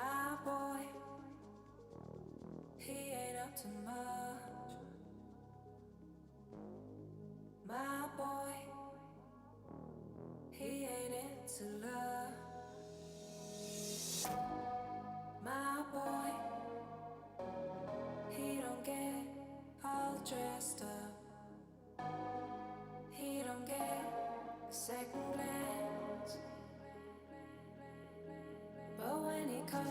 My boy, he ain't up to much. My boy, he ain't into love. My boy, he don't get all dressed up. He don't get a second glance. But when he calls,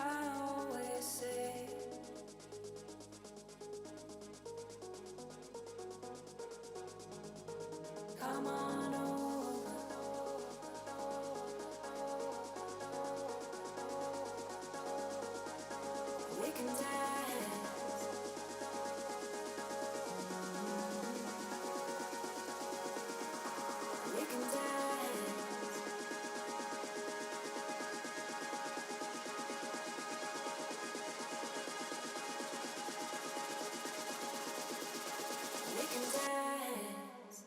I always say, come on over. We can dance. We can dance. We can dance.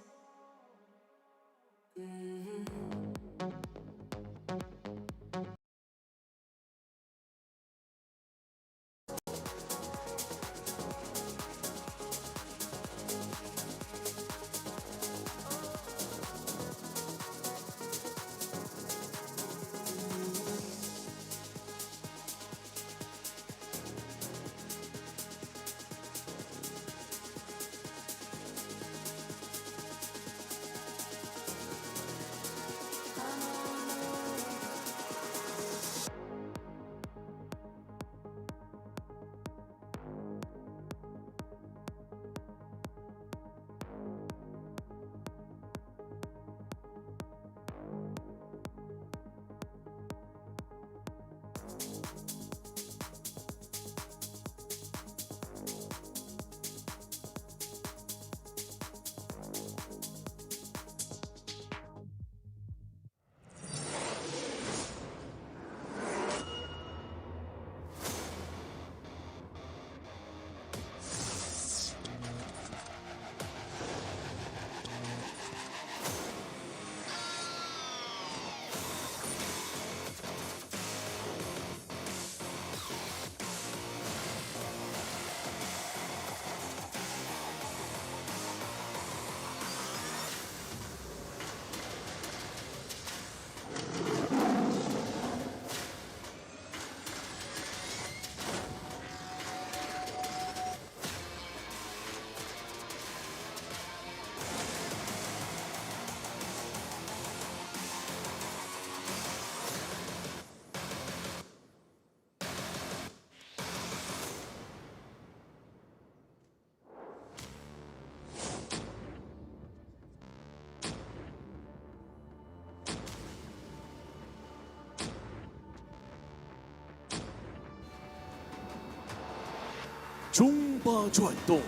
中巴转动，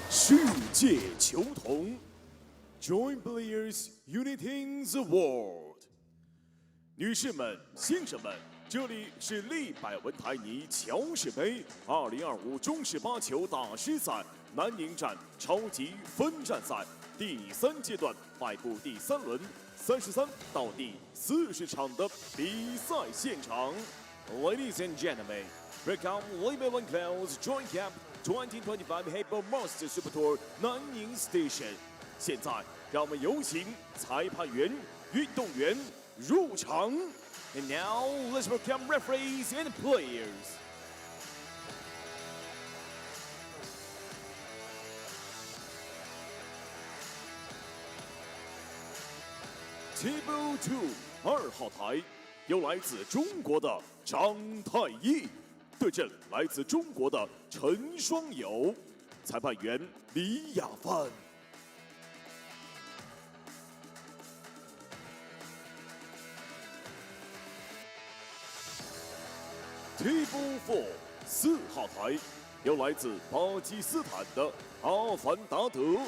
世界球童 ，Join players uniting the world。女士们、先生们，这里是利百文台尼乔氏杯2025中式巴球大师赛南宁站超级分站赛第3阶段外部第3轮33到第40场的比赛现场。Ladies and gentlemen, welcome Heyball Claus Joint Camp 2025 Heyball Master Super Tour 南宁 Station。现在，让我们有请裁判员、运动员入场。And now, let's welcome referees and players. Table 2 2号台，由来自中国的张太一对阵来自中国的陈双友，裁判员李亚帆。Table 4 4号台，由来自巴基斯坦的阿凡达德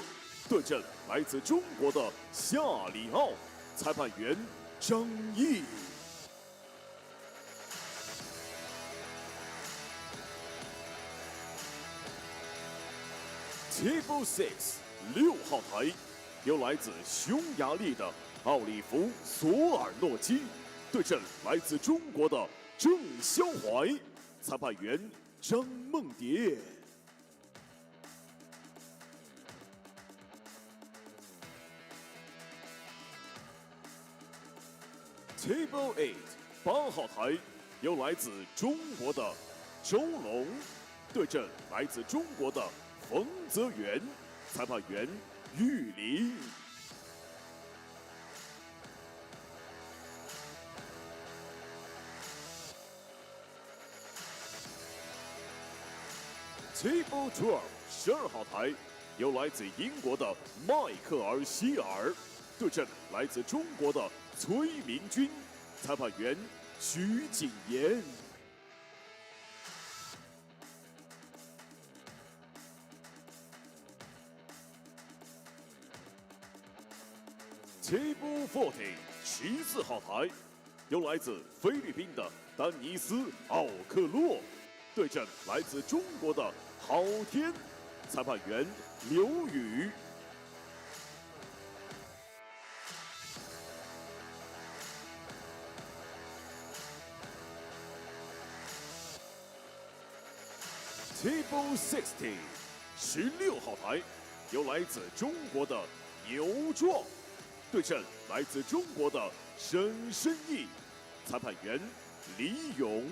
对阵来自中国的夏里奥，裁判员张毅。Table 6 6号台，由来自匈牙利的奥利弗·索尔诺基对阵来自中国的郑肖怀，裁判员张梦蝶。Table 8， 8号台由来自中国的周龙对阵来自中国的冯泽元，裁判员玉林。Table 12， 12号台由来自英国的迈克尔·希尔对阵来自中国的崔明军，裁判员徐景言。Table 40， 14号台由来自菲律宾的丹尼斯·奥克洛对阵来自中国的郝天，裁判员刘宇。Table 60， 16号台由来自中国的牛壮对阵来自中国的沈申义，裁判员李勇。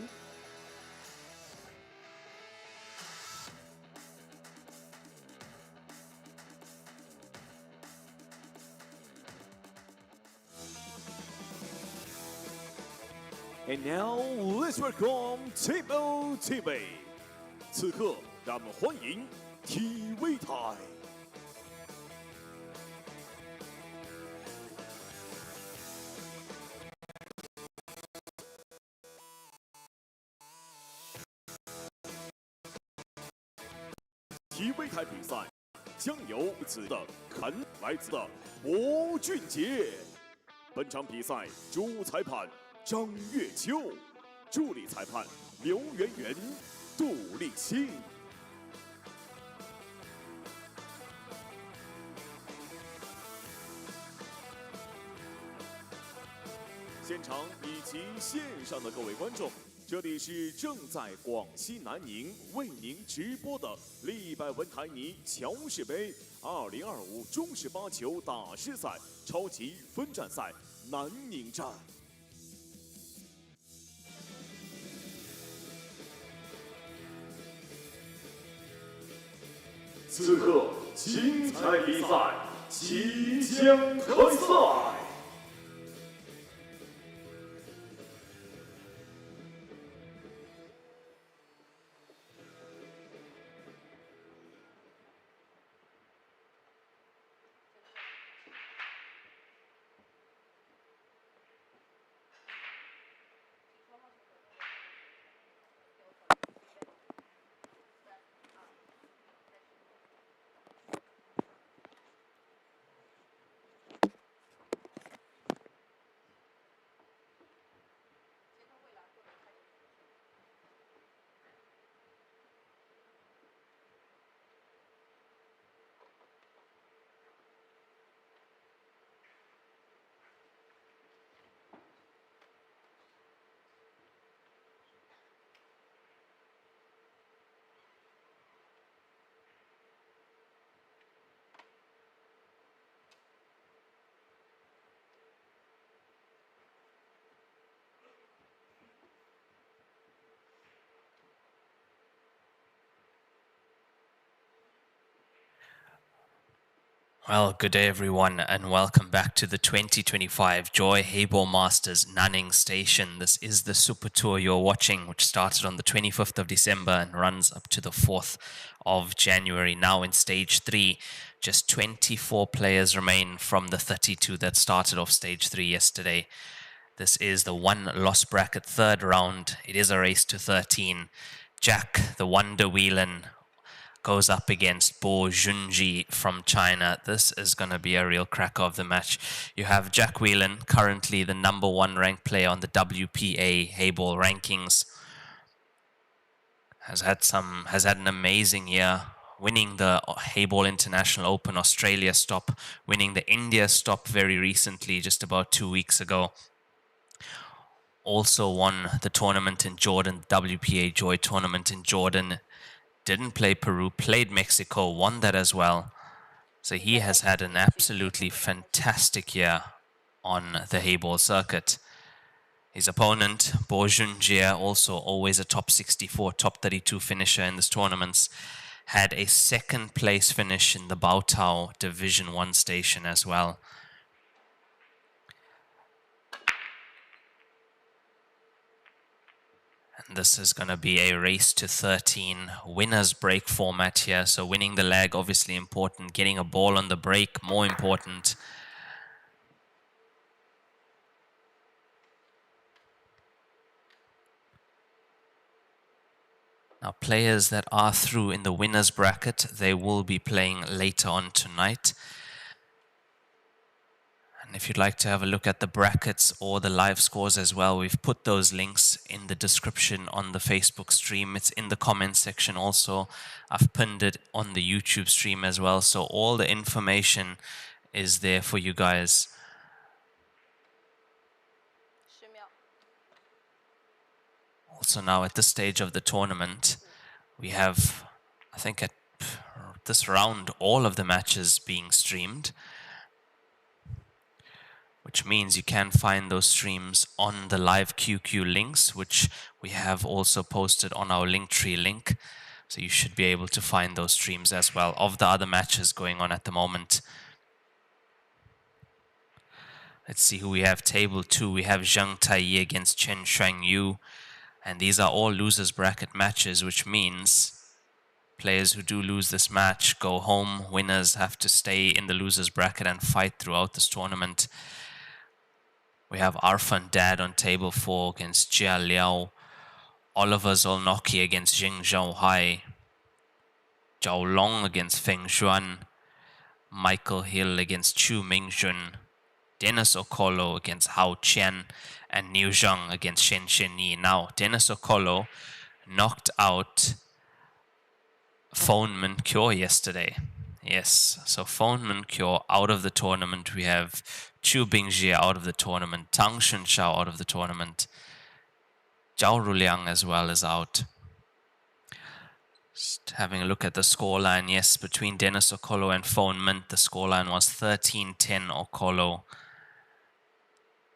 And now let's welcome Table TV。此刻，让我们欢迎体位台。体位台比赛将由来自的博俊杰。本场比赛主裁判张月秋，助理裁判刘媛媛、杜立新。现场以及线上的各位观众，这里是正在广西南宁为您直播的利百文台尼乔氏杯2025中式8球打狮赛超级分站赛南宁站。此刻，精彩比赛即将开赛。Well, good day everyone and welcome back to the 2025 Joy Heyball Masters Nanning Station. This is the Super Tour you're watching, which started on the 25th of December and runs up to the 4th of January. Now in stage 3, just 24 players remain from the 32 that started off stage 3 yesterday. This is the one loss bracket third round. It is a race to 13. Jack, the Wonder Whelan, goes up against Bo Junji from China. This is going to be a real cracker of the match. You have Jack Whelan, currently the #1 ranked player on the WPA Heyball rankings. Has had an amazing year winning the Heyball International Open Australia stop, winning the India stop very recently, just about 2 weeks ago. Also won the tournament in Jordan, WPA Joy tournament in Jordan. Didn't play Peru, played Mexico, won that as well. So he has had an absolutely fantastic year on the Heyball circuit. His opponent, Bo Junjie, also always a top 64, top 32 finisher in this tournament, had a second place finish in the Baotao Division 1 station as well. And this is going to be a race to 13 winners break format here. So winning the leg, obviously important. Getting a ball on the break, more important. Now, players that are through in the winners bracket, they will be playing later on tonight. And if you'd like to have a look at the brackets or the live scores as well, we've put those links in the description on the Facebook stream. It's in the comments section also. I've pinned it on the YouTube stream as well. So all the information is there for you guys. Also now at this stage of the tournament, we have, I think at this round, all of the matches being streamed, which means you can find those streams on the live QQ links, which we have also posted on our Linktree link. So you should be able to find those streams as well of the other matches going on at the moment. Let's see who we have. Table 2, we have Zhang Taiyi against Chen Shuangyu. And these are all losers bracket matches, which means players who do lose this match go home. Winners have to stay in the losers bracket and fight throughout this tournament. We have Arfan Dad on table 4 against Jia Liao. Oliver Zolnocki against Jing Zhouhai. Zhao Long against Feng Xuan. Michael Hill against Chu Mingjun. Dennis Okolo against Hao Qian. And Niu Zhang against Shen Shenyi. Now, Dennis Okolo knocked out Phone Min Kyo yesterday. Yes, so Phone Min Kyo out of the tournament. We have Chu Bingjie out of the tournament. Tang Shunshao out of the tournament. Zhao Ruliang as well is out. Just having a look at the scoreline. Yes, between Dennis Okolo and Phone Min, the scoreline was 13-10 Okolo.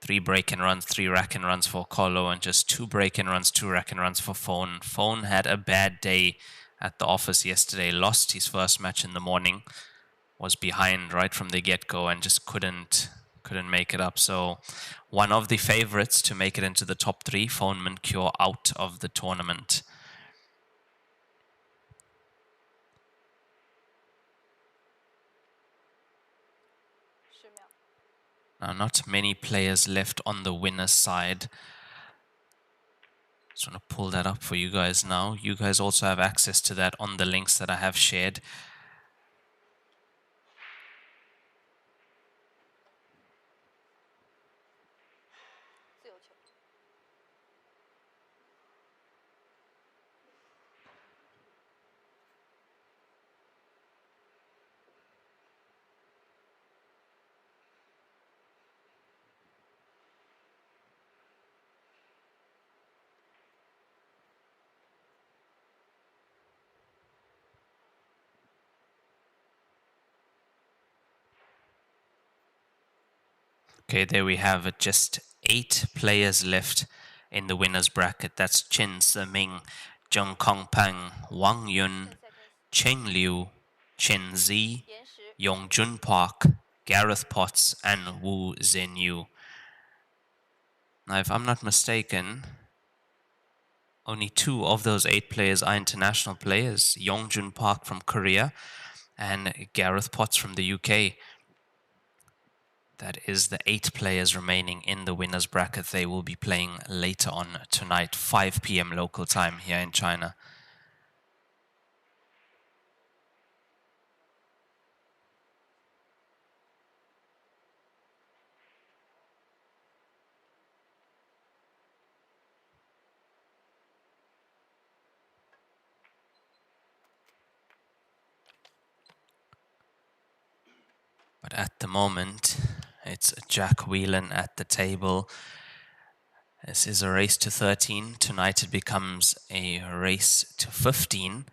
3 break-in runs, 3 rack-in runs for Okolo, and just 2 break-in runs, 2 rack-in runs for Phone. Phone had a bad day at the office yesterday, lost his first match in the morning, was behind right from the get-go and just couldn't make it up. So one of the favorites to make it into the top 3, Phone Min Kyo, out of the tournament. Now, not many players left on the winner's side. Just want to pull that up for you guys now. You guys also have access to that on the links that I have shared. Okay, there we have it. Just 8 players left in the winner's bracket. That's Chen Seming, Zheng Kongpeng, Wang Yun, Cheng Liu, Chen Zi, Yongjun Park, Gareth Potts, and Wu Zhenyu. Now, if I'm not mistaken, only 2 of those 8 players are international players. Yongjun Park from Korea and Gareth Potts from the UK. That is the 8 players remaining in the winner's bracket. They will be playing later on tonight, 5 p.m. local time here in China. But at the moment, it's Jack Whelan at the table. This is a race to 13. Tonight it becomes a race to 15.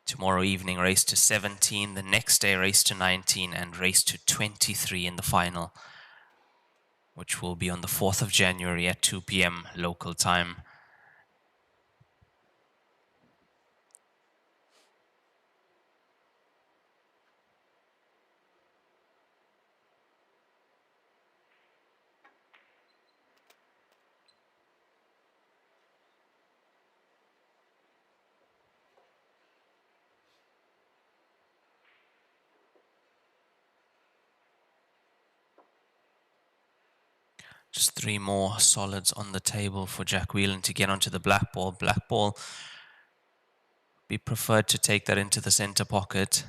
Tomorrow evening, race to 17. The next day, race to 19 and race to 23 in the final, which will be on the 4th of January at 2 p.m. local time. Just 3 more solids on the table for Jack Whelan to get onto the black ball. Black ball, be preferred to take that into the center pocket.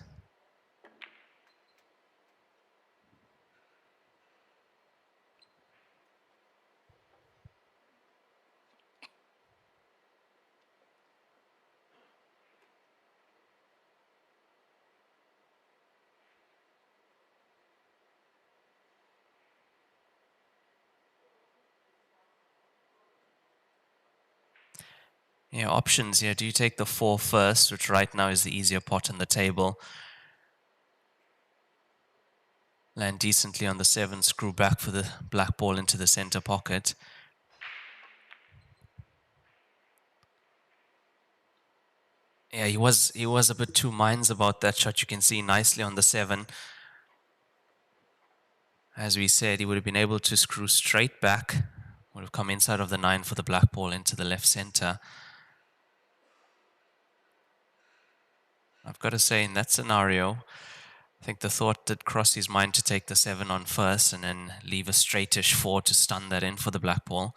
Yeah, options here. Do you take the 4 first, which right now is the easier pot on the table? Land decently on the 7, screw back for the black ball into the center pocket. Yeah, he was a bit two minds about that shot. You can see nicely on the 7. As we said, he would have been able to screw straight back, would have come inside of the 9 for the black ball into the left center. I've got to say, in that scenario, I think the thought did cross his mind to take the 7 on first and then leave a straightish 4 to stun that in for the black ball.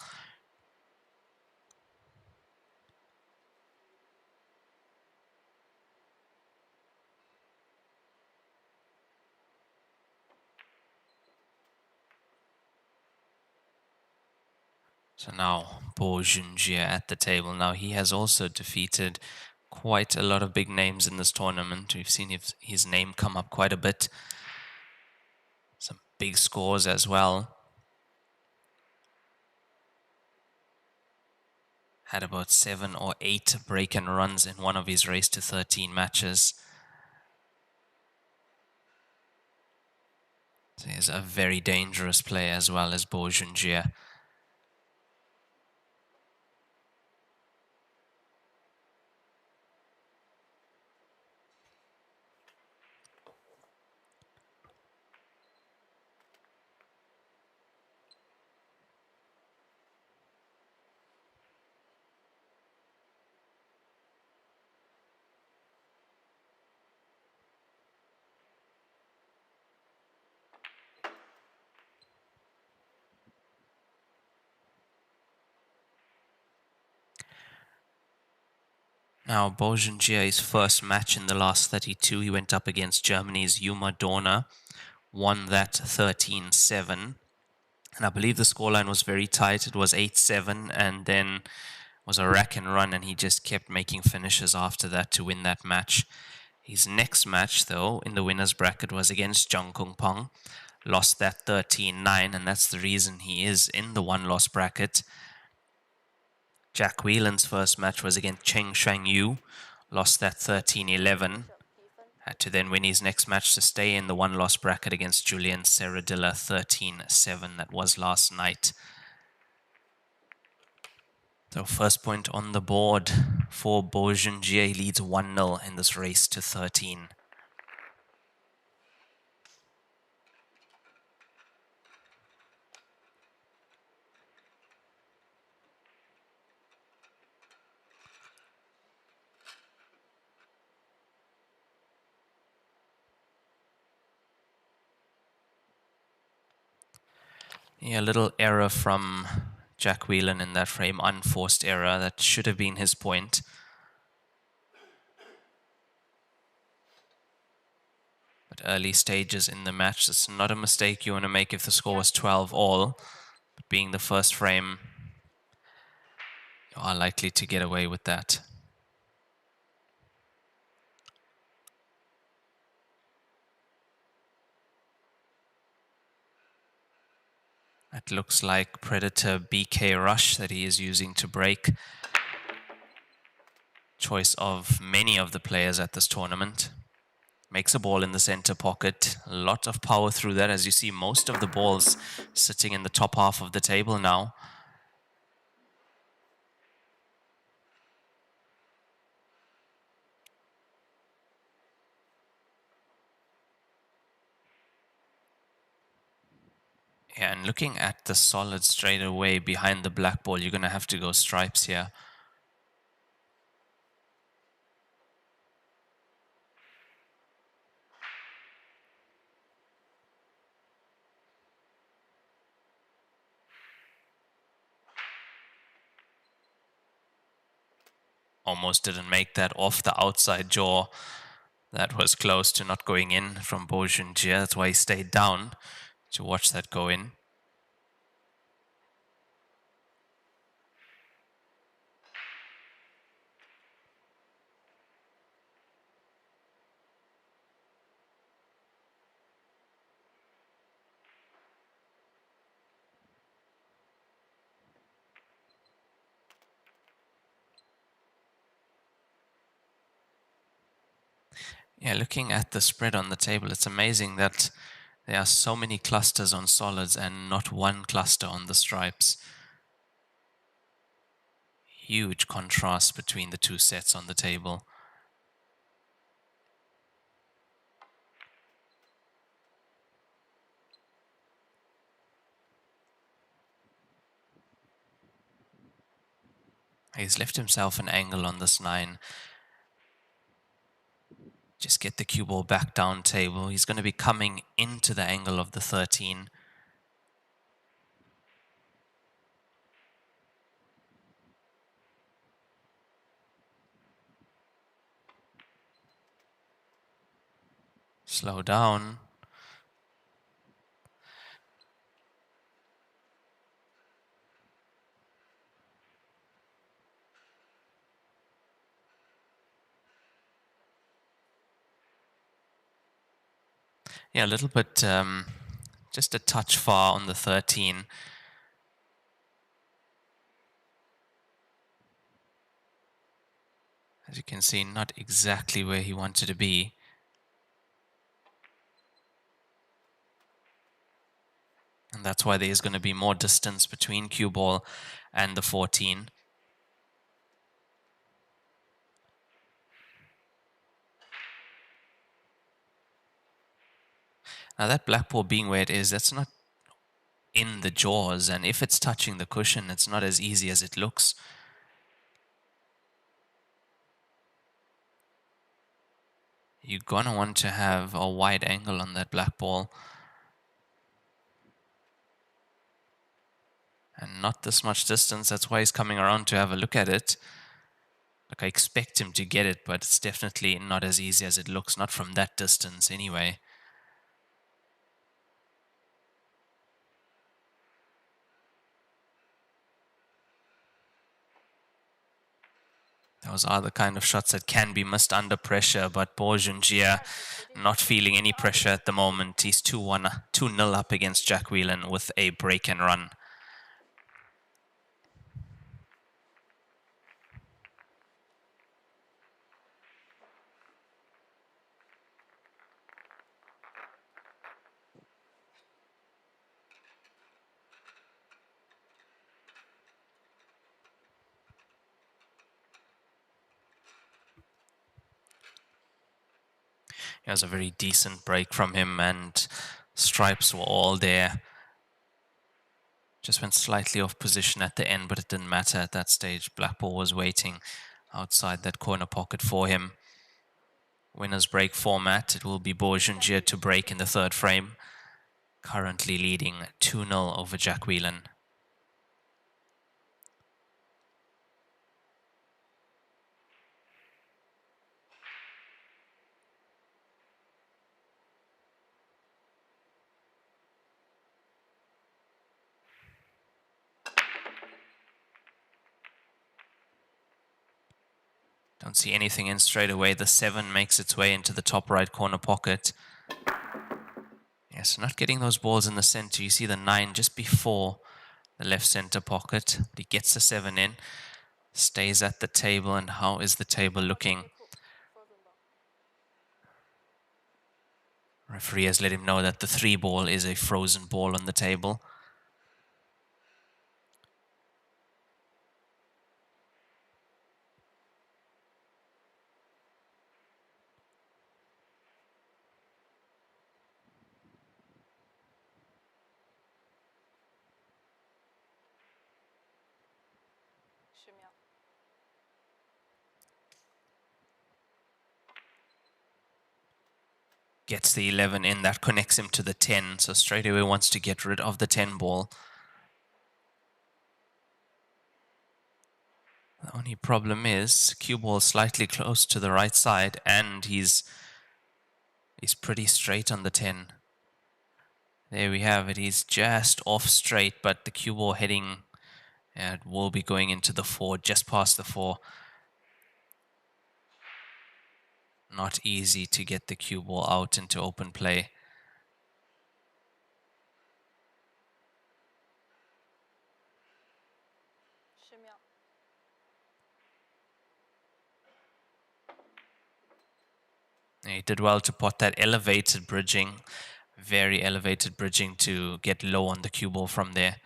So now, Bo Junjie at the table. Now, he has also defeated quite a lot of big names in this tournament. We've seen his name come up quite a bit. Some big scores as well. Had about 7 or 8 break and runs in one of his race to 13 matches. So he's a very dangerous player as well as Bo Junjie. Now, Bo Junjie's first match in the last 32, he went up against Germany's Yuma Dorna, won that 13-7. And I believe the scoreline was very tight. It was 8-7, and then was a rack and run, and he just kept making finishes after that to win that match. His next match, though, in the winner's bracket was against Jung Kung Pong. Lost that 13-9, and that's the reason he is in the one-loss bracket. Jack Whelan's first match was against Cheng Shang-Yu, lost that 13-11. Had to then win his next match to stay in the one-loss bracket against Julian Serradilla, 13-7. That was last night. So first point on the board for Bo Junjie. He leads 1-0 in this race to 13. Yeah, a little error from Jack Whelan in that frame, unforced error. That should have been his point. But early stages in the match, it's not a mistake you want to make if the score was 12 all. But being the first frame, you are likely to get away with that. It looks like Predator BK Rush that he is using to break. Choice of many of the players at this tournament. Makes a ball in the center pocket. A lot of power through that, as you see most of the balls sitting in the top half of the table now. Yeah, and looking at the solid straight away behind the black ball, you're going to have to go stripes here. Almost didn't make that off the outside jaw. That was close to not going in from Bo Junjie. That's why he stayed down to watch that go in. Yeah, looking at the spread on the table, it's amazing that there are so many clusters on solids and not one cluster on the stripes. Huge contrast between the two sets on the table. He's left himself an angle on this 9. Just get the cue ball back down table. He's going to be coming into the angle of the 13. Slow down. Yeah, a little bit, just a touch far on the 13. As you can see, not exactly where he wanted to be. And that's why there is going to be more distance between cue ball and the 14. Now that black ball being where it is, that's not in the jaws. And if it's touching the cushion, it's not as easy as it looks. You're going to want to have a wide angle on that black ball. And not this much distance. That's why he's coming around to have a look at it. Like, I expect him to get it, but it's definitely not as easy as it looks. Not from that distance anyway. Those are the kind of shots that can be missed under pressure, but Bo Junjie not feeling any pressure at the moment. He's 2-0 up against Jack Whelan with a break and run. It was a very decent break from him, and stripes were all there. Just went slightly off position at the end, but it didn't matter at that stage. Black ball was waiting outside that corner pocket for him. Winner's break format, it will be Bo Junjie to break in the third frame. Currently leading 2-0 over Jack Whelan. Don't see anything in straight away. The 7 makes its way into the top right corner pocket. Yes, not getting those balls in the center. You see the 9 just before the left center pocket. He gets the 7 in, stays at the table, and how is the table looking? Referee has let him know that the 3 ball is a frozen ball on the table. Gets the 11 in, that connects him to the 10, so straight away wants to get rid of the 10 ball. The only problem is cue ball slightly close to the right side, and he's pretty straight on the 10. There we have it. He's just off straight, but the cue ball heading, it will be going into the 4, just past the 4. Not easy to get the cue ball out into open play. He did well to pot that elevated bridging, very elevated bridging to get low on the cue ball from there.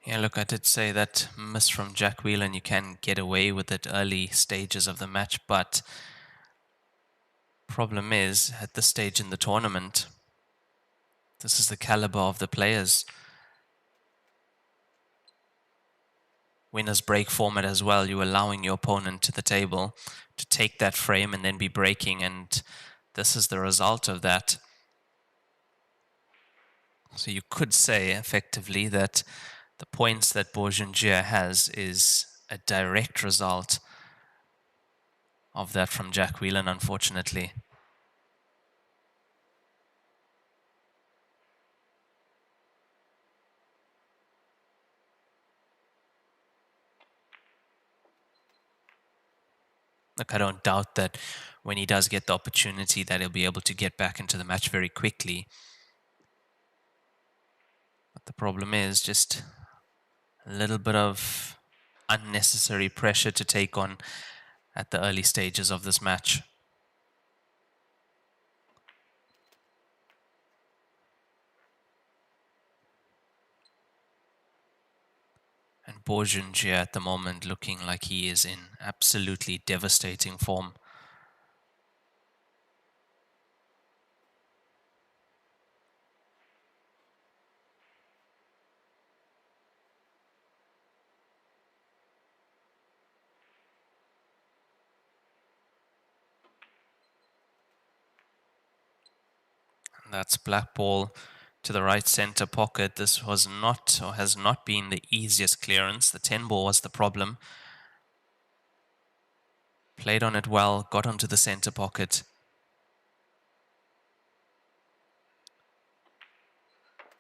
Yeah, look, I did say that miss from Jack Whelan, you can get away with it early stages of the match, but problem is, at this stage in the tournament, this is the caliber of the players. Winners break format as well. You're allowing your opponent to the table to take that frame and then be breaking, and this is the result of that. So you could say effectively that the points that Bourgenjia has is a direct result of that from Jack Whelan, unfortunately. Look, I don't doubt that when he does get the opportunity that he'll be able to get back into the match very quickly. But the problem is just a little bit of unnecessary pressure to take on at the early stages of this match. And Bourgenjia at the moment looking like he is in absolutely devastating form. And that's black ball to the right center pocket. This was not, or has not been, the easiest clearance. The 10 ball was the problem. Played on it well, got onto the center pocket.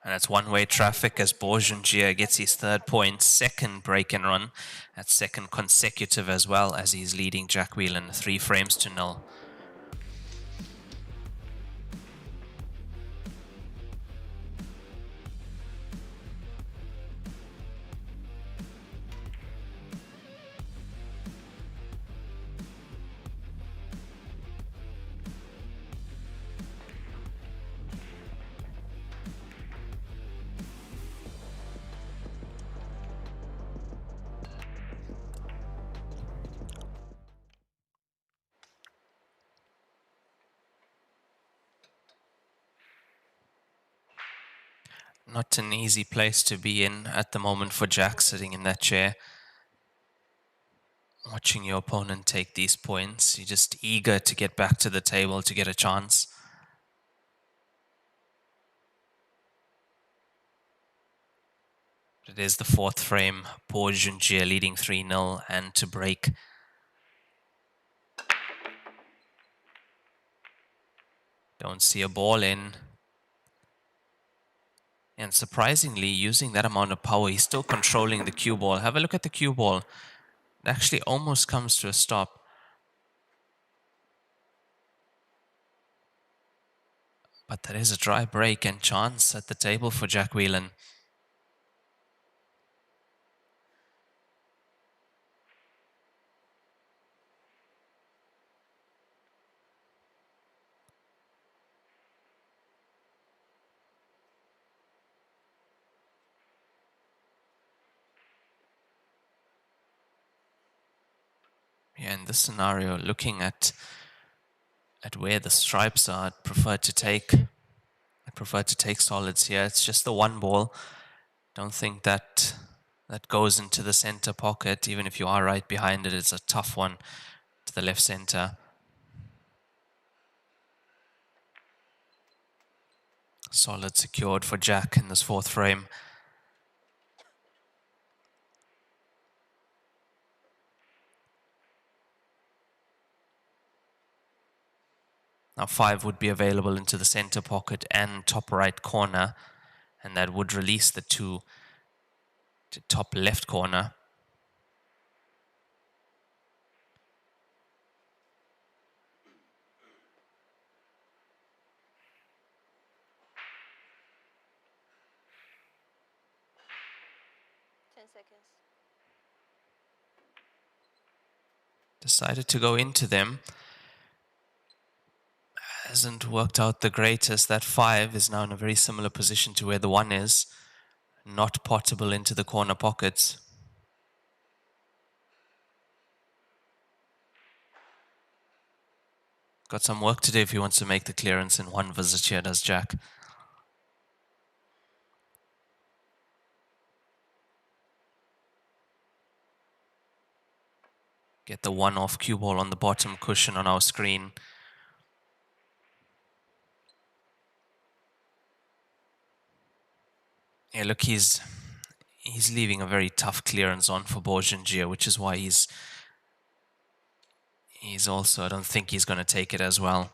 And it's one-way traffic as Bourgenjia gets his 3rd point, 2nd break and run. That's 2nd consecutive as well, as he's leading Jack Whelan 3 frames to 0. Not an easy place to be in at the moment for Jack, sitting in that chair. Watching your opponent take these points, you're just eager to get back to the table to get a chance. It is the fourth frame. Bo Junjie leading 3-0 and to break. Don't see a ball in. And surprisingly, using that amount of power, he's still controlling the cue ball. Have a look at the cue ball. It actually almost comes to a stop. But there is a dry break and chance at the table for Jack Whelan. Yeah, in this scenario, looking at where the stripes are, I'd prefer to take solids here. It's just the one ball. Don't think that goes into the center pocket. Even if you are right behind it, it's a tough one to the left center. Solid secured for Jack in this fourth frame. Now 5 would be available into the center pocket and top right corner, and that would release the 2 to top left corner. Decided to go into them. Hasn't worked out the greatest. That 5 is now in a very similar position to where the 1 is. Not potable into the corner pockets. Got some work to do if he wants to make the clearance in one visit here, does Jack. Get the 1 off cue ball on the bottom cushion on our screen. Yeah, look, he's leaving a very tough clearance on for Bo Junjie, which is why he's also, I don't think he's going to take it as well.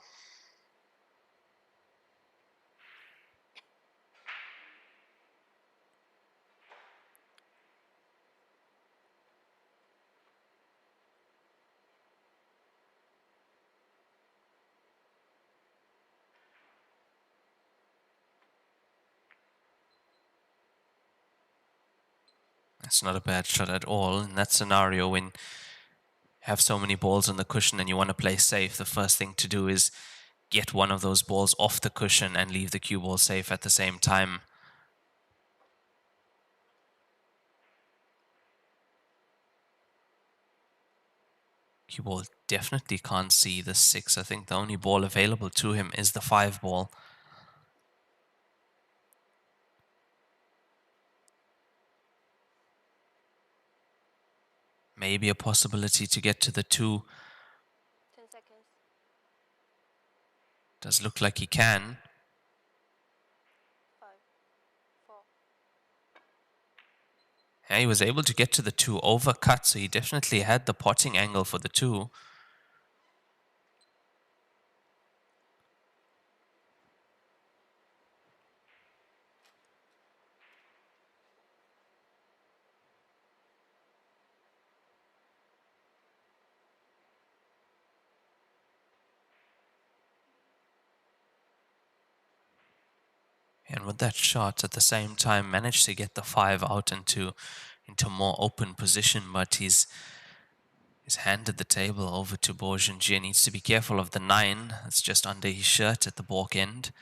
That's not a bad shot at all. In that scenario, when you have so many balls on the cushion and you want to play safe, the first thing to do is get one of those balls off the cushion and leave the cue ball safe at the same time. Cue ball definitely can't see the 6. I think the only ball available to him is the 5 ball. Maybe a possibility to get to the 2. 10 seconds. Does look like he can. 5, 4. Yeah, he was able to get to the 2 overcut, so he definitely had the potting angle for the 2. And with that shot, at the same time, managed to get the 5 out into more open position, but he's handed the table over to Bo Junjie. Needs to be careful of the 9. It's just under his shirt at the balk end.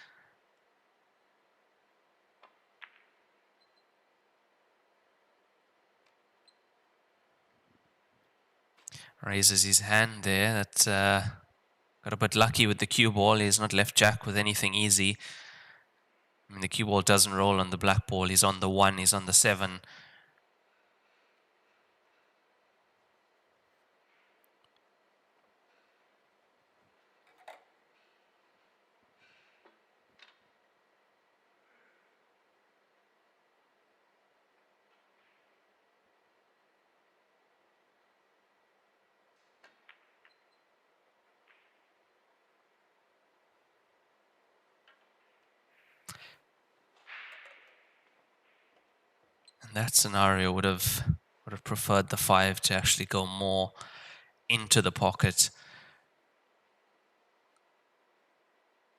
Raises his hand there. That got a bit lucky with the cue ball. He's not left Jack with anything easy. I mean, the cue ball doesn't roll on the black ball. He's on the 1, he's on the 7. In that scenario, would have preferred the 5 to actually go more into the pocket.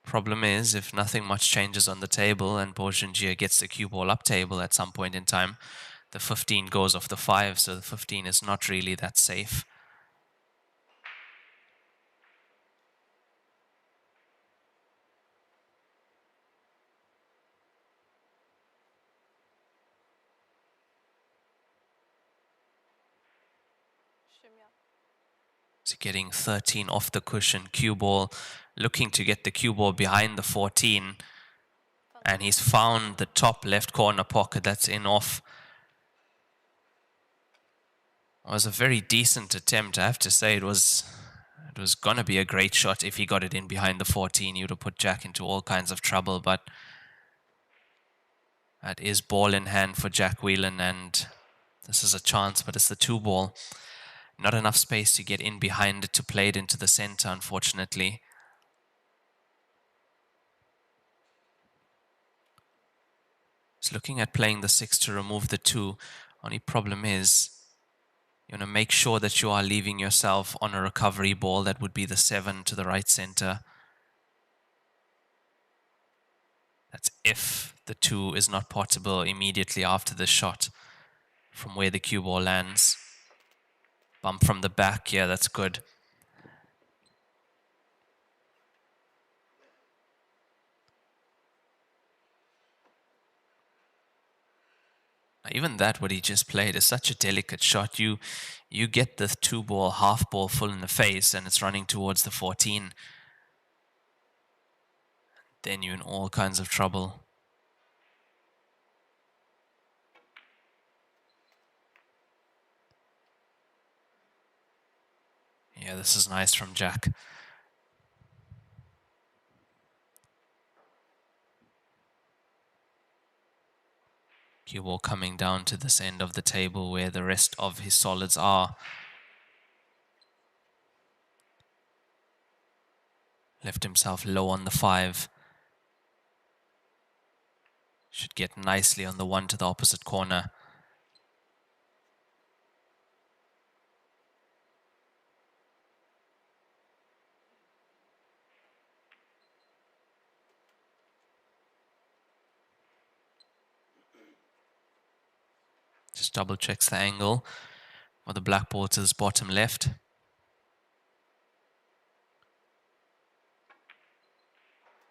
Problem is, if nothing much changes on the table and Bourgendia gets the cue ball up table at some point in time, the 15 goes off the 5, so the 15 is not really that safe. So getting 13 off the cushion, cue ball, looking to get the cue ball behind the 14, and he's found the top left corner pocket. That's in off. It was a very decent attempt, I have to say. It was going to be a great shot if he got it in behind the 14. He would have put Jack into all kinds of trouble, but that is ball in hand for Jack Whelan, and this is a chance, but it's the 2 ball. Not enough space to get in behind it to play it into the center, unfortunately. He's looking at playing the 6 to remove the 2. Only problem is, you want to make sure that you are leaving yourself on a recovery ball. That would be the 7 to the right center. That's if the 2 is not potable immediately after the shot from where the cue ball lands. Bump from the back, yeah, that's good. Even that, what he just played, is such a delicate shot. You get the 2 ball, half ball full in the face, and it's running towards the 14. Then you're in all kinds of trouble. Yeah, this is nice from Jack. Cue ball coming down to this end of the table where the rest of his solids are. Left himself low on the 5. Should get nicely on the 1 to the opposite corner. Just double checks the angle for the black ball to this bottom left.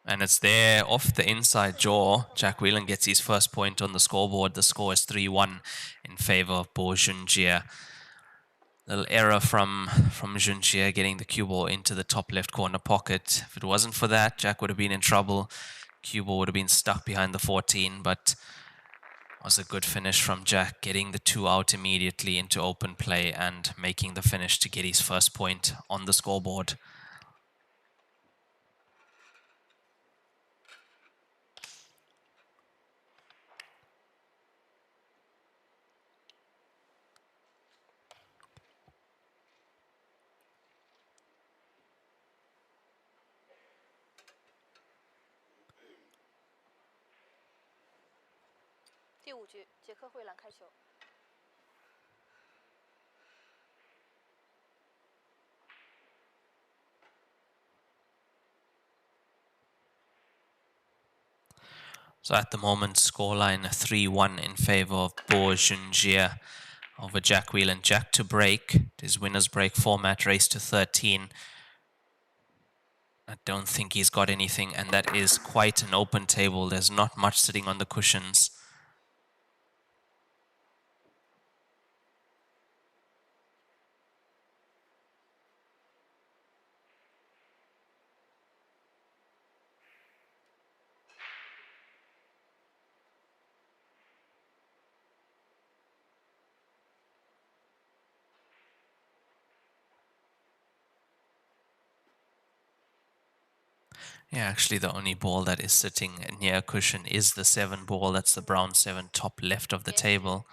And it's there off the inside jaw. Jack Whelan gets his first point on the scoreboard. The score is 3-1 in favor of Bourgendia. Little error from Junjie getting the cue ball into the top left corner pocket. If it wasn't for that, Jack would have been in trouble. Cue ball would have been stuck behind the 14, but it was a good finish from Jack, getting the 2 out immediately into open play and making the finish to get his first point on the scoreboard. So at the moment, scoreline 3-1 in favor of Bourgendia over Jack Whelan. Jack to break. His winner's break format, race to 13. I don't think he's got anything, and that is quite an open table. There's not much sitting on the cushions. Yeah, actually, the only ball that is sitting near a cushion is the 7 ball. That's the brown 7 top left of the table.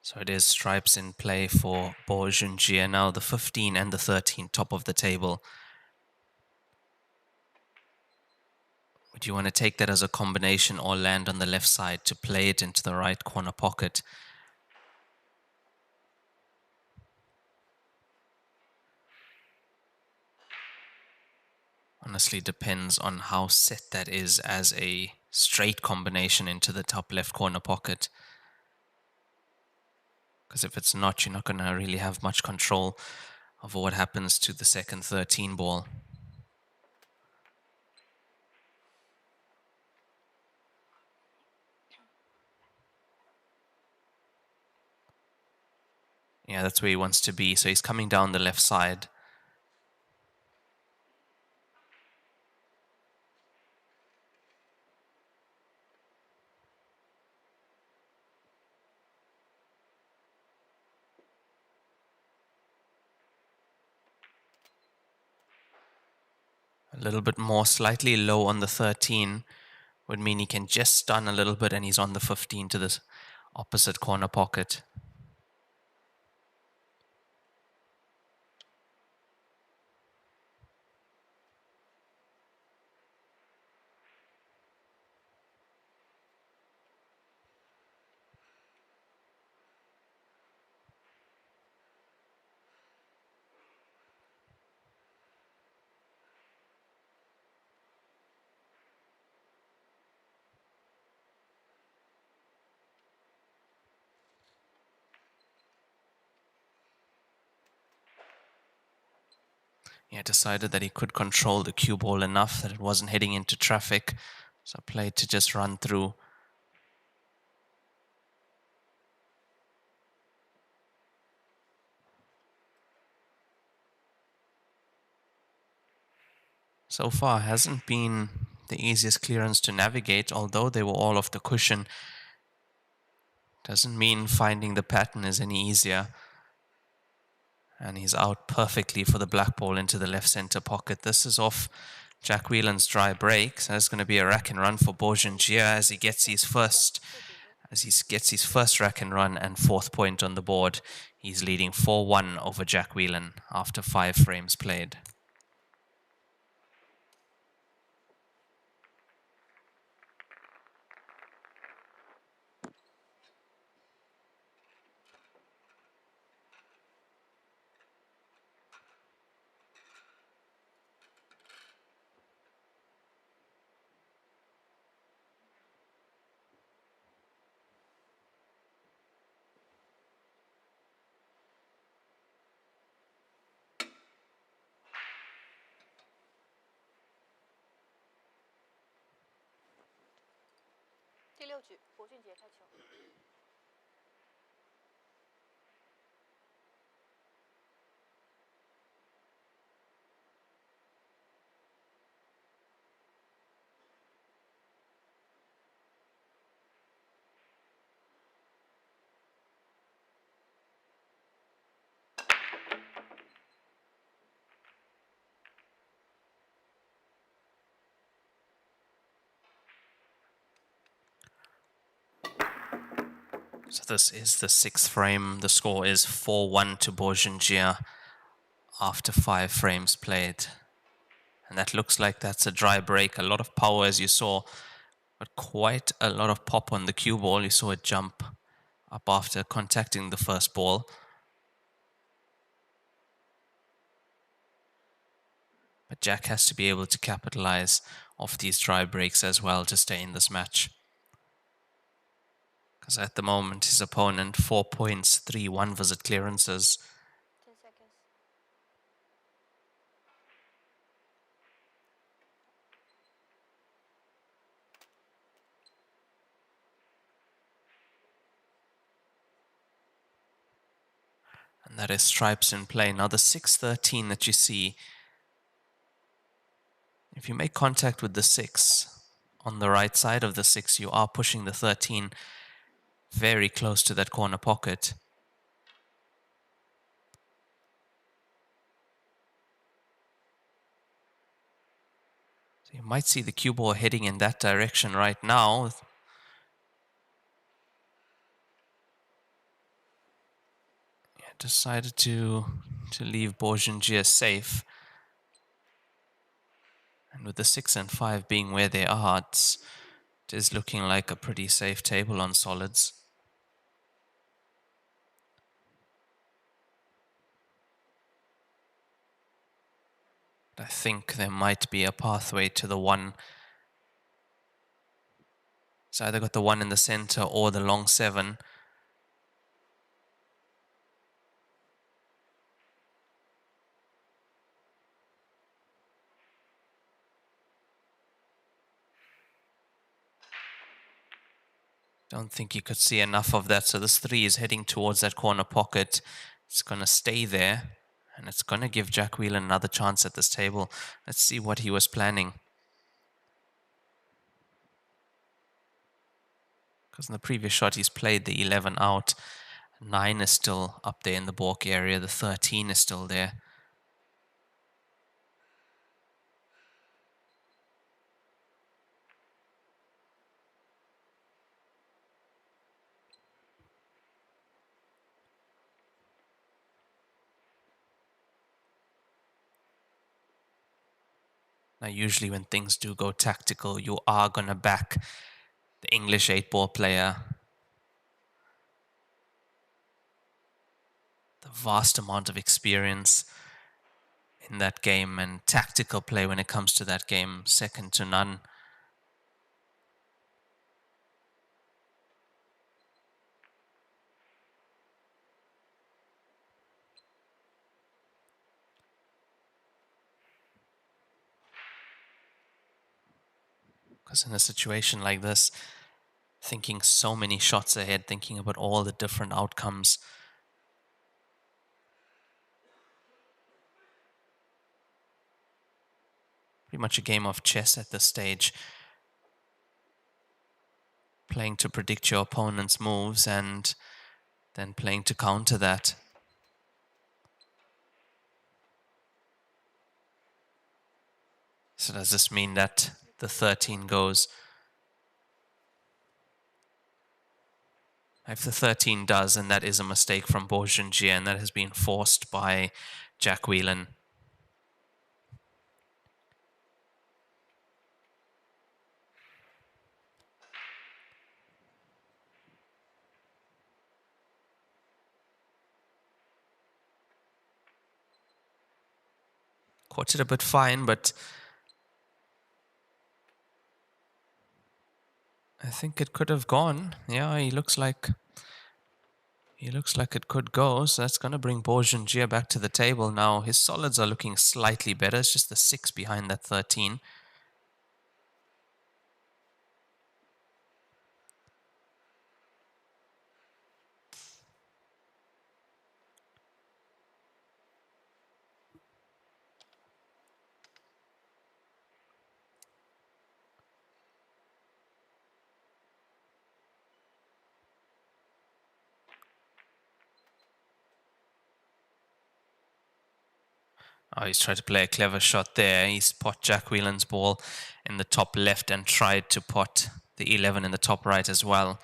So it is stripes in play for Bo Junjie. Now the 15 and the 13, top of the table. Would you want to take that as a combination or land on the left side to play it into the right corner pocket? Honestly, depends on how set that is as a straight combination into the top left corner pocket. Because if it's not, you're not going to really have much control of what happens to the second 13 ball. Yeah, that's where he wants to be. So he's coming down the left side. A little bit more, slightly low on the 13 would mean he can just stun a little bit and he's on the 15 to this opposite corner pocket. He had decided that he could control the cue ball enough that it wasn't heading into traffic. So played to just run through. So far hasn't been the easiest clearance to navigate, although they were all off the cushion. Doesn't mean finding the pattern is any easier. And he's out perfectly for the black ball into the left center pocket. This is off Jack Whelan's dry break. So it's going to be a rack and run for Bo Junjie as he gets his first rack and run and 4th point on the board. He's leading 4-1 over Jack Whelan after 5 frames played. So this is the 6th frame. The score is 4-1 to Bourgengia after 5 frames played. And that looks like that's a dry break. A lot of power, as you saw, but quite a lot of pop on the cue ball. You saw it jump up after contacting the first ball. But Jack has to be able to capitalize off these dry breaks as well to stay in this match. Because at the moment, his opponent, 4 points, 3 one-visit clearances. 10 seconds. And that is stripes in play. Now the 6-13 that you see, if you make contact with the 6, on the right side of the 6, you are pushing the 13 very close to that corner pocket. So you might see the cue ball heading in that direction right now. Yeah, decided to leave Bourgengia safe. And with the 6 and 5 being where they are, it is looking like a pretty safe table on solids. I think there might be a pathway to the 1. It's either got the 1 in the center or the long 7. Don't think you could see enough of that. So this 3 is heading towards that corner pocket. It's going to stay there. And it's going to give Jack Whelan another chance at this table. Let's see what he was planning. Because in the previous shot, he's played the 11 out. 9 is still up there in the balk area. The 13 is still there. Now, usually when things do go tactical, you are going to back the English 8-ball player. The vast amount of experience in that game and tactical play when it comes to that game, second to none. Because in a situation like this, thinking so many shots ahead, thinking about all the different outcomes. Pretty much a game of chess at this stage. Playing to predict your opponent's moves and then playing to counter that. So does this mean that the 13 goes? If the 13 does, and that is a mistake from Bourgengia, and that has been forced by Jack Whelan. Caught it a bit fine, but I think it could have gone. Yeah, he looks like it could go. So that's going to bring Bourgengia back to the table now. His solids are looking slightly better. It's just the 6 behind that 13. Oh, he's tried to play a clever shot there. He's pot Jack Whelan's ball in the top left and tried to pot the 11 in the top right as well.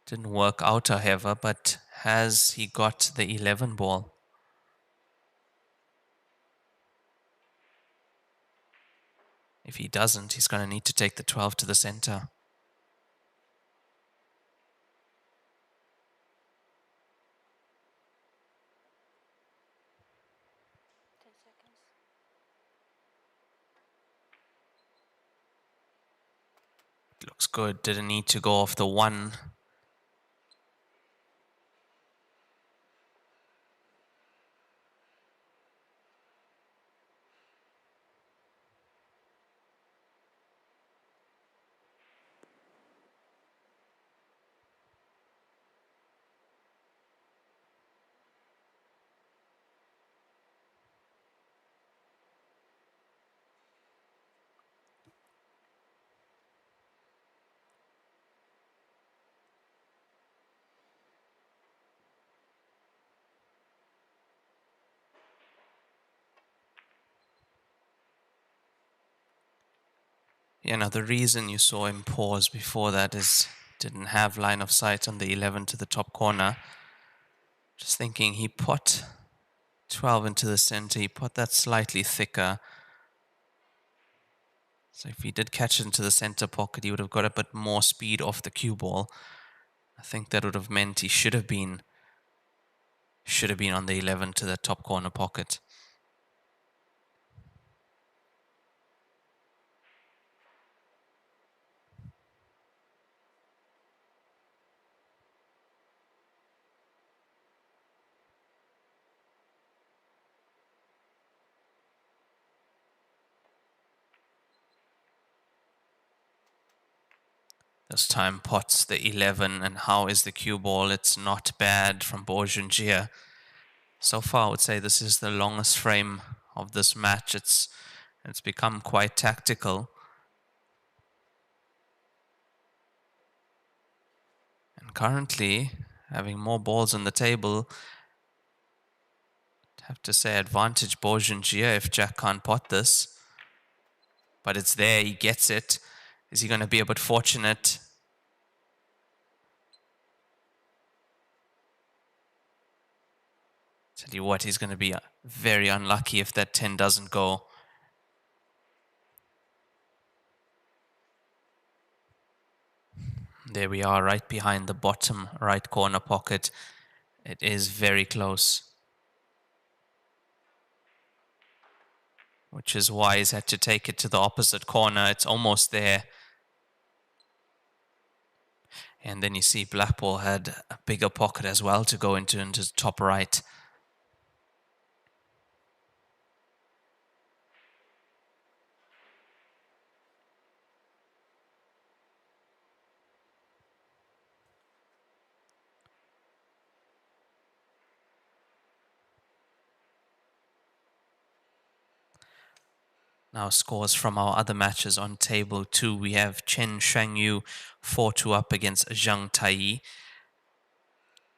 Didn't work out, however, but has he got the 11 ball? If he doesn't, he's going to need to take the 12 to the center. Looks good. Didn't need to go off the 1. Yeah, now the reason you saw him pause before that is didn't have line of sight on the 11 to the top corner. Just thinking he put 12 into the center, he put that slightly thicker. So if he did catch it into the center pocket, he would have got a bit more speed off the cue ball. I think that would have meant he should have been on the 11 to the top corner pocket. This time pots the 11, and how is the cue ball? It's not bad from Borgengia. So far, I would say this is the longest frame of this match. It's become quite tactical. And currently, having more balls on the table, I'd have to say advantage Borgengia if Jack can't pot this. But it's there, he gets it. Is he going to be a bit fortunate? Tell you what, he's going to be very unlucky if that 10 doesn't go. There we are, right behind the bottom right corner pocket. It is very close. Which is why he's had to take it to the opposite corner. It's almost there. And then you see Blackball had a bigger pocket as well to go into the top right. Now scores from our other matches on table 2. We have Chen Shangyu 4-2 up against Zhang Tai.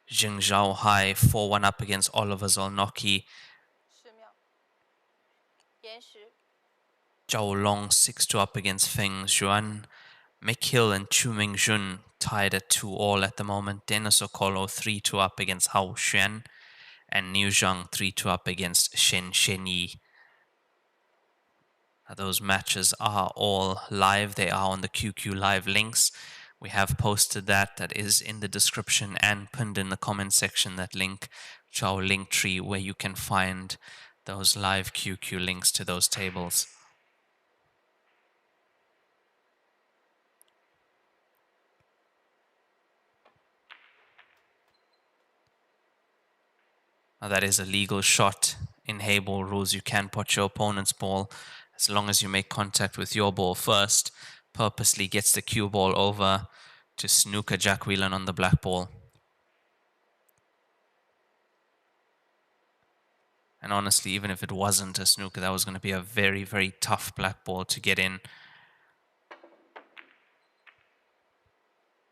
Jing Zhao Hai 4-1 up against Oliver Zolnocki. 10秒，延时。 Zhao Long 6-2 up against Feng Xuan. Mick Hill and Chu Mingjun tied at 2-all at the moment. Dennis Okolo 3-2 up against Hao Xuan. And Niu Zhang 3-2 up against Shen Shenyi. Those matches are all live. They are on the QQ Live links. We have posted that. That is in the description and pinned in the comment section, that link to our link tree where you can find those live QQ links to those tables. Now that is a legal shot. In Heyball rules, you can pot your opponent's ball as long as you make contact with your ball first. Purposely gets the cue ball over to snooker Jack Whelan on the black ball. And honestly, even if it wasn't a snooker, that was going to be a very, very tough black ball to get in.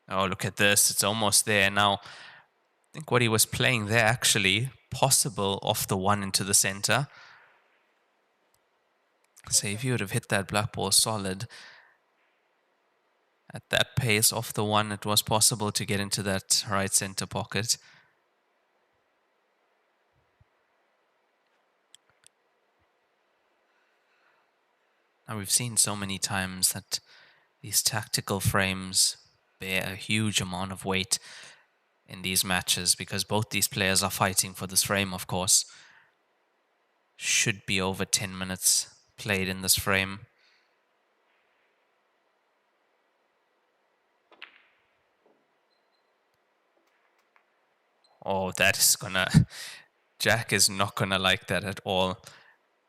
Oh, look at this. It's almost there. Now, I think what he was playing there actually, possible off the 1 into the center. So if you would have hit that black ball solid, At that pace, off the one, it was possible to get into that right center pocket. Now, we've seen so many times that these tactical frames bear a huge amount of weight in these matches because both these players are fighting for this frame, of course. Should be over 10 minutes played in this frame. Oh, that is gonna... Jack is not gonna like that at all.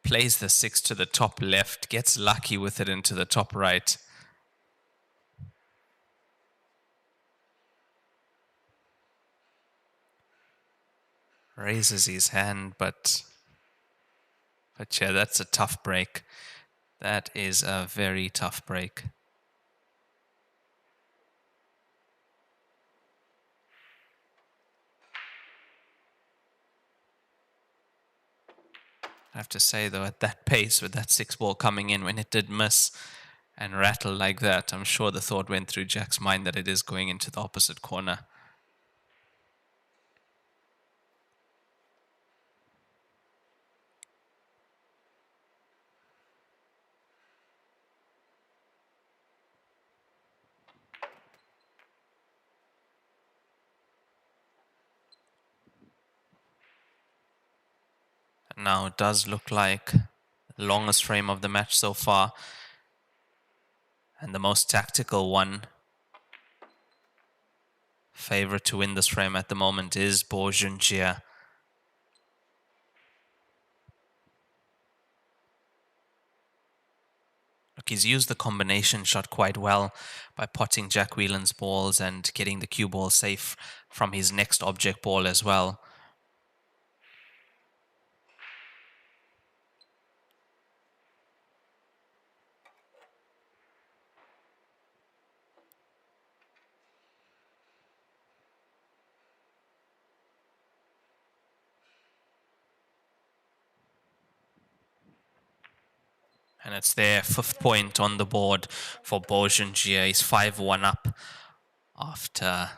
Plays the 6 to the top left, gets lucky with it into the top right. Raises his hand, but yeah, that's a tough break. That is a very tough break. I have to say, though, at that pace, with that 6 ball coming in, when it did miss and rattle like that, I'm sure the thought went through Jack's mind that it is going into the opposite corner. And now it does look like the longest frame of the match so far, and the most tactical one. Favorite to win this frame at the moment is Bo Junjie. Look, he's used the combination shot quite well by potting Jack Whelan's balls and getting the cue ball safe from his next object ball as well. And it's their 5th point on the board for Bo Junjie. He's 5-1 up after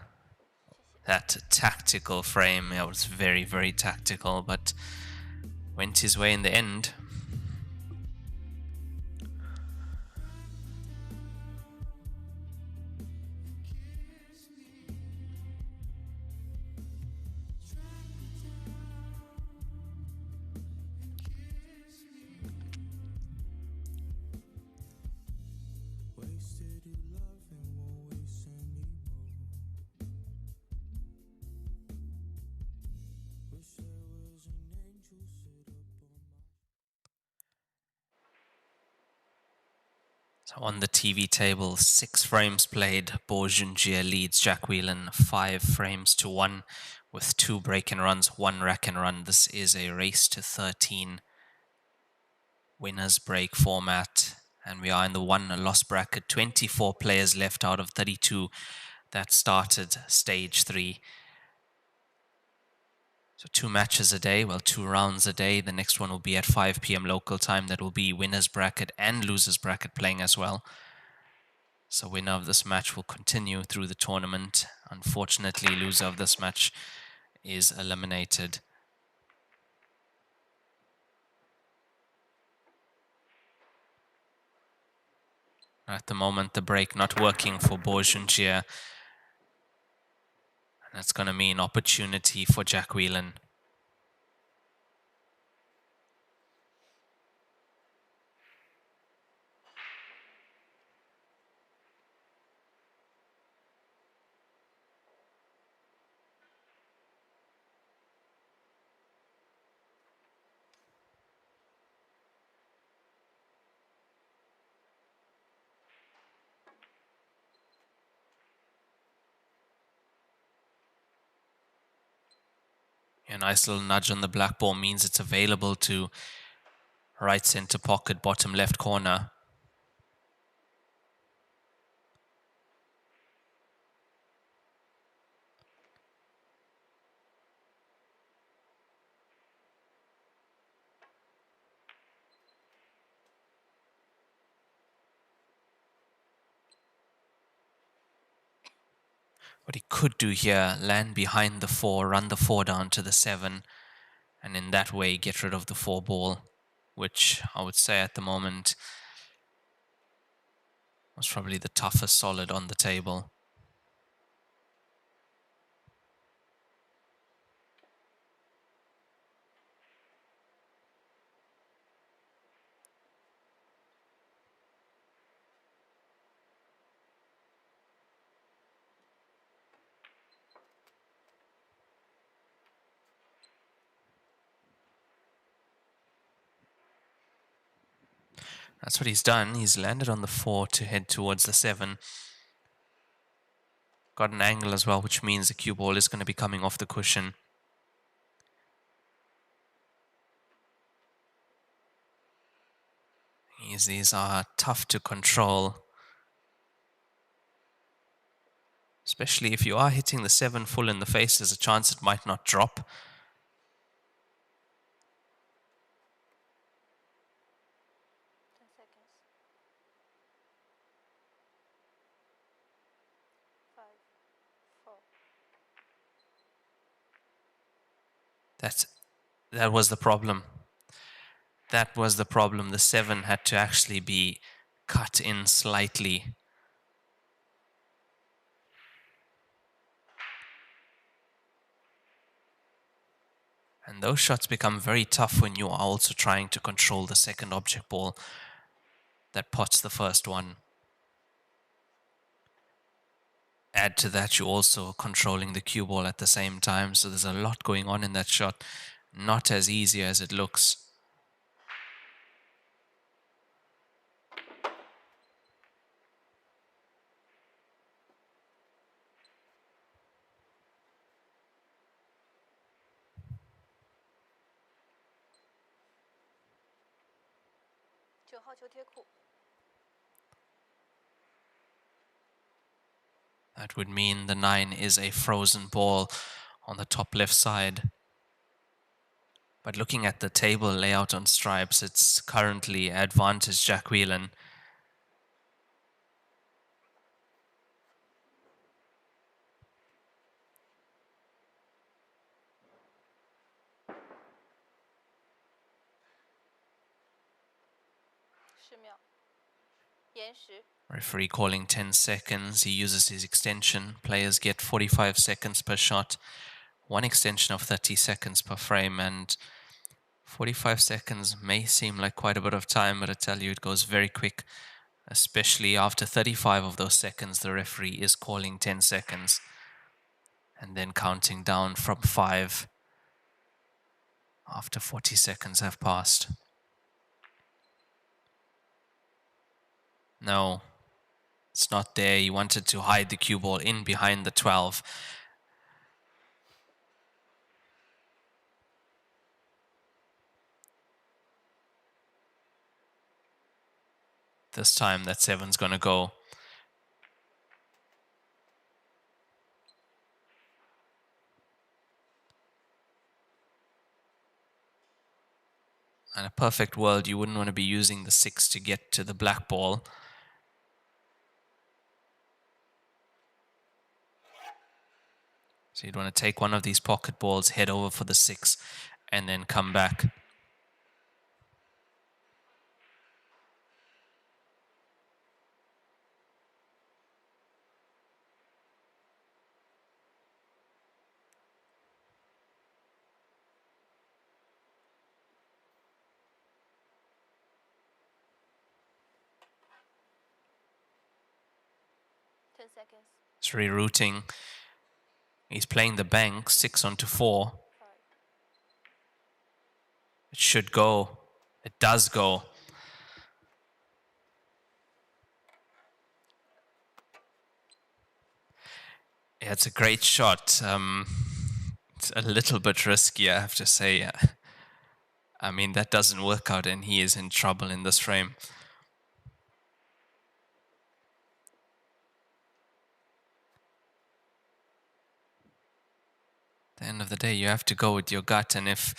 that tactical frame. It was very, very tactical, but went his way in the end. So on the TV table, 6 frames played. Bo Junjie leads Jack Whelan 5 frames to 1 with 2 break and runs, 1 rack and run. This is a race to 13 winners break format. And we are in the won-loss bracket. 24 players left out of 32 that started stage 3. So 2 matches a day, well, 2 rounds a day. The next one will be at 5 p.m. local time. That will be winners bracket and losers bracket playing as well. So winner of this match will continue through the tournament. Unfortunately, loser of this match is eliminated. At the moment, the break not working for Bo Junjie. And that's going to mean opportunity for Jack Whelan. A nice little nudge on the black ball means it's available to right center pocket, bottom left corner. What he could do here, land behind the 4, run the 4 down to the 7, and in that way get rid of the 4 ball, which I would say at the moment was probably the toughest solid on the table. That's what he's done. He's landed on the 4 to head towards the 7. Got an angle as well, which means the cue ball is going to be coming off the cushion. These are tough to control, especially if you are hitting the 7 full in the face. There's a chance it might not drop. 10 seconds. 5, 4. That was the problem. That was the problem. The 7 had to actually be cut in slightly. And those shots become very tough when you are also trying to control the second object ball that pots the first one. Add to that, you're also controlling the cue ball at the same time, so there's a lot going on in that shot. Not as easy as it looks. That would mean the 9 is a frozen ball on the top left side. But looking at the table layout on stripes, it's currently advantage Jack Whelan. Referee calling 10 seconds. He uses his extension. Players get 45 seconds per shot. One extension of 30 seconds per frame, and 45 seconds may seem like quite a bit of time, but I tell you, it goes very quick, especially after 35 of those seconds. The referee is calling 10 seconds and then counting down from 5 after 40 seconds have passed. No, it's not there. He wanted to hide the cue ball in behind the 12. This time that 7's going to go. In a perfect world, you wouldn't want to be using the 6 to get to the black ball. So you'd want to take one of these pocket balls, head over for the 6, and then come back. Seconds. It's rerouting. He's playing the bank, 6 onto 4. It should go. It does go. Yeah, it's a great shot. It's a little bit risky, I have to say. I mean, that doesn't work out and he is in trouble in this frame. At the end of the day, you have to go with your gut, and if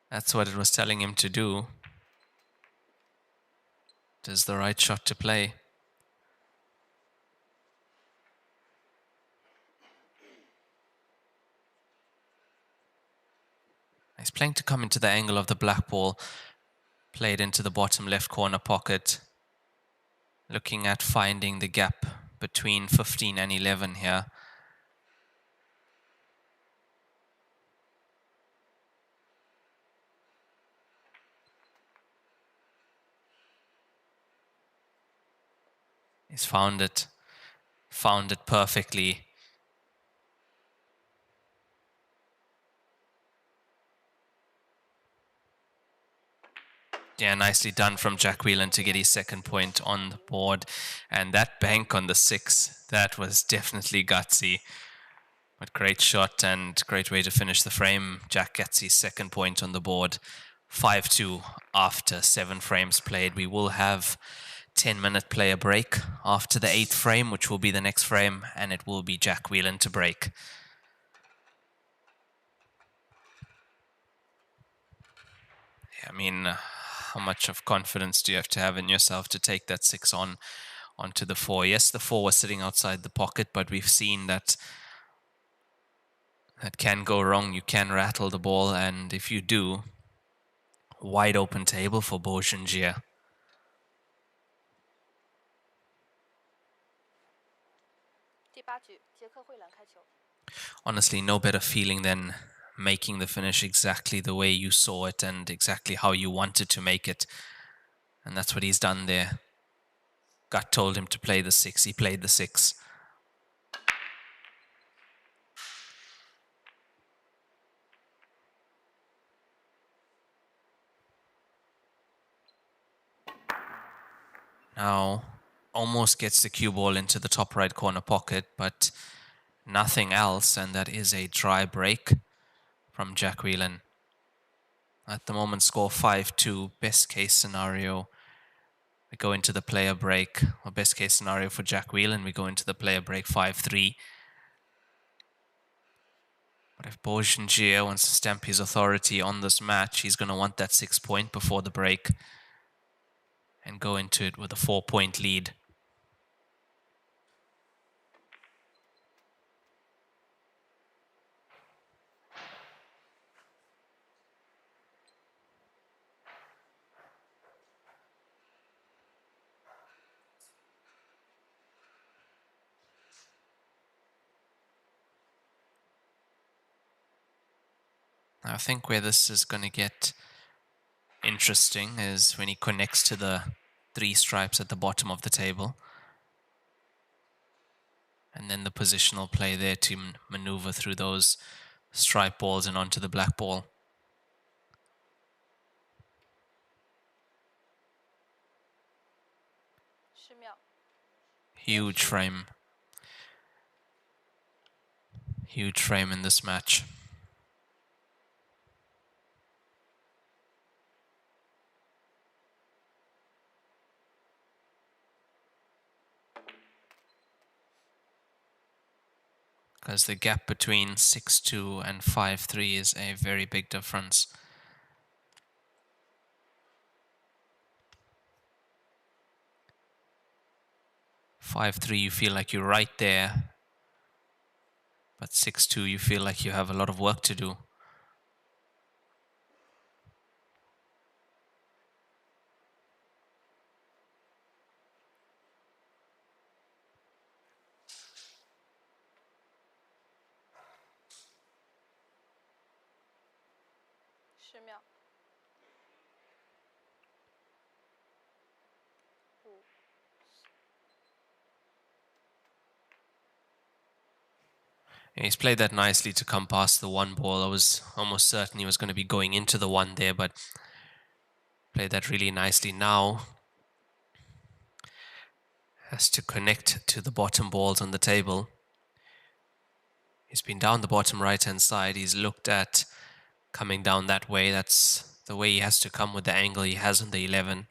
that's what it was telling him to do, it is the right shot to play. He's playing to come into the angle of the black ball. Played into the bottom left corner pocket. Looking at finding the gap between 15 and 11 here. He's found it perfectly. Yeah, nicely done from Jack Whelan to get his second point on the board. And that bank on the 6, that was definitely gutsy. But great shot and great way to finish the frame. Jack gets his second point on the board. 5-2 after 7 frames played. We will have 10-minute player break after the 8th frame, which will be the next frame, and it will be Jack Whelan to break. I mean, how much of confidence do you have to have in yourself to take that 6 onto the 4? Yes, the 4 was sitting outside the pocket, but we've seen that can go wrong. You can rattle the ball, and if you do, wide open table for Beaugengier. Honestly, no better feeling than making the finish exactly the way you saw it and exactly how you wanted to make it. And that's what he's done there. Gut told him to play the 6. He played the 6. Now, almost gets the cue ball into the top right corner pocket, but nothing else, and that is a dry break from Jack Whelan. At the moment, score 5-2. Best case scenario, we go into the player break. Or best case scenario for Jack Whelan, we go into the player break 5-3. But if Beaugengier wants to stamp his authority on this match, he's going to want that 6 point before the break and go into it with a 4-point lead. I think where this is going to get interesting is when he connects to the 3 stripes at the bottom of the table. And then the positional play there to maneuver through those stripe balls and onto the black ball. Huge frame. Huge frame in this match. Because the gap between 6-2 and 5-3 is a very big difference. (5-3) you feel like you're right there, but 6-2 you feel like you have a lot of work to do. He's played that nicely to come past the 1 ball. I was almost certain he was going to be going into the 1 there, but played that really nicely. Now has to connect to the bottom balls on the table. He's been down the bottom right-hand side. He's looked at coming down that way. That's the way he has to come with the angle he has on the 11.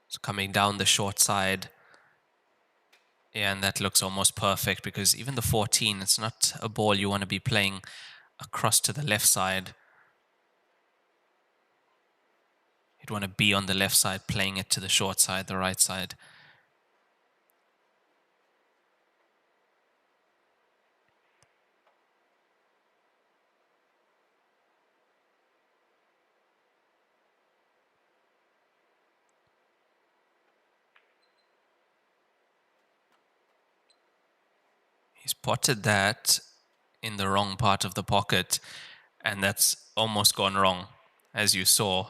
So coming down the short side. Yeah, and that looks almost perfect because even the 14, it's not a ball you want to be playing across to the left side. It want to be on the left side, playing it to the short side, the right side. He's potted that in the wrong part of the pocket, and that's almost gone wrong, as you saw.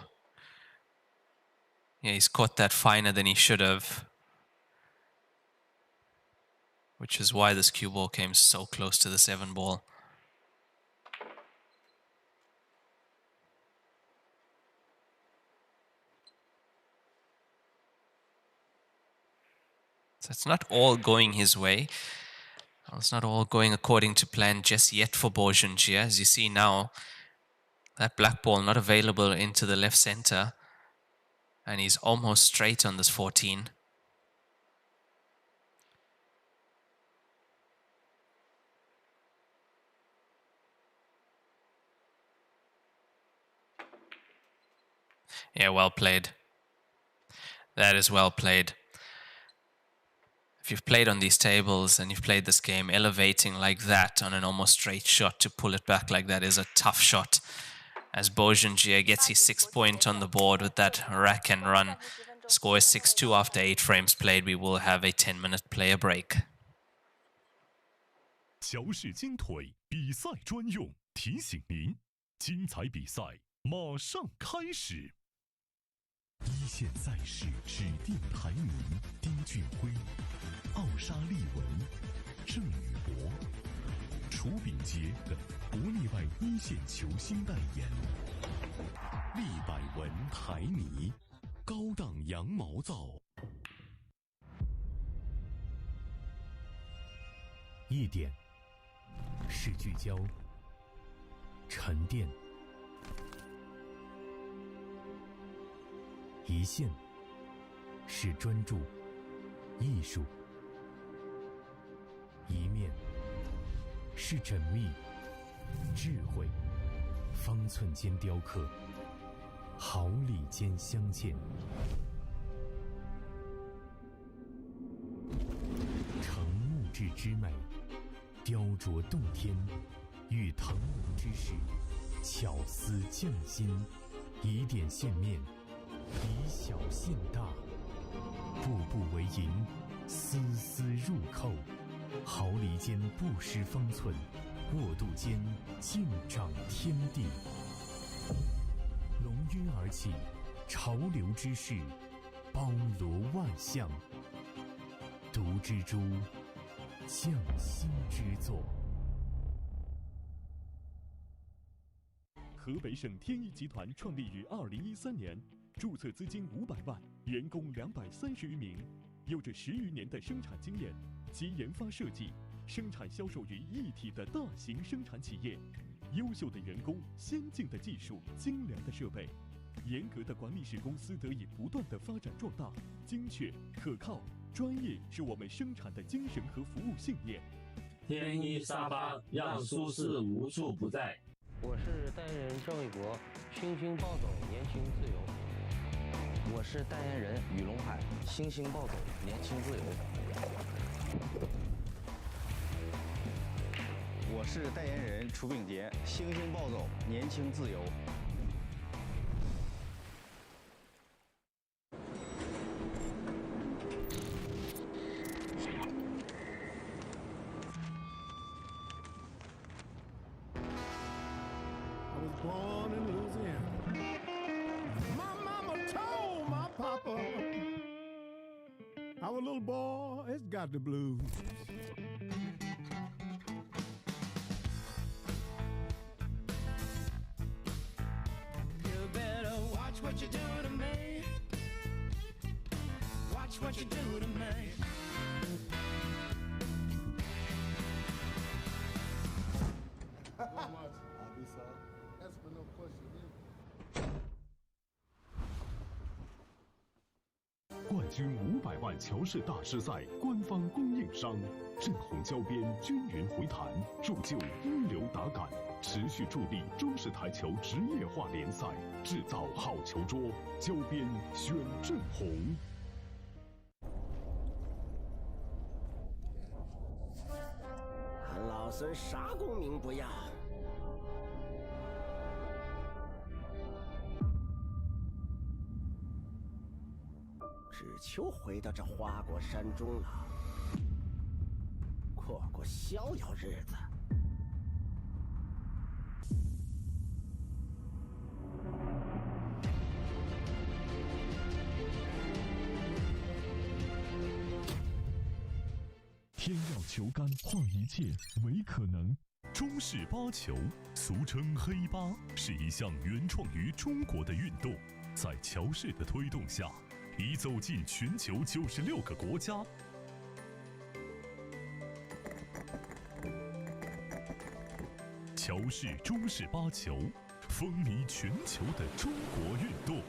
Yeah, he's caught that finer than he should have, which is why this cue ball came so close to the 7 ball. So it's not all going his way. It's not all going according to plan just yet for Bojanjia. As you see now, that black ball not available into the left center. And he's almost straight on this 14. Yeah, well played. That is well played. If you've played on these tables and you've played this game, elevating like that on an almost straight shot to pull it back like that is a tough shot. As Bojanjia gets his 6 point on the board with that rack and run. Score is 6-2 after 8 frames played. We will have a 10-minute player break. 乔氏金腿比赛专用，提醒您，精彩比赛马上开始。一线赛事指定排名：丁俊晖、奥沙利文、郑宇博、楚秉杰等国内外一线球星代言。利百文台泥，高档羊毛皂。一点是聚焦、沉淀。一线是专注、艺术；一面是缜密、智慧，方寸间雕刻，毫厘间相见。成木质之美，雕琢洞天；与腾龙之势，巧思匠心。以点线面，以小现大，步步为营，丝丝入扣，毫厘间不失方寸，过渡间尽长天地。龙跃而起，潮流之势，包罗万象。读之珠，匠心之作。河北省天一集团创立于2013年，注册资金500万，员工230余名，有着10余年的生产经验及研发设计、生产销售于一体的大型生产企业。优秀的员工、先进的技术、精良的设备，严格的管理使公司得以不断的发展壮大。精确、可靠、专业是我们生产的精神和服务信念。天一沙发让舒适无处不在。我是代言人郑伟博，星星暴走，年轻自由。我是代言人雨龙海，星星暴走，年轻自由。我是代言人楚秉杰，星星暴走，年轻自由。Born in Louisiana. My mama told my papa, our little boy has got the blues. You better watch what you do to me. Watch what you do to me. That's been no question here. 冠军500万乔氏大师赛官方供应商，正红胶边均匀回弹，铸就一流打感。持续助力中式台球职业化联赛，制造好球桌。胶边选正红。俺老孙啥功名不要，只求回到这花果山中了，过逍遥日子。天要球杆，换一切为可能。中式八球，俗称黑八，是一项原创于中国的运动，在乔氏的推动下，已走进全球96个国家。乔氏中式八球，风靡全球的中国运动。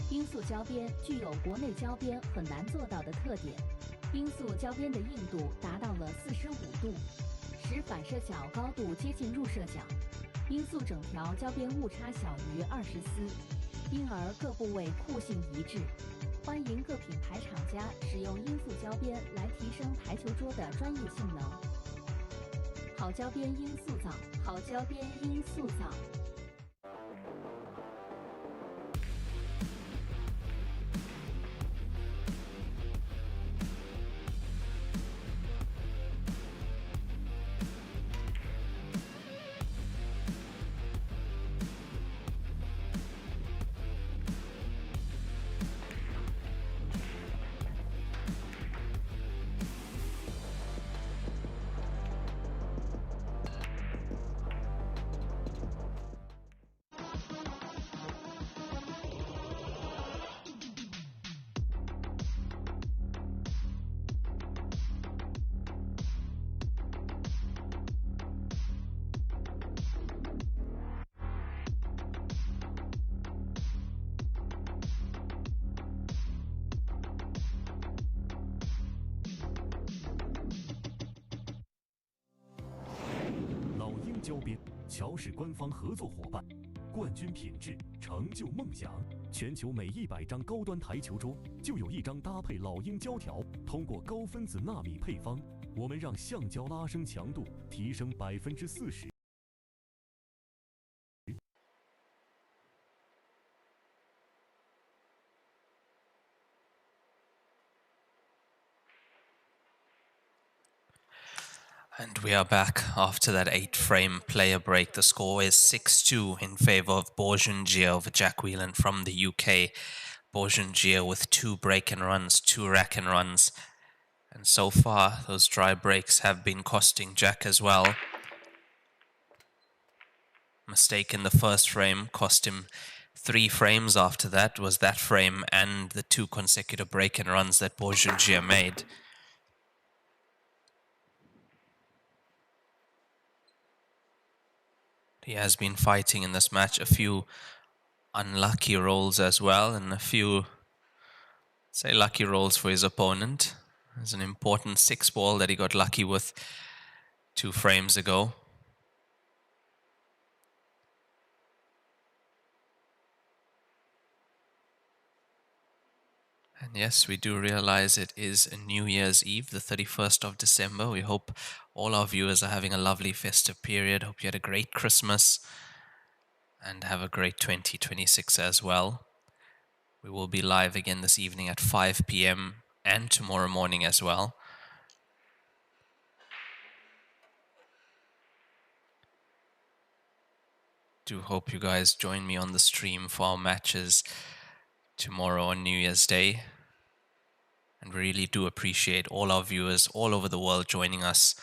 罂粟胶边具有国内胶边很难做到的特点，罂粟胶边的硬度达到了45度，使反射角高度接近入射角。罂粟整条胶边误差小于20丝，因而各部位酷性一致。欢迎各品牌厂家使用罂粟胶边来提升台球桌的专业性能。好胶边罂粟皂，好胶边罂粟皂。胶边，乔氏官方合作伙伴，冠军品质，成就梦想。全球每100张高端台球桌就有1张搭配老鹰胶条。通过高分子纳米配方，我们让橡胶拉伸强度提升40%。And we are back after that 8-frame player break. The score is 6-2 in favor of Bourgeongier over Jack Whelan from the UK. Bourgeongier with 2 break and runs, 2 rack and runs. And so far, those dry breaks have been costing Jack as well. Mistake in the first frame cost him 3 frames after that. Was that frame and the 2 consecutive break and runs that Bourgeongier made. He has been fighting in this match a few unlucky rolls as well, and a few, say, lucky rolls for his opponent. There's an important 6-ball that he got lucky with 2 frames ago. And yes, we do realize it is a New Year's Eve, the 31st of December. We hope all our viewers are having a lovely festive period. Hope you had a great Christmas and have a great 2026 as well. We will be live again this evening at 5 p.m. and tomorrow morning as well. do hope you guys join me on the stream for our matches tomorrow on New Year's Day. And really do appreciate all our viewers all over the world joining us.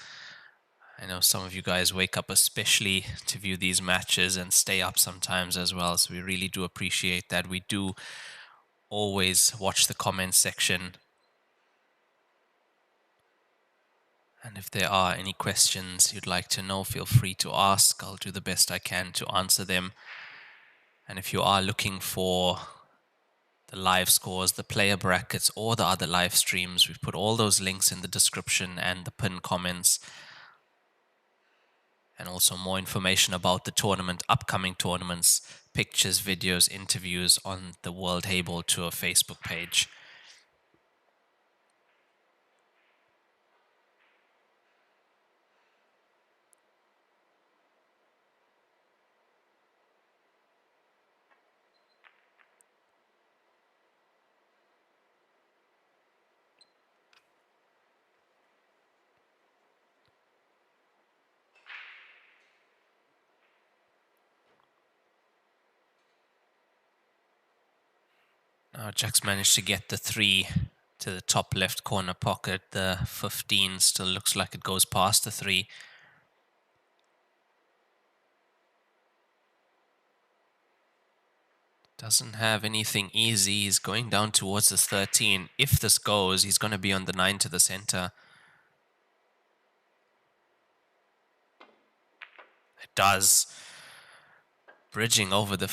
I know some of you guys wake up especially to view these matches and stay up sometimes as well. So we really do appreciate that. We do always watch the comments section. And if there are any questions you'd like to know, feel free to ask. I'll do the best I can to answer them. And if you are looking for the live scores, the player brackets, or the other live streams, we've put all those links in the description and the pinned comments. And also more information about the tournament, upcoming tournaments, pictures, videos, interviews on the World Heyball Tour Facebook page. Now Jack's managed to get the 3 to the top left corner pocket. The 15 still looks like it goes past the 3. Doesn't have anything easy. He's going down towards this 13. If this goes, he's going to be on the 9 to the center. It does. Bridging over the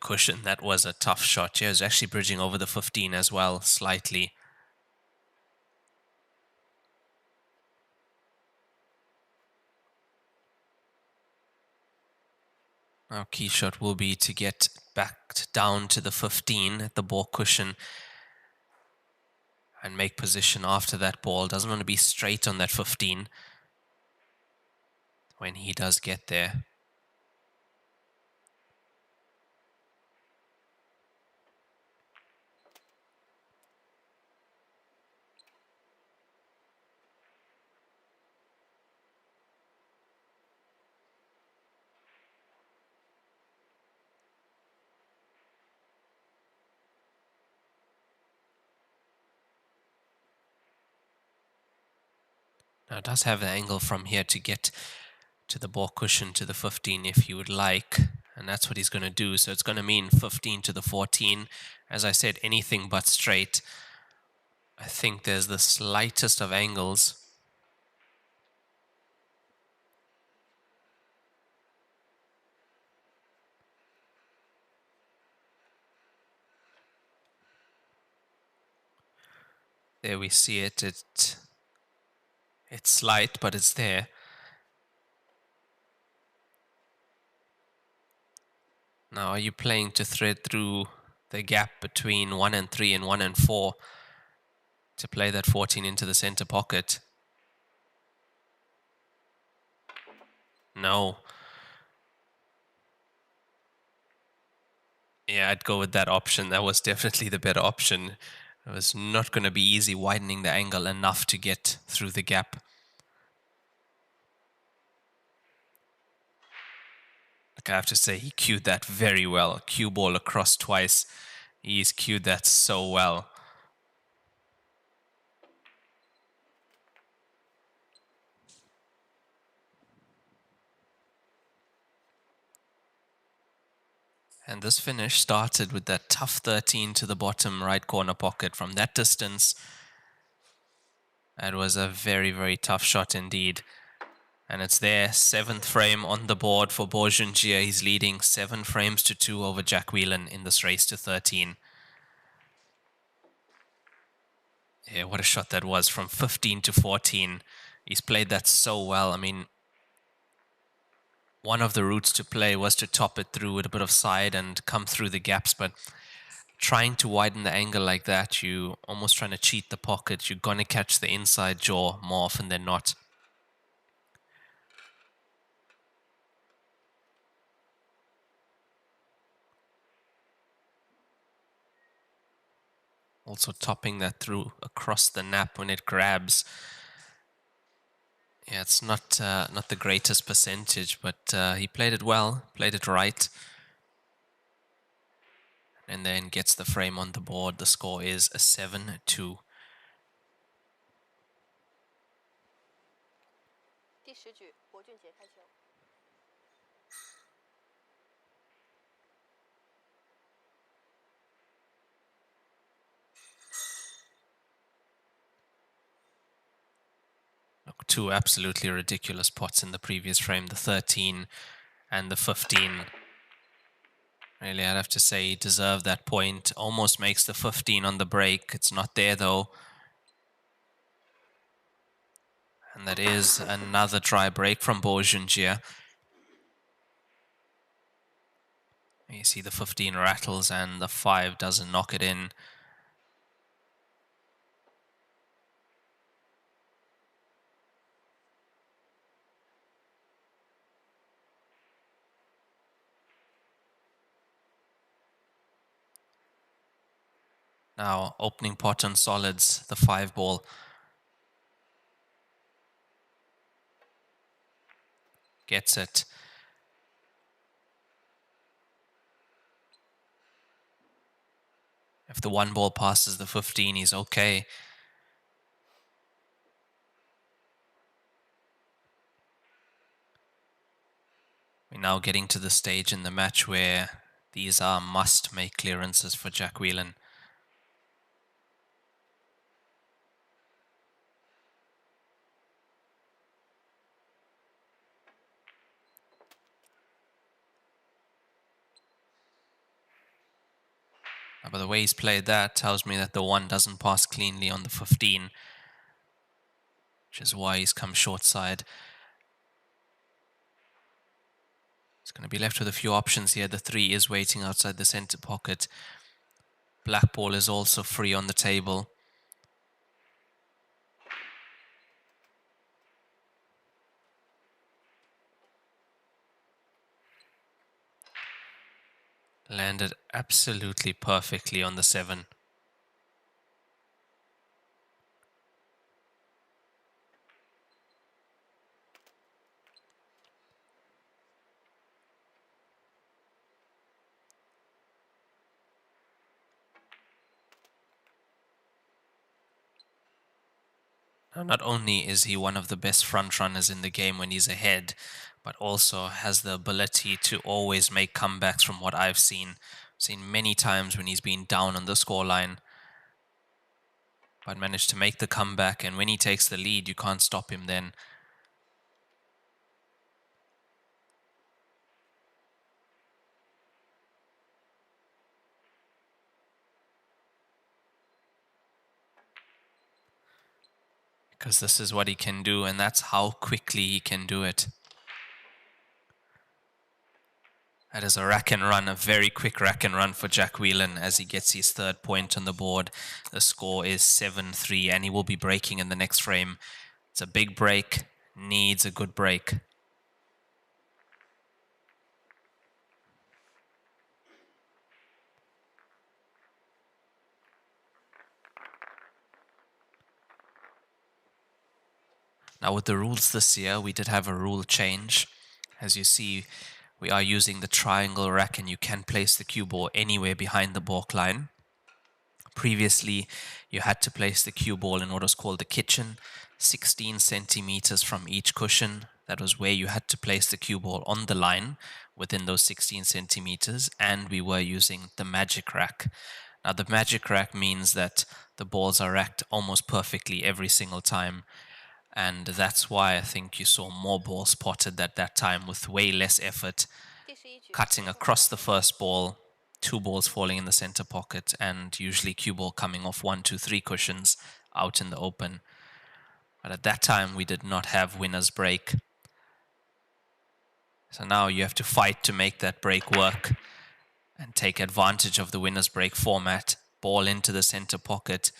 cushion. That was a tough shot. Yeah, it was actually bridging over the 15 as well, slightly. Our key shot will be to get back down to the 15 at the ball cushion and make position after that ball. Doesn't want to be straight on that 15 when he does get there. Now it does have the angle from here to get to the ball cushion to the 15 if you would like. And that's what he's going to do. So it's going to mean 15 to the 14. As I said, anything but straight. I think there's the slightest of angles. There we see it. It's slight, but it's there. Now, are you playing to thread through the gap between 1 and 3 and 1 and 4 to play that 14 into the center pocket? No. Yeah, I'd go with that option. That was definitely the better option. It was not going to be easy widening the angle enough to get through the gap. Like I have to say, he cued that very well. Cue ball across twice. He's cued that so well. And this finish started with that tough 13 to the bottom right corner pocket. From that distance, that was a very, very tough shot indeed. And it's there, 7th frame on the board for Borjungia. He's leading 7 frames to 2 over Jack Whelan in this race to 13. Yeah, what a shot that was from 15 to 14. He's played that so well. I mean, one of the routes to play was to top it through with a bit of side and come through the gaps, but trying to widen the angle like that, you almost trying to cheat the pocket. You're going to catch the inside jaw more often than not. Also topping that through across the nap when it grabs. Yeah, it's not not the greatest percentage, but he played it well, played it right, and then gets the frame on the board. The score is a 7-2. 第10局，博俊杰开球。Look, two absolutely ridiculous pots in the previous frame, the 13 and the 15. Really, I'd have to say he deserved that point. Almost makes the 15 on the break. It's not there though. And that is another try break from Bourgenjia. You see the 15 rattles and the 5 doesn't knock it in. Now, opening pot on solids, the 5 ball. Gets it. If the 1 ball passes the 15, he's okay. We're now getting to the stage in the match where these are must-make clearances for Jack Whelan. But the way he's played that tells me that the 1 doesn't pass cleanly on the 15, which is why he's come short side. He's going to be left with a few options here. The 3 is waiting outside the center pocket. Black ball is also free on the table. Landed absolutely perfectly on the 7. Now, not only is he one of the best front runners in the game when he's ahead, but also has the ability to always make comebacks from what I've seen. Seen many times when he's been down on the scoreline, but managed to make the comeback, and when he takes the lead, you can't stop him then. Because this is what he can do, and that's how quickly he can do it. That is a rack and run, a very quick rack and run for Jack Whelan as he gets his 3rd point on the board. The score is 7-3, and he will be breaking in the next frame. It's a big break, needs a good break. Now with the rules this year, we did have a rule change. As you see, we are using the triangle rack, and you can place the cue ball anywhere behind the balk line. Previously, you had to place the cue ball in what was called the kitchen, 16 centimeters from each cushion. That was where you had to place the cue ball on the line within those 16 centimeters, and we were using the magic rack. Now, the magic rack means that the balls are racked almost perfectly every single time. And that's why I think you saw more balls spotted at that time with way less effort, cutting across the first ball, 2 balls falling in the center pocket, and usually cue ball coming off 1, 2, 3 cushions out in the open. But at that time, we did not have winner's break. So now you have to fight to make that break work and take advantage of the winner's break format. Ball into the center pocket.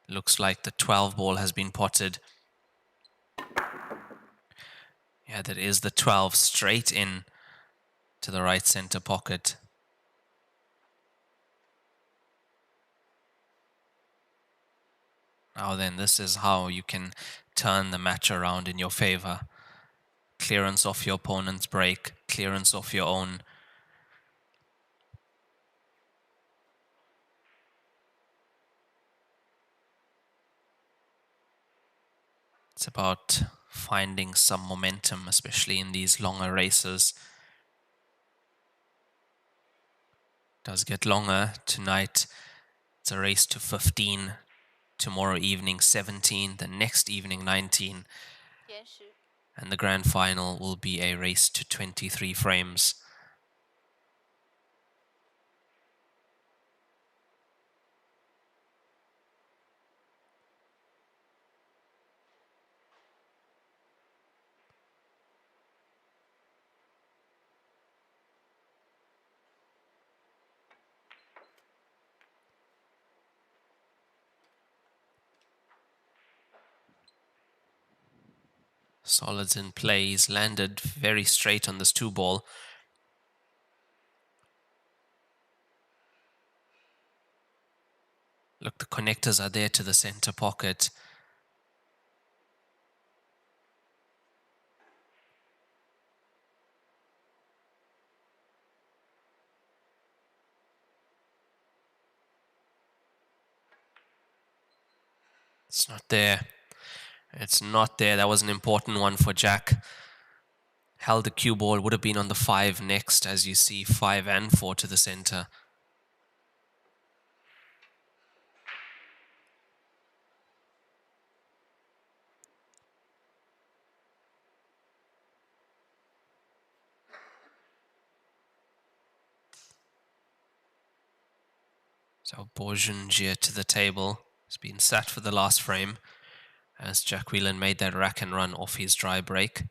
Looks like the 12 ball has been potted. Yeah, that is the 12 straight in to the right center pocket. Now then, this is how you can turn the match around in your favor. Clearance off your opponent's break, clearance off your own. It's about finding some momentum, especially in these longer races. It does get longer tonight. It's a race to 15. Tomorrow evening 17. The next evening 19. And the grand final will be a race to 23 frames. Solids in play. He's landed very straight on this 2-ball. Look, the connectors are there to the center pocket. It's not there. It's not there. That was an important one for Jack. Held the cue ball, would have been on the 5 next, as you see, 5 and 4 to the center. So Borgengier to the table. He's been sat for the last frame as Jack Whelan made that rack and run off his dry break.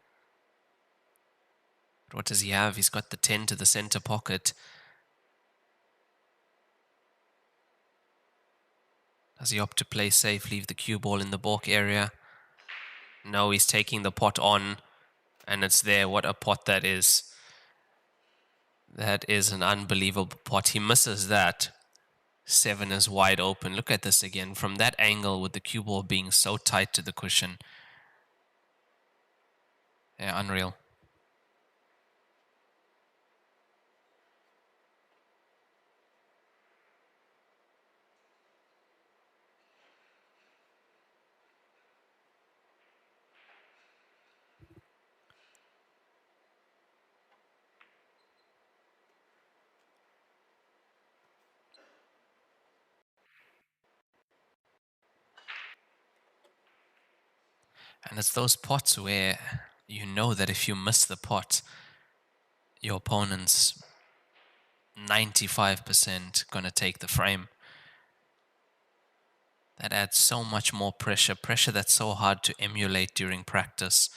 But what does he have? He's got the 10 to the center pocket. Does he opt to play safe, leave the cue ball in the balk area? No, he's taking the pot on, and it's there. What a pot that is. That is an unbelievable pot. He misses that. 7 is wide open. Look at this again. From that angle with the cue ball being so tight to the cushion. Yeah, unreal. And it's those pots where you know that if you miss the pot, your opponent's 95% going to take the frame. That adds so much more pressure, pressure that's so hard to emulate during practice.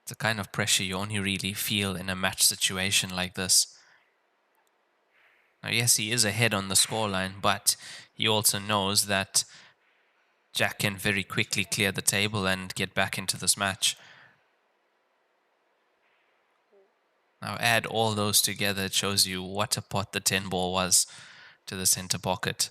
It's the kind of pressure you only really feel in a match situation like this. Now, yes, he is ahead on the scoreline, but he also knows that Jack can very quickly clear the table and get back into this match. Now add all those together, it shows you what a pot the 10 ball was to the center pocket.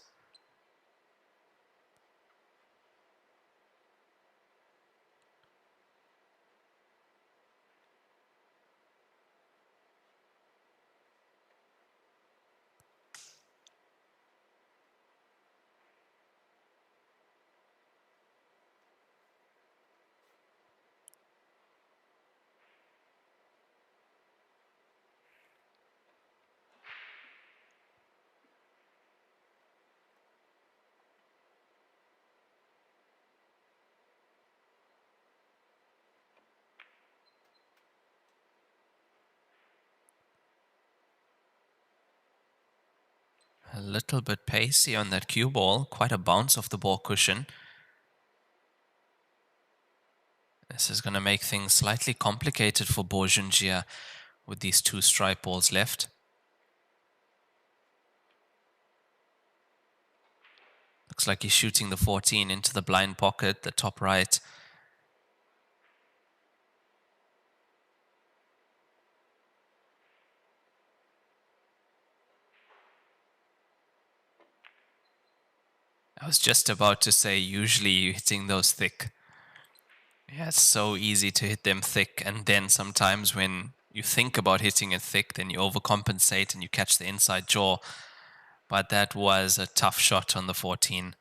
A little bit pacey on that cue ball, quite a bounce off the ball cushion. This is going to make things slightly complicated for Borgengier with these 2 stripe balls left. Looks like he's shooting the 14 into the blind pocket, the top right. I was just about to say, usually you're hitting those thick. Yeah, it's so easy to hit them thick, and then sometimes when you think about hitting it thick, then you overcompensate and you catch the inside jaw. But that was a tough shot on the 14.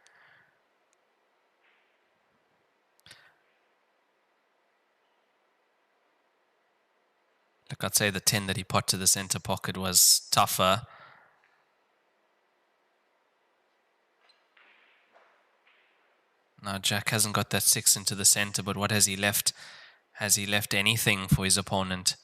Look, I'd say the 10 that he put to the center pocket was tougher. Now Jack hasn't got that 6 into the center, but what has he left? Has he left anything for his opponent?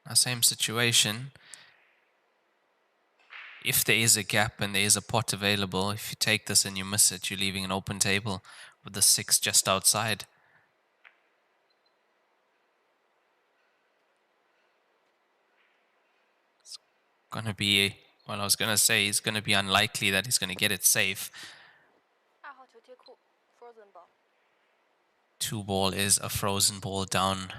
Now, same situation. If there is a gap and there is a pot available, if you take this and you miss it, you're leaving an open table with the 6 just outside. It's going to be, well, I was going to say it's going to be unlikely that he's going to get it safe. 2号球贴库 frozen ball. 2 ball is a frozen ball down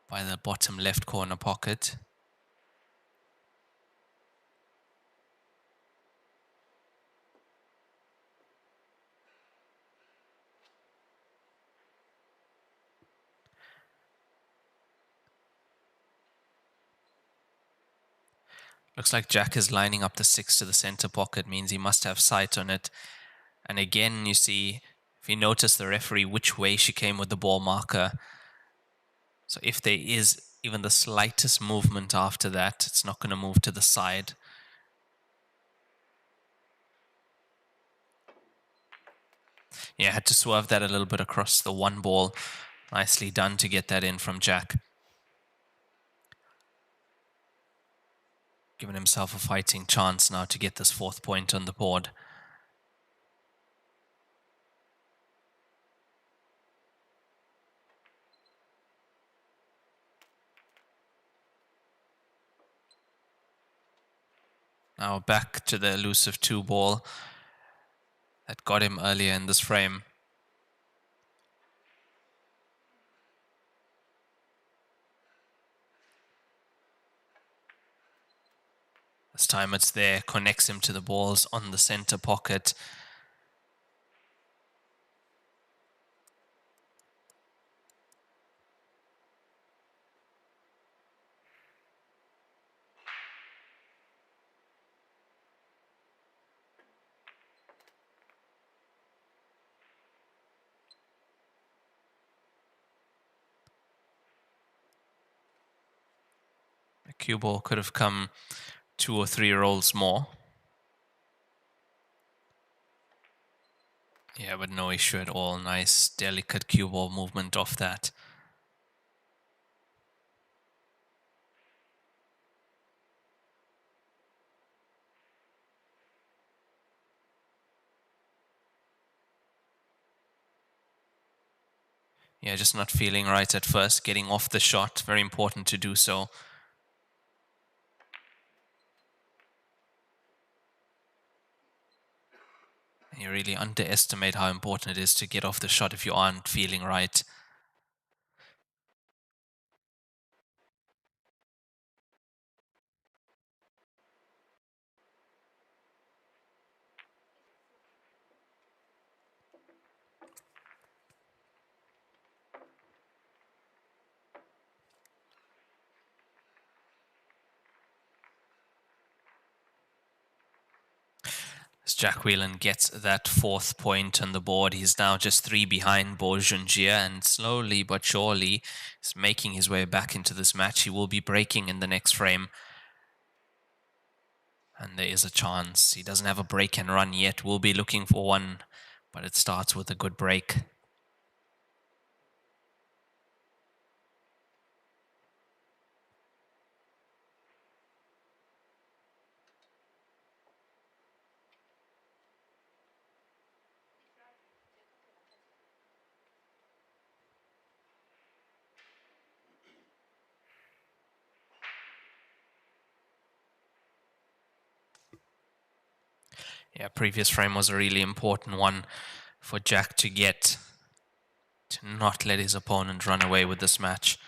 by the bottom left corner pocket. Looks like Jack is lining up the 6 to the center pocket, means he must have sight on it. And again, you see, if you notice the referee, which way she came with the ball marker. So if there is even the slightest movement after that, it's not going to move to the side. Yeah, had to swerve that a little bit across the 1 ball. Nicely done to get that in from Jack. Giving himself a fighting chance now to get this 4th point on the board. Now back to the elusive 2 ball that got him earlier in this frame. This time it's there, connects him to the balls on the center pocket. The cue ball could have come 2 or 3 rolls more. Yeah, but no issue at all. Nice, delicate cue ball movement off that. Yeah, just not feeling right at first. Getting off the shot, very important to do so. You really underestimate how important it is to get off the shot if you aren't feeling right. As Jack Whelan gets that 4th point on the board, he's now just 3 behind Bo Junjia, and slowly but surely is making his way back into this match. He will be breaking in the next frame. And there is a chance. He doesn't have a break and run yet. We'll be looking for one, but it starts with a good break. Yeah, previous frame was a really important one for Jack to get to not let his opponent run away with this match.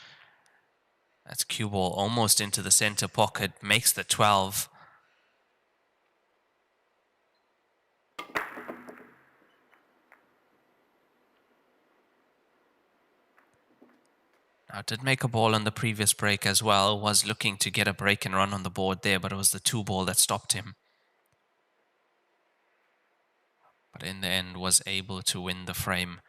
That's cue ball almost into the center pocket, makes the 12. Now, did make a ball on the previous break as well, was looking to get a break and run on the board there, but it was the 2 ball that stopped him. But in the end was able to win the frame.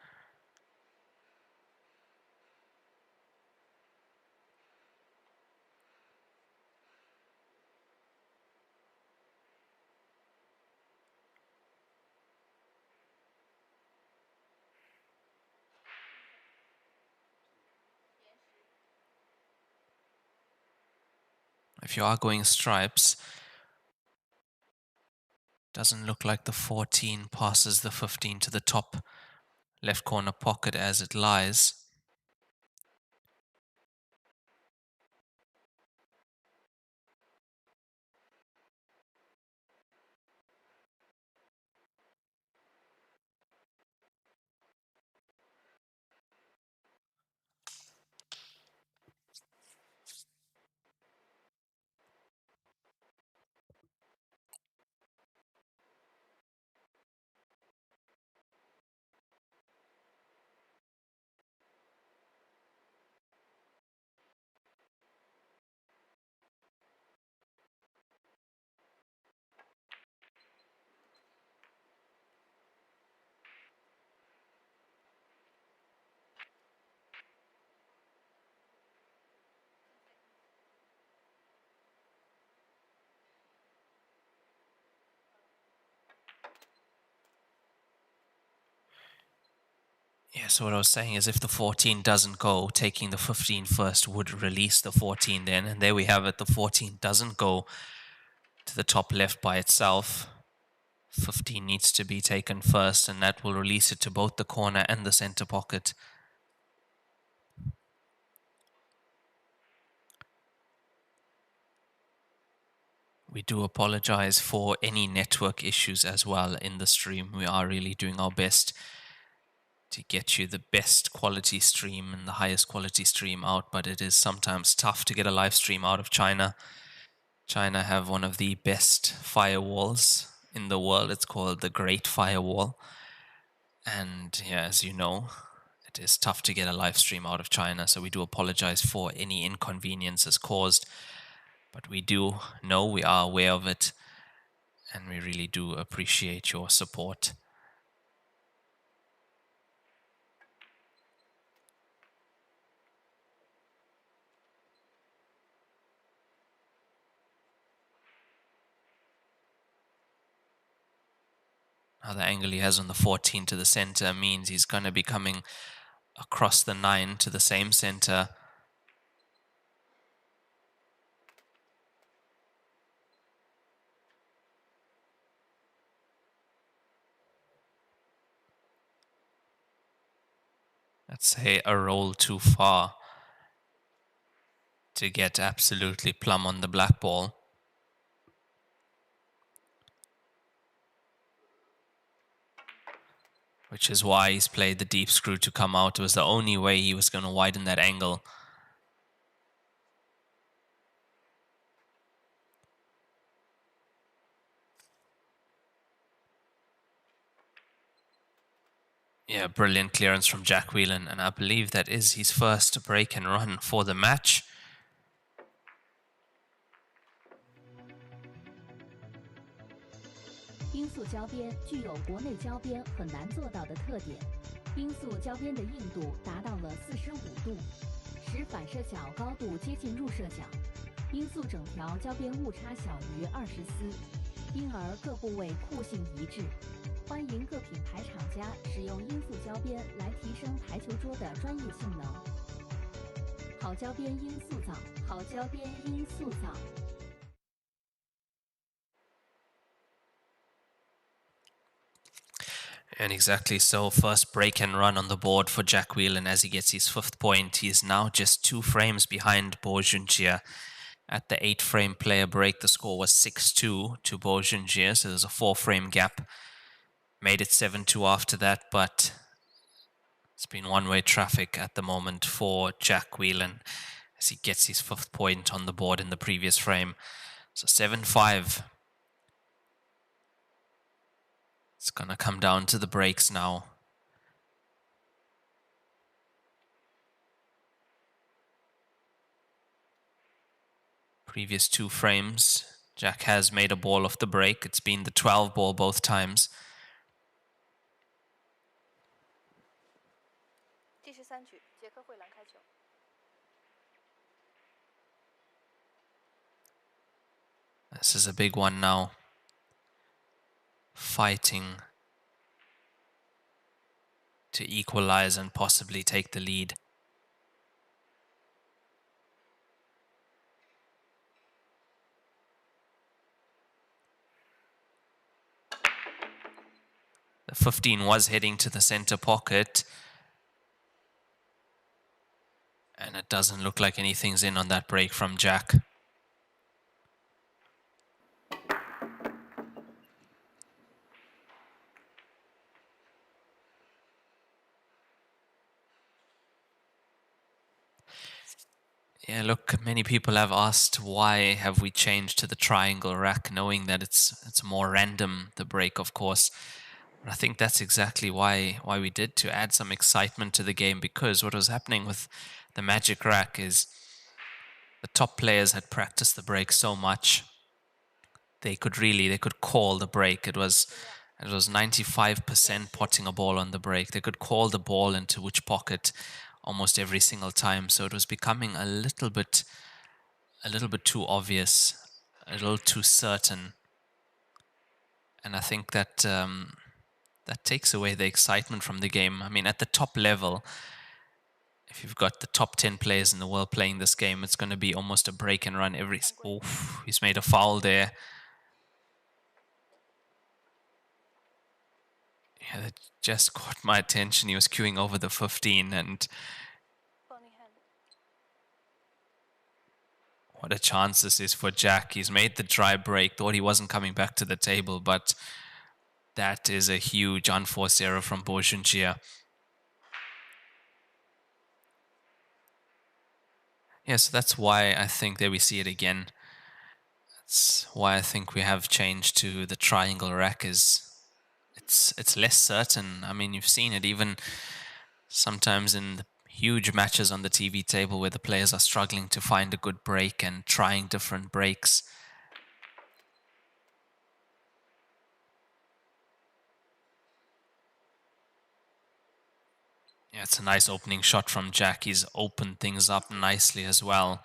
If you are going stripes, doesn't look like the 14 passes the 15 to the top left corner pocket as it lies. Yeah, so what I was saying is if the 14 doesn't go, taking the 15 first would release the 14 then. And there we have it. The 14 doesn't go to the top left by itself. 15 needs to be taken first, and that will release it to both the corner and the center pocket. We do apologize for any network issues as well in the stream. We are really doing our best to get you the best quality stream and the highest quality stream out, but it is sometimes tough to get a live stream out of China. China have one of the best firewalls in the world. It's called the Great Firewall. And yeah, as you know, it is tough to get a live stream out of China, so we do apologize for any inconveniences caused. But we do know, we are aware of it, and we really do appreciate your support. Now the angle he has on the 14 to the center means he's going to be coming across the 9 to the same center. Let's say a roll too far to get absolutely plumb on the black ball. Which is why he's played the deep screw to come out. It was the only way he was going to widen that angle. Yeah, brilliant clearance from Jack Whelan, and I believe that is his first break and run for the match.音速交边具有国内交边很难做到的特点，音速交边的硬度达到了45度，使反射角高度接近入射角，音速整条交边误差小于20丝，因而各部位酷性一致。欢迎各品牌厂家使用音速交边来提升台球桌的专业性能。好交边音速造，好交边音速造。And exactly so, first break and run on the board for Jack Whelan as he gets his 5th point. He is now just 2 frames behind Bo Junjie. At the 8-frame player break, the score was 6-2 to Bo Junjie, so there's a 4-frame gap. Made it 7-2 after that, but It's been one-way traffic at the moment for Jack Whelan as he gets his 5th point on the board in the previous frame. So 7-5. It's going to come down to the breaks now. Previous 2 frames, Jack has made a ball off the break. It's been the 12 ball both times. 第13局，杰克惠兰开球。 This is a big one now. Fighting to equalize and possibly take the lead. The 15 was heading to the center pocket. And it doesn't look like anything's in on that break from Jack. Yeah, look, many people have asked why have we changed to the triangle rack, knowing that it's more random, the break, of course. But I think that's exactly why we did, to add some excitement to the game, because what was happening with the Magic Rack is the top players had practiced the break so much. They could call the break. It was 95% potting a ball on the break. They could call the ball into which pocket almost every single time. So it was becoming a little bit too obvious, a little too certain. And I think that that takes away the excitement from the game. I mean, at the top level, if you've got the top 10 players in the world playing this game, it's going to be almost a break and run every... Oh, he's made a foul there. Yeah, that just caught my attention. He was queuing over the 15, and what a chance this is for Jack. He's made the dry break, thought he wasn't coming back to the table, but that is a huge unforced error from Bourgeois. Yeah, so that's why I think there we see it again. That's why I think we have changed to the triangle rack. Is it's less certain. I mean, you've seen it even sometimes in the huge matches on the TV table where the players are struggling to find a good break and trying different breaks. Yeah, it's a nice opening shot from Jack. He's opened things up nicely as well.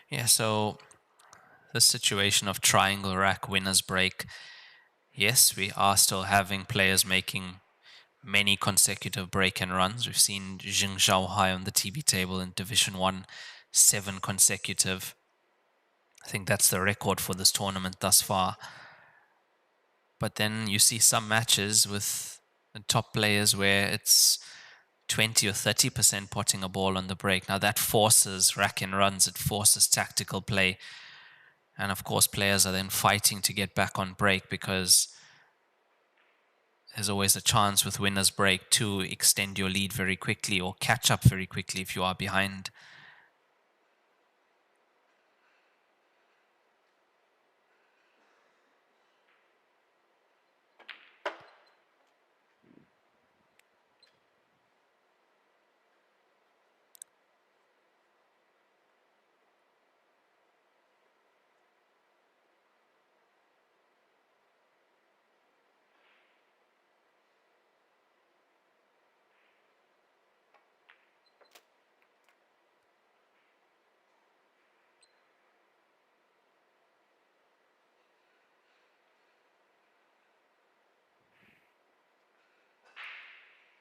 Yeah, so the situation of triangle rack winners break. Yes, we are still having players making many consecutive break and runs. We've seen Jing Zhaohai on the TV table in Division 1, 7 consecutive. I think that's the record for this tournament thus far. But then you see some matches with the top players where it's 20 or 30% potting a ball on the break. Now that forces rack and runs, it forces tactical play. And of course players are then fighting to get back on break, because there's always a chance with winner's break to extend your lead very quickly or catch up very quickly if you are behind.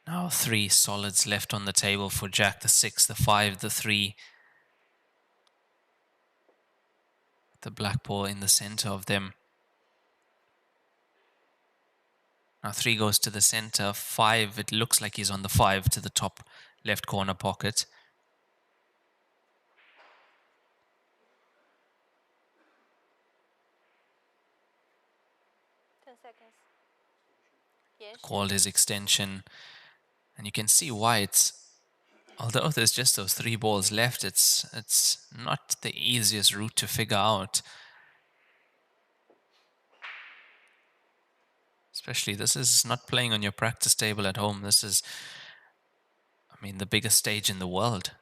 Now 3 solids left on the table for Jack, the 6, the 5, the 3. The black ball in the center of them. Now 3 goes to the center, 5, it looks like he's on the 5 to the top left corner pocket. called his extension. And you can see why it's, although there's just those 3 balls left, it's not the easiest route to figure out. Especially, this is not playing on your practice table at home. This is, I mean, the biggest stage in the world.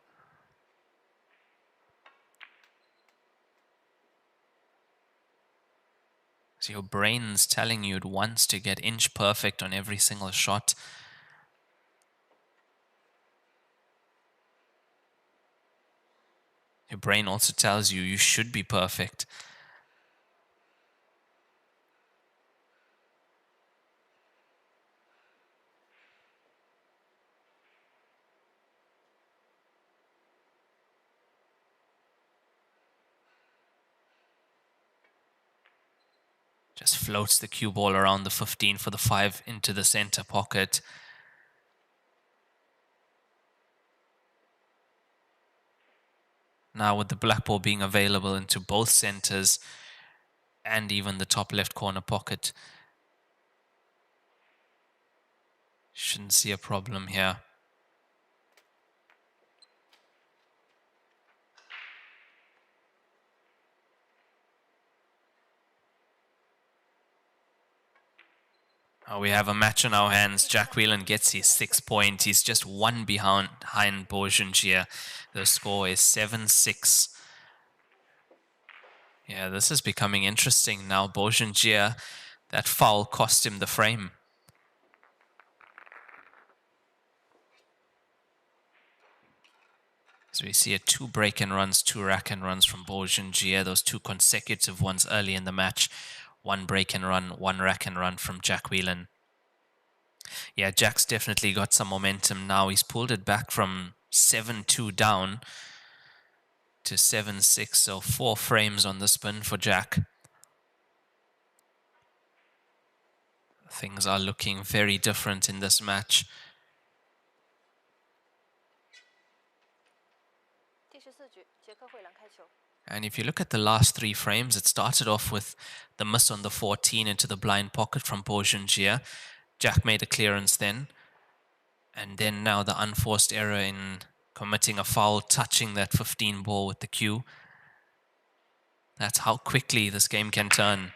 So your brain's telling you it wants to get inch perfect on every single shot. Your brain also tells you you should be perfect. Just floats the cue ball around the 15 for the 5 into the center pocket. Now with the black ball being available into both centers and even the top left corner pocket, shouldn't see a problem here. Oh, we have a match on our hands. Jack Whelan gets his 6th point. He's just 1 behind Beaugengier. The score is 7-6. Yeah, this is becoming interesting now. Beaugengier, that foul cost him the frame. So we see 2 break and runs, 2 rack and runs from Beaugengier. Those 2 consecutive ones early in the match. 1 break and run, 1 rack and run from Jack Whelan. Yeah, Jack's definitely got some momentum now. He's pulled it back from 7-2 down to 7-6. So 4 frames on the spin for Jack. Things are looking very different in this match. And if you look at the last 3 frames, it started off with the miss on the 14 into the blind pocket from Beaugengier. Jack made a clearance then. And then now the unforced error in committing a foul, touching that 15 ball with the cue. That's how quickly this game can turn.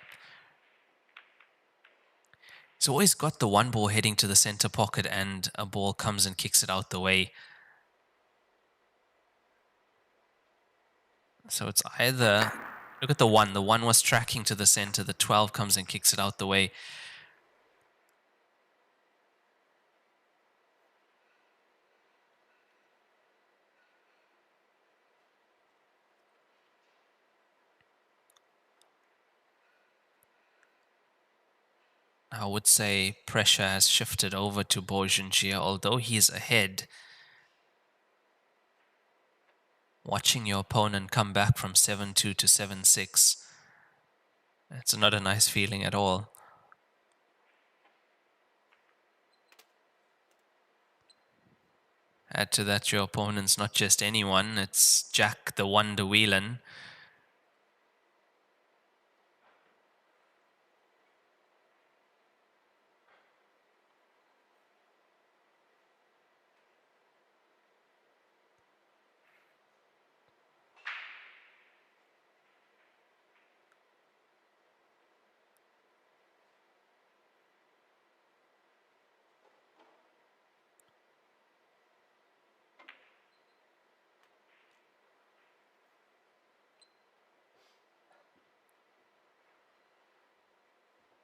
He's always got the 1 ball heading to the center pocket and a ball comes and kicks it out the way. So it's either, look at the 1. The 1 was tracking to the center. The 12 comes and kicks it out the way. I would say pressure has shifted over to Beaugengier, although he's ahead. Watching your opponent come back from 7-2 to 7-6, it's not a nice feeling at all. Add to that your opponent's not just anyone, it's Jack the Wonder Whelan.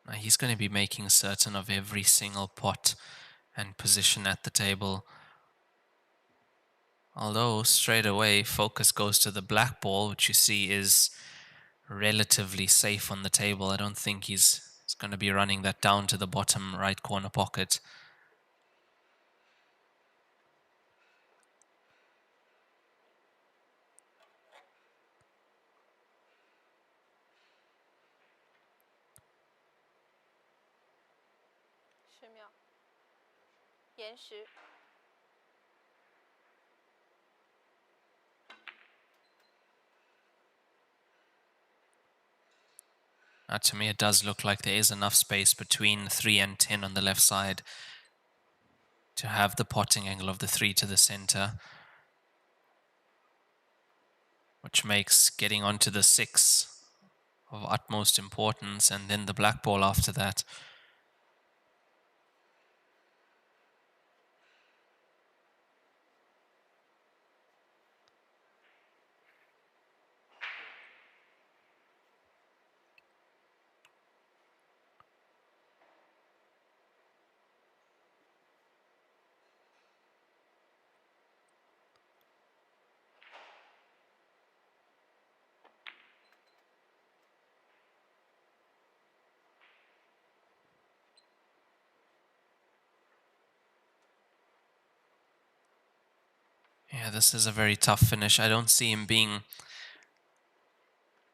Now he's going to be making certain of every single pot and position at the table. Although straight away focus goes to the black ball, which you see is relatively safe on the table. I don't think he's going to be running that down to the bottom right corner pocket. Now, to me, it does look like there is enough space between 3 and 10 on the left side to have the potting angle of the 3 to the center, which makes getting onto the 6 of utmost importance, and then the black ball after that. Yeah, this is a very tough finish. I don't see him being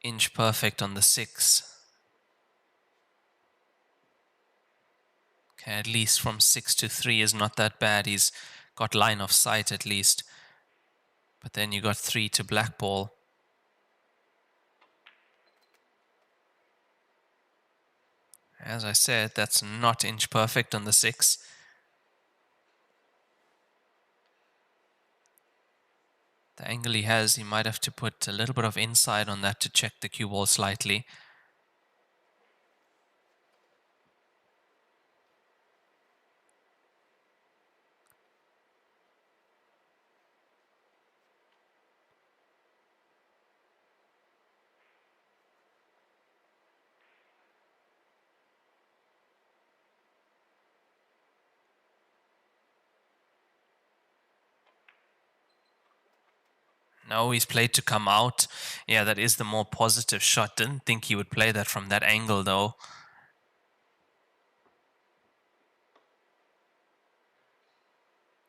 inch perfect on the 6. Okay, at least from 6 to 3 is not that bad. He's got line of sight at least. But then you got 3 to black ball. As I said, that's not inch perfect on the 6. The angle he has, he might have to put a little bit of inside on that to check the cue ball slightly. No, he's played to come out. Yeah, that is the more positive shot. Didn't think he would play that from that angle, though.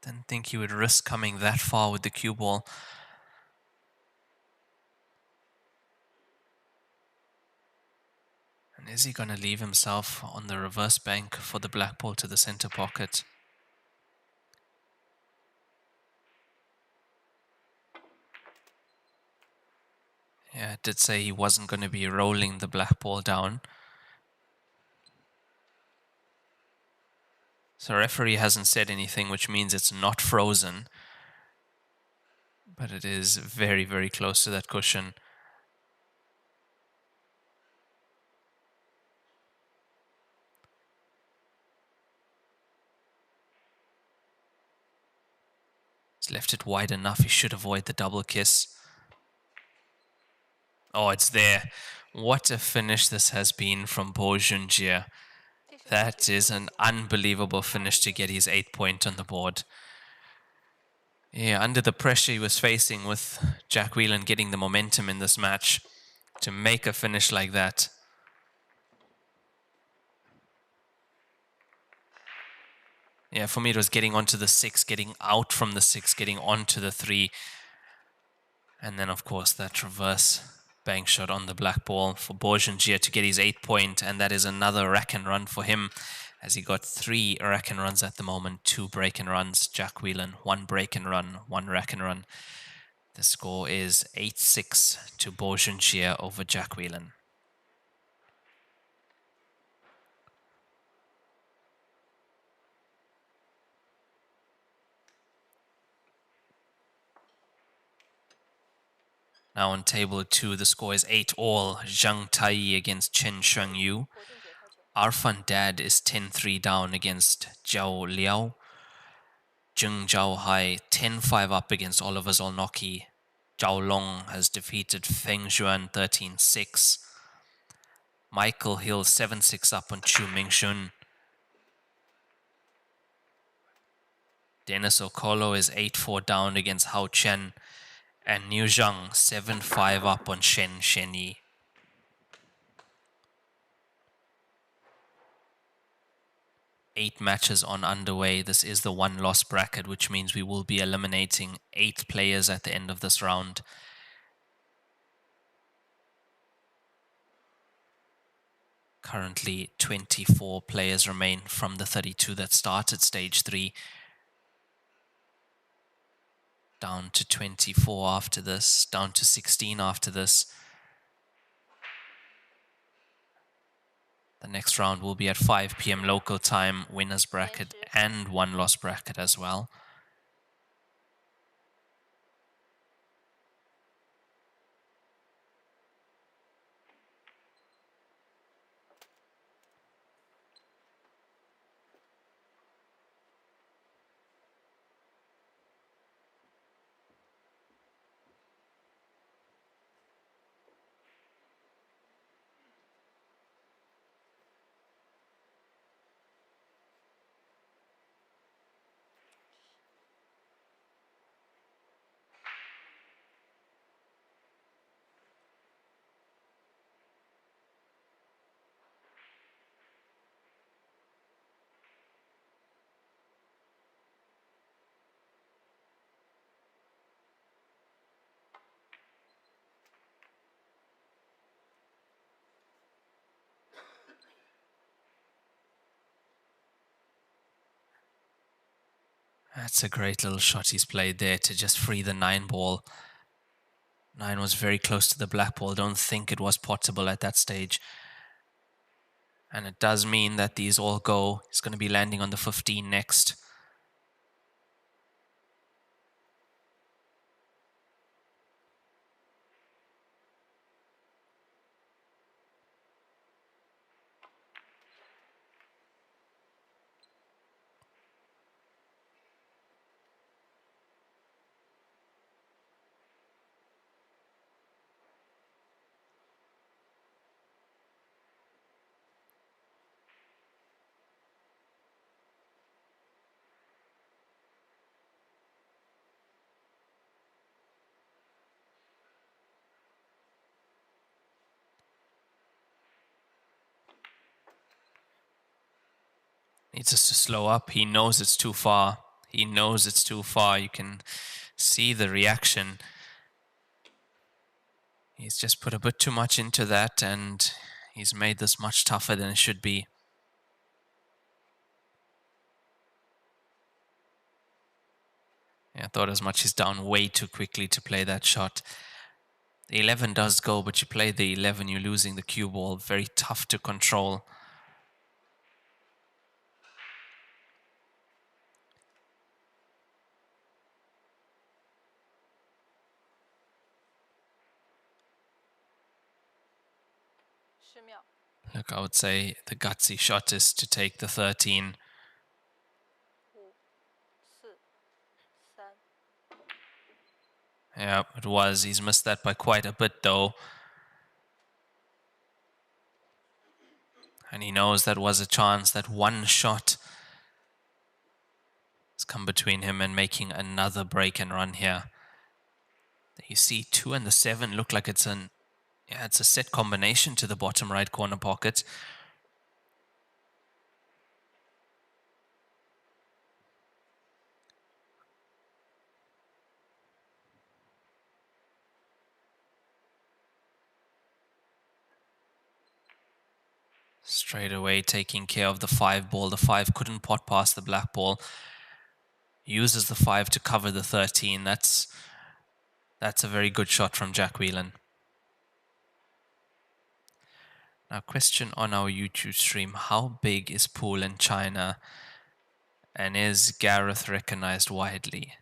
Didn't think he would risk coming that far with the cue ball. And is he going to leave himself on the reverse bank for the black ball to the center pocket? Yeah, it did say he wasn't going to be rolling the black ball down. So referee hasn't said anything, which means it's not frozen. But it is very, very close to that cushion. He's left it wide enough. He should avoid the double kiss. Oh, it's there. What a finish this has been from Bo Junjie. That is an unbelievable finish to get his 8 point on the board. Yeah, under the pressure he was facing with Jack Whelan getting the momentum in this match, to make a finish like that. Yeah, for me it was getting onto the 6, getting out from the 6, getting onto the 3. And then, of course, that reverse bank shot on the black ball for Bo Junjie to get his 8 point. And that is another rack and run for him, as he got 3 rack and runs at the moment, 2 break and runs. Jack Whelan, 1 break and run, 1 rack and run. The score is 8-6 to Bo Junjie over Jack Whelan. Now on table 2, the score is 8-all. Zhang Tai against Chen Shengyu. Arfan Dad is 10-3 down against Zhao Liao. Zheng Zhaohai 10-5 up against Oliver Zolnocki. Zhao Long has defeated Feng Zhuan 13-6. Michael Hill 7-6 up on Chu Mingshun. Dennis Okolo is 8-4 down against Hao Chen. And Niu Zhang 7-5 up on Shen Shenyi. Eight matches on underway. This is the 1-loss bracket, which means we will be eliminating 8 players at the end of this round. Currently, 24 players remain from the 32 that started stage 3. Down to 24 after this, down to 16 after this. The next round will be at 5 p.m. local time, winners bracket and one loss bracket as well. That's a great little shot he's played there to just free the 9 ball. 9 was very close to the black ball. Don't think it was potable at that stage. And it does mean that these all go. He's going to be landing on the 15 next. Needs us to slow up. He knows it's too far. He knows it's too far. You can see the reaction. He's just put a bit too much into that, and he's made this much tougher than it should be. Yeah, I thought as much. He's down way too quickly to play that shot. The 11 does go, but you play the 11, you're losing the cue ball. Very tough to control. Look, I would say the gutsy shot is to take the 13. Yeah, it was. He's missed that by quite a bit, though. And he knows that was a chance. That one shot has come between him and making another break and run here. You see 2 and the 7 look like it's a set combination to the bottom right corner pocket. Straight away taking care of the 5 ball. The 5 couldn't pot past the black ball. Uses the 5 to cover the 13. That's a very good shot from Jack Whelan. Now, question on our YouTube stream. How big is pool in China? And is Gareth recognized widely?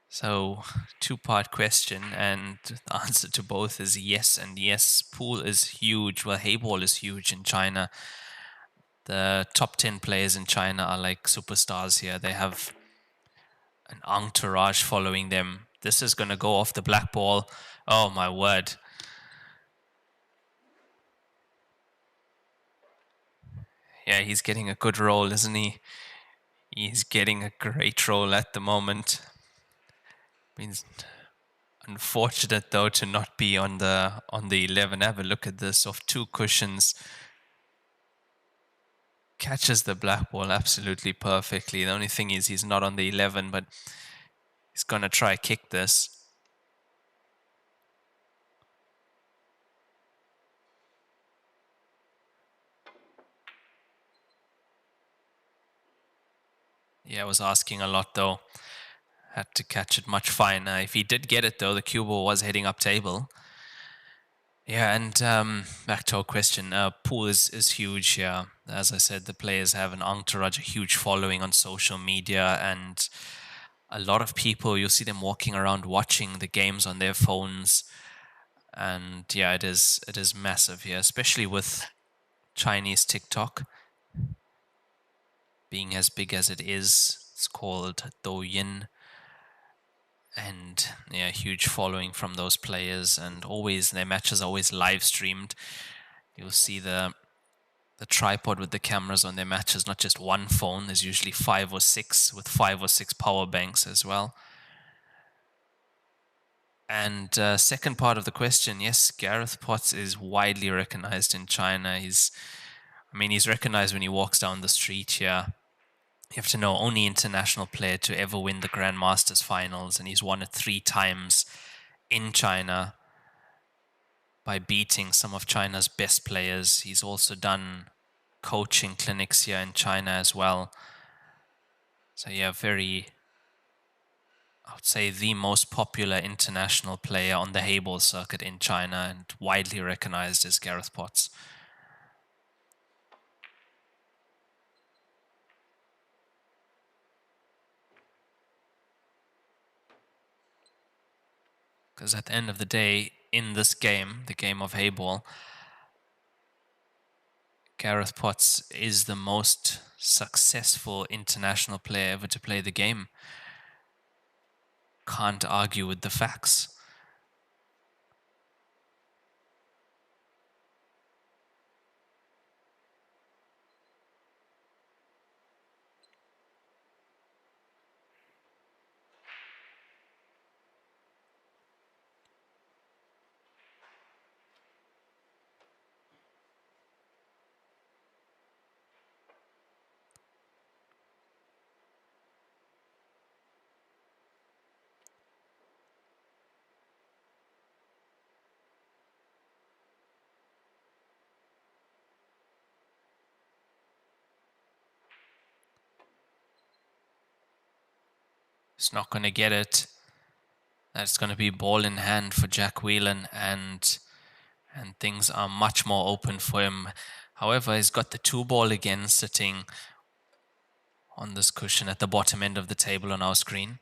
So, 2-part question, and the answer to both is yes and yes. Pool is huge. Well, Heyball is huge in China. The top 10 players in China are like superstars here. They have an entourage following them. This is going to go off the black ball. Oh, my word. Yeah, he's getting a good roll, isn't he? He's getting a great roll at the moment. Means unfortunate though to not be on the 11. Have a look at this. Off 2 cushions. Catches the black ball absolutely perfectly. The only thing is he's not on the 11, but he's going to try kick this. Yeah, I was asking a lot though. Had to catch it much finer. If he did get it though, the cue ball was heading up table. Yeah, and back to our question, pool is huge here. As I said, the players have an entourage, a huge following on social media, and a lot of people, you'll see them walking around watching the games on their phones. And yeah, it is massive here, especially with Chinese TikTok being as big as it is. It's called Douyin. And yeah, huge following from those players, and always their matches are always live streamed. You'll see the tripod with the cameras on their matches, not just one phone. There's usually 5 or 6 with 5 or 6 power banks as well. And second part of the question, yes, Gareth Potts is widely recognized in China. He's recognized when he walks down the street here. You have to know, only international player to ever win the Grandmasters finals, and he's won it 3 times in China by beating some of China's best players. He's also done coaching clinics here in China as well. So yeah, I would say the most popular international player on the Heyball circuit in China, and widely recognized as Gareth Potts. Because at the end of the day, in this game, the game of Heyball, Gareth Potts is the most successful international player ever to play the game. Can't argue with the facts. He's not going to get it. That's going to be ball in hand for Jack Whelan, and things are much more open for him. However, he's got the 2-ball again sitting on this cushion at the bottom end of the table on our screen.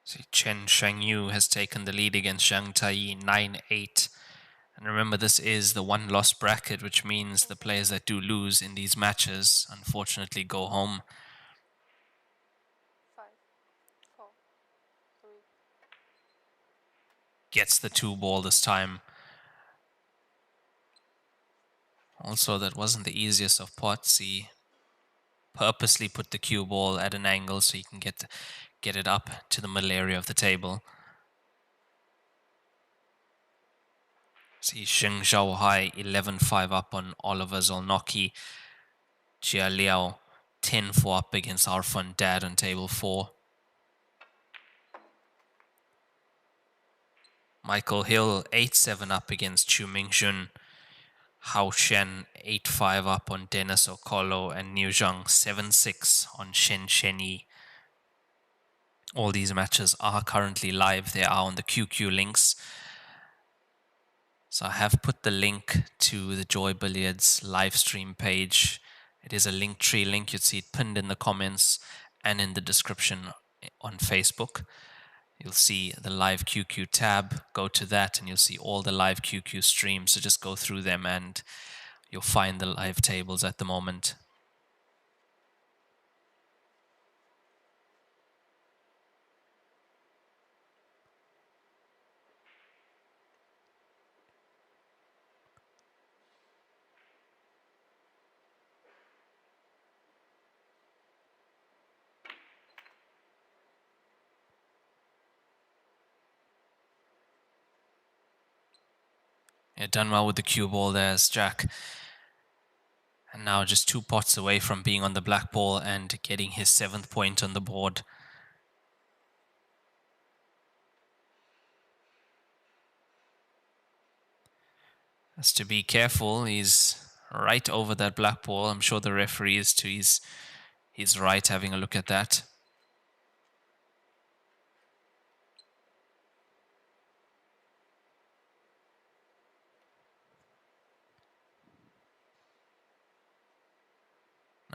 See, Chen Shengyu has taken the lead against Zhang Taiyi 9-8. And remember, this is the one-loss bracket, which means the players that do lose in these matches, unfortunately, go home. 5, 4, 3. Gets the 2-ball this time. Also, that wasn't the easiest of pots. He purposely put the cue ball at an angle so he can get it up to the middle area of the table. See Xing Zhaohai 11-5 up on Oliver Zolnocki. Jia Liao 10-4 up against Arfan Dad on table 4. Michael Hill 8-7 up against Chu Mingjun. Hao Shen 8-5 up on Dennis Okolo, and Niu Zhang 7-6 on Shen Shenyi. All these matches are currently live. They are on the QQ links. So I have put the link to the Joy Billiards live stream page. It is a Linktree link. You'd see it pinned in the comments and in the description on Facebook. You'll see the live QQ tab. Go to that and you'll see all the live QQ streams. So just go through them and you'll find the live tables at the moment. Yeah, done well with the cue ball there as Jack And now just 2 pots away from being on the black ball and getting his 7th point on the board. Has to be careful. He's right over that black ball. I'm sure the referee is to his right, having a look at that.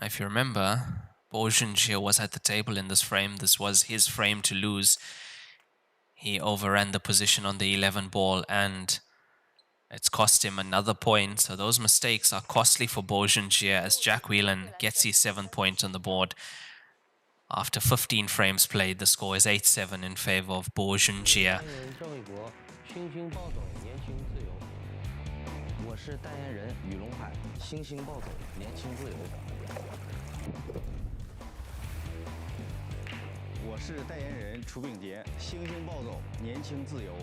Now, if you remember, Bojangia was at the table in this frame. This was his frame to lose. He overran the position on the 11 ball and it's cost him another point. So those mistakes are costly for Bojangia as Jack Whelan gets his 7th point on the board. After 15 frames played, the score is 8-7 in favor of Bojangia. 我是代言人雨龙海，星星暴走，年轻自由。我是代言人楚炳杰，星星暴走，年轻自由。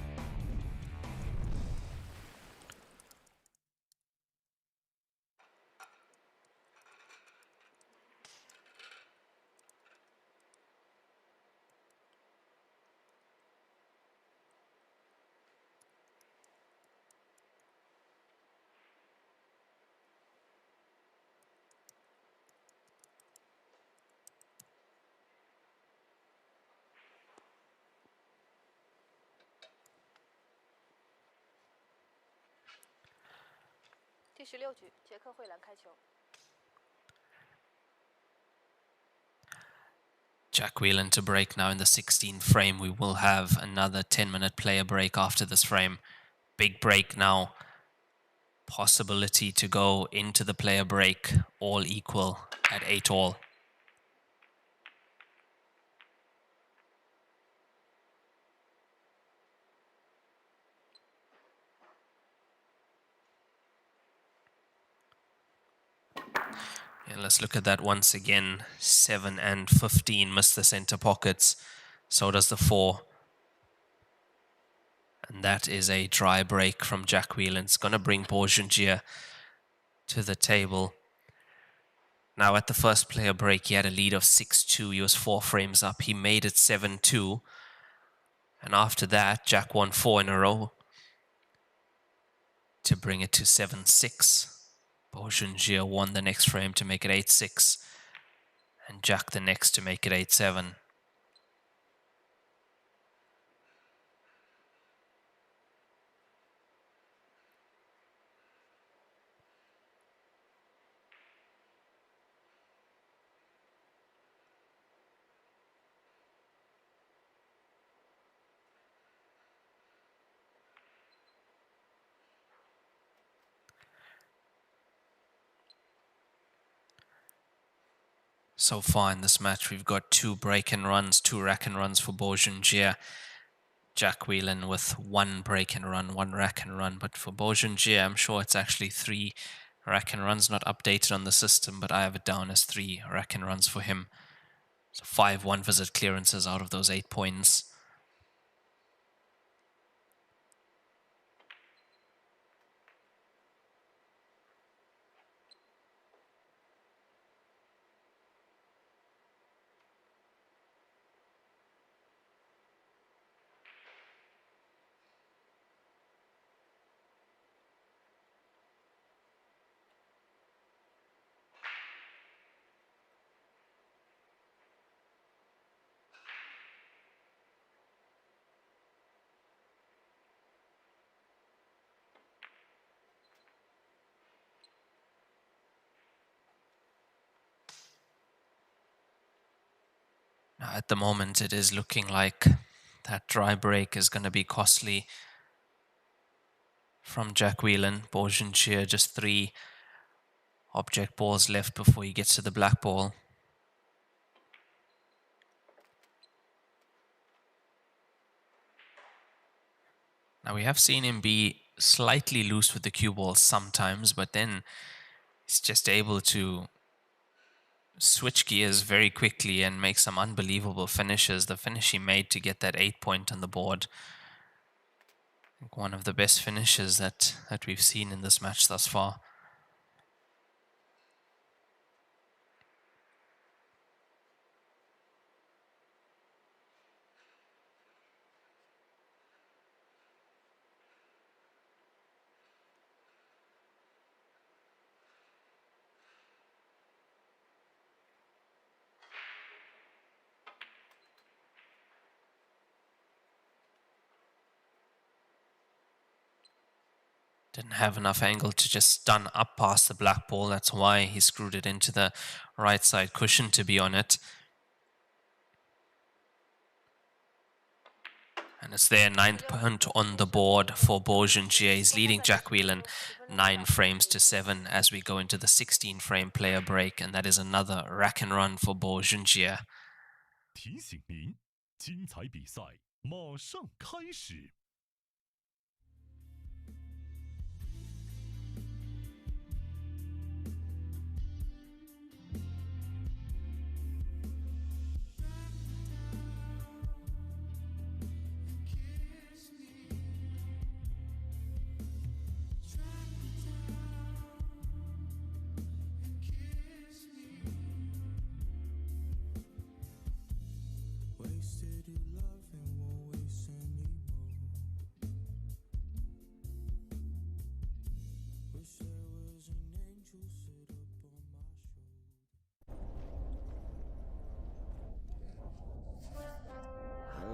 第16局，杰克惠兰开球。 Jack Whelan to break now in the 16th frame. We will have another 10-minute player break after this frame. Big break now. Possibility to go into the player break all equal at 8-all. And let's look at that once again. 7 and 15 miss the center pockets. So does the 4. And that is a dry break from Jack Whelan. It's going to bring Bojangia to the table. Now at the first player break, he had a lead of 6-2. He was 4 frames up. He made it 7-2. And after that, Jack won 4 in a row to bring it to 7-6. Bojangia won the next frame to make it 8-6. And Jack the next to make it 8-7. So far in this match, we've got 2 break and runs, 2 rack and runs for Bojangia. Jack Whelan with 1 break and run, 1 rack and run. But for Bojangia, I'm sure it's actually 3 rack and runs, not updated on the system, but I have it down as 3 rack and runs for him. So 5 one-visit clearances out of those 8 points. Now, at the moment, it is looking like that dry break is going to be costly from Jack Whelan. Bojangia just 3 object balls left before he gets to the black ball. Now, we have seen him be slightly loose with the cue ball sometimes, but then he's just able to switch gears very quickly and make some unbelievable finishes. The finish he made to get that 8 point on the board, I think one of the best finishes that we've seen in this match thus far. Didn't have enough angle to just stun up past the black ball. That's why he screwed it into the right side cushion to be on it. And it's their 9th point on the board for Bo Junjie. He's leading Jack Whelan 9 frames to 7 as we go into the 16-frame player break. And that is another rack and run for Bo Junjie. 提醒您，精彩比赛马上开始。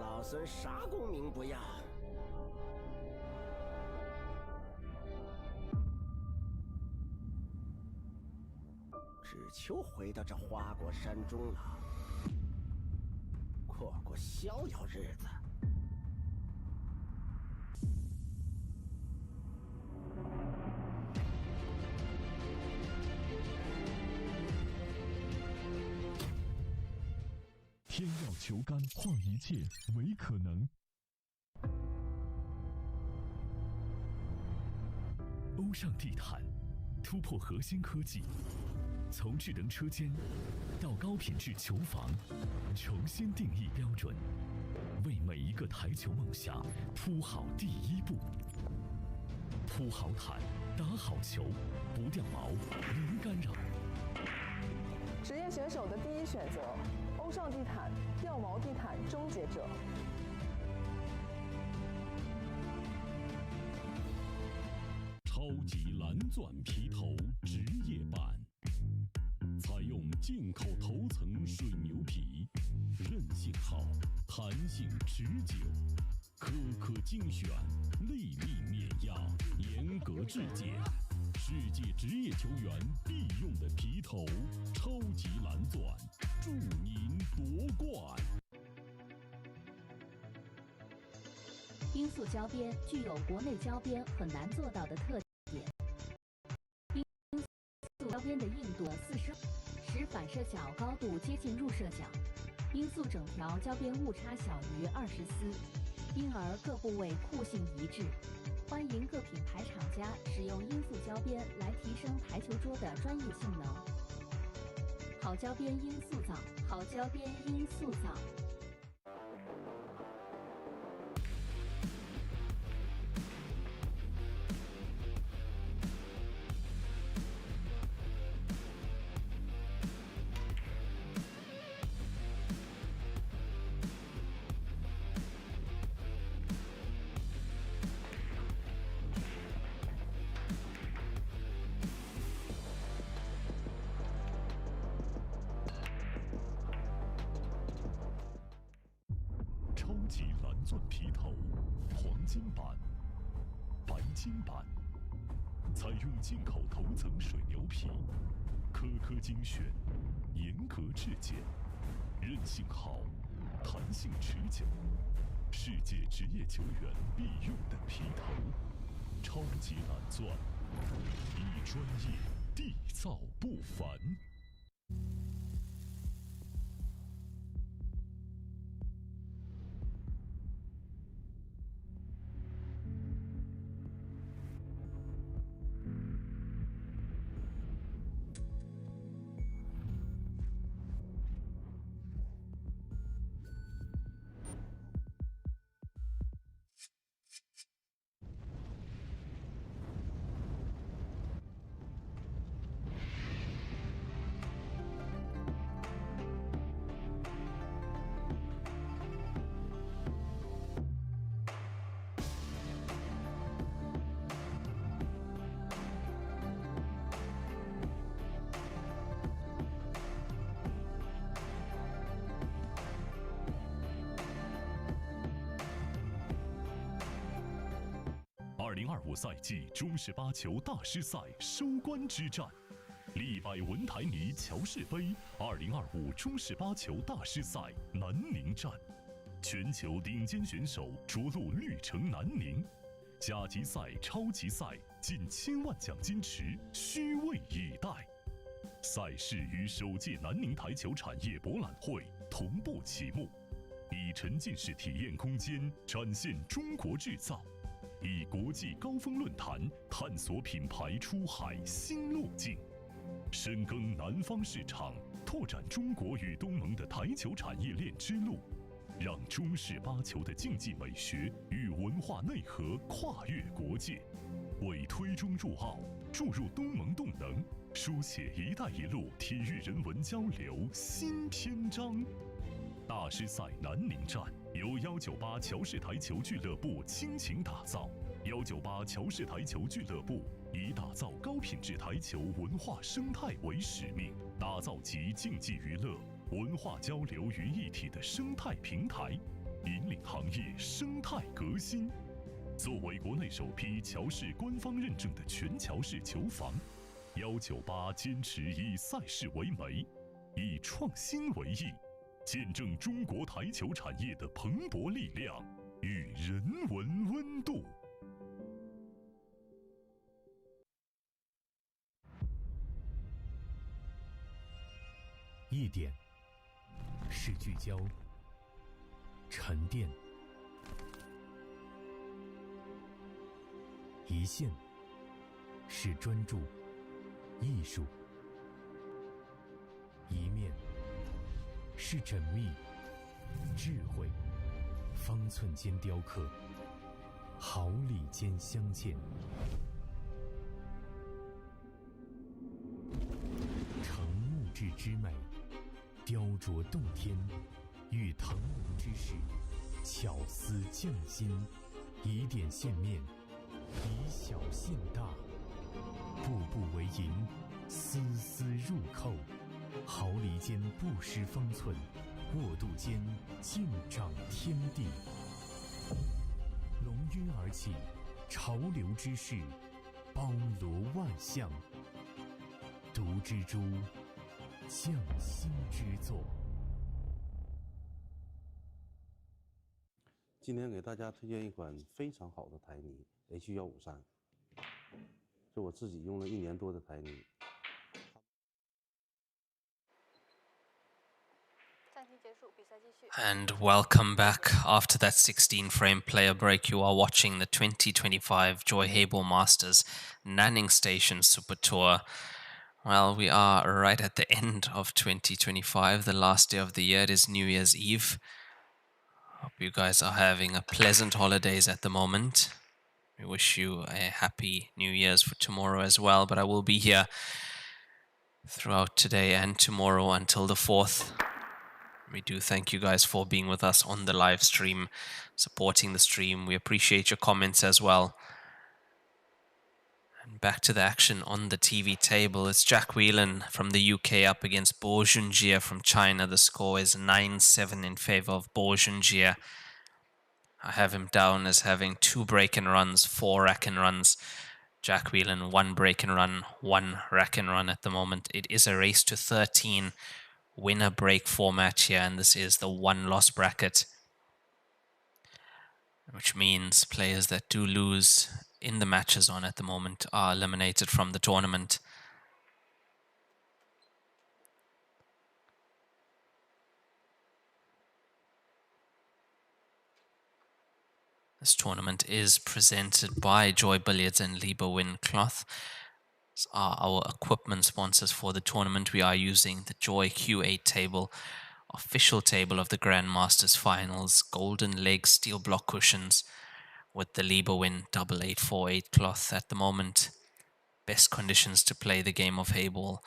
老孙啥功名不要，只求回到这花果山中了，过过逍遥日子。天要求干，换一切为可能。欧尚地毯突破核心科技，从智能车间到高品质球房，重新定义标准，为每一个台球梦想铺好第一步。铺好毯，打好球，不掉毛，零干扰。职业选手的第一选择，欧尚地毯，掉毛地毯终结者。超级蓝钻皮头职业版，采用进口头层水牛皮，韧性好，弹性持久，颗颗精选，粒粒碾压，严格质检。世界职业球员必用的皮头，超级蓝钻，祝您夺冠！罂粟胶边具有国内胶边很难做到的特点。罂粟胶边的硬度40，使反射角高度接近入射角。罂粟整条胶边误差小于20丝，因而各部位酷性一致。欢迎各品牌厂家使用罂粟胶边来提升台球桌的专业性能。好胶边罂粟皂，好胶边罂粟皂。超级蓝钻皮头，黄金版、白金版，采用进口头层水牛皮，颗颗精选，严格质检，韧性好，弹性持久，世界职业球员必用的皮头，超级蓝钻，一专业，缔造不凡。2025赛季中式八球大师赛收官之战，利百文台尼乔氏杯2025中式八球大师赛南宁站，全球顶尖选手着陆绿城南宁，甲级赛、超级赛近1000万奖金池，虚位以待。赛事与首届南宁台球产业博览会同步启幕，以沉浸式体验空间展现中国制造，以国际高峰论坛探索品牌出海新路径，深耕南方市场，拓展中国与东盟的台球产业链之路，让中式八球的竞技美学与文化内核跨越国界，为推中入澳、注入东盟动能，书写“一带一路”体育人文交流新篇章。大师赛南宁站由198乔氏台球俱乐部倾情打造，198乔氏台球俱乐部以打造高品质台球文化生态为使命，打造集竞技娱乐、文化交流于一体的生态平台，引领行业生态革新。作为国内首批乔氏官方认证的全乔氏球房，198坚持以赛事为媒，以创新为意，见证中国台球产业的蓬勃力量与人文温度。一点是聚焦、沉淀，一线是专注、艺术，一面是缜密、智慧，方寸间雕刻，毫厘间相见。成木质之美，雕琢洞天，与腾龙之势，巧思匠心，以点线面，以小线大，步步为营，丝丝入扣，毫厘间不失方寸，握度间尽长天地。龙跃而起，潮流之势，包罗万象，独蜘蛛，匠心之作。今天给大家推荐一款非常好的台泥 H153，是我自己用了1年多的台泥。And welcome back. After that 16-frame player break, you are watching the 2025 Joy Heyball Masters Nanning Station Super Tour. Well, we are right at the end of 2025, the last day of the year. It is New Year's Eve. Hope you guys are having a pleasant holidays at the moment. We wish you a happy New Year's for tomorrow as well, but I will be here throughout today and tomorrow until the 4th. We do thank you guys for being with us on the live stream, supporting the stream. We appreciate your comments as well. And back to the action on the TV table. It's Jack Whelan from the UK up against Bo Junjie from China. The score is 9-7 in favor of Bo Junjie. I have him down as having 2 break-and runs, 4 rack-and runs. Jack Whelan, 1 break-and run, 1 rack-and run at the moment. It is a race to 13. Winner break format here, and this is the 1-loss bracket, which means players that do lose in the matches on at the moment are eliminated from the tournament. This tournament is presented by Joy Billiards and Lieberwin Cloth. Are our equipment sponsors for the tournament. We are using the Joy Q8 table, official table of the Grandmasters Finals, golden leg steel block cushions with the Lieberwin 8848 cloth at the moment. Best conditions to play the game of Heyball.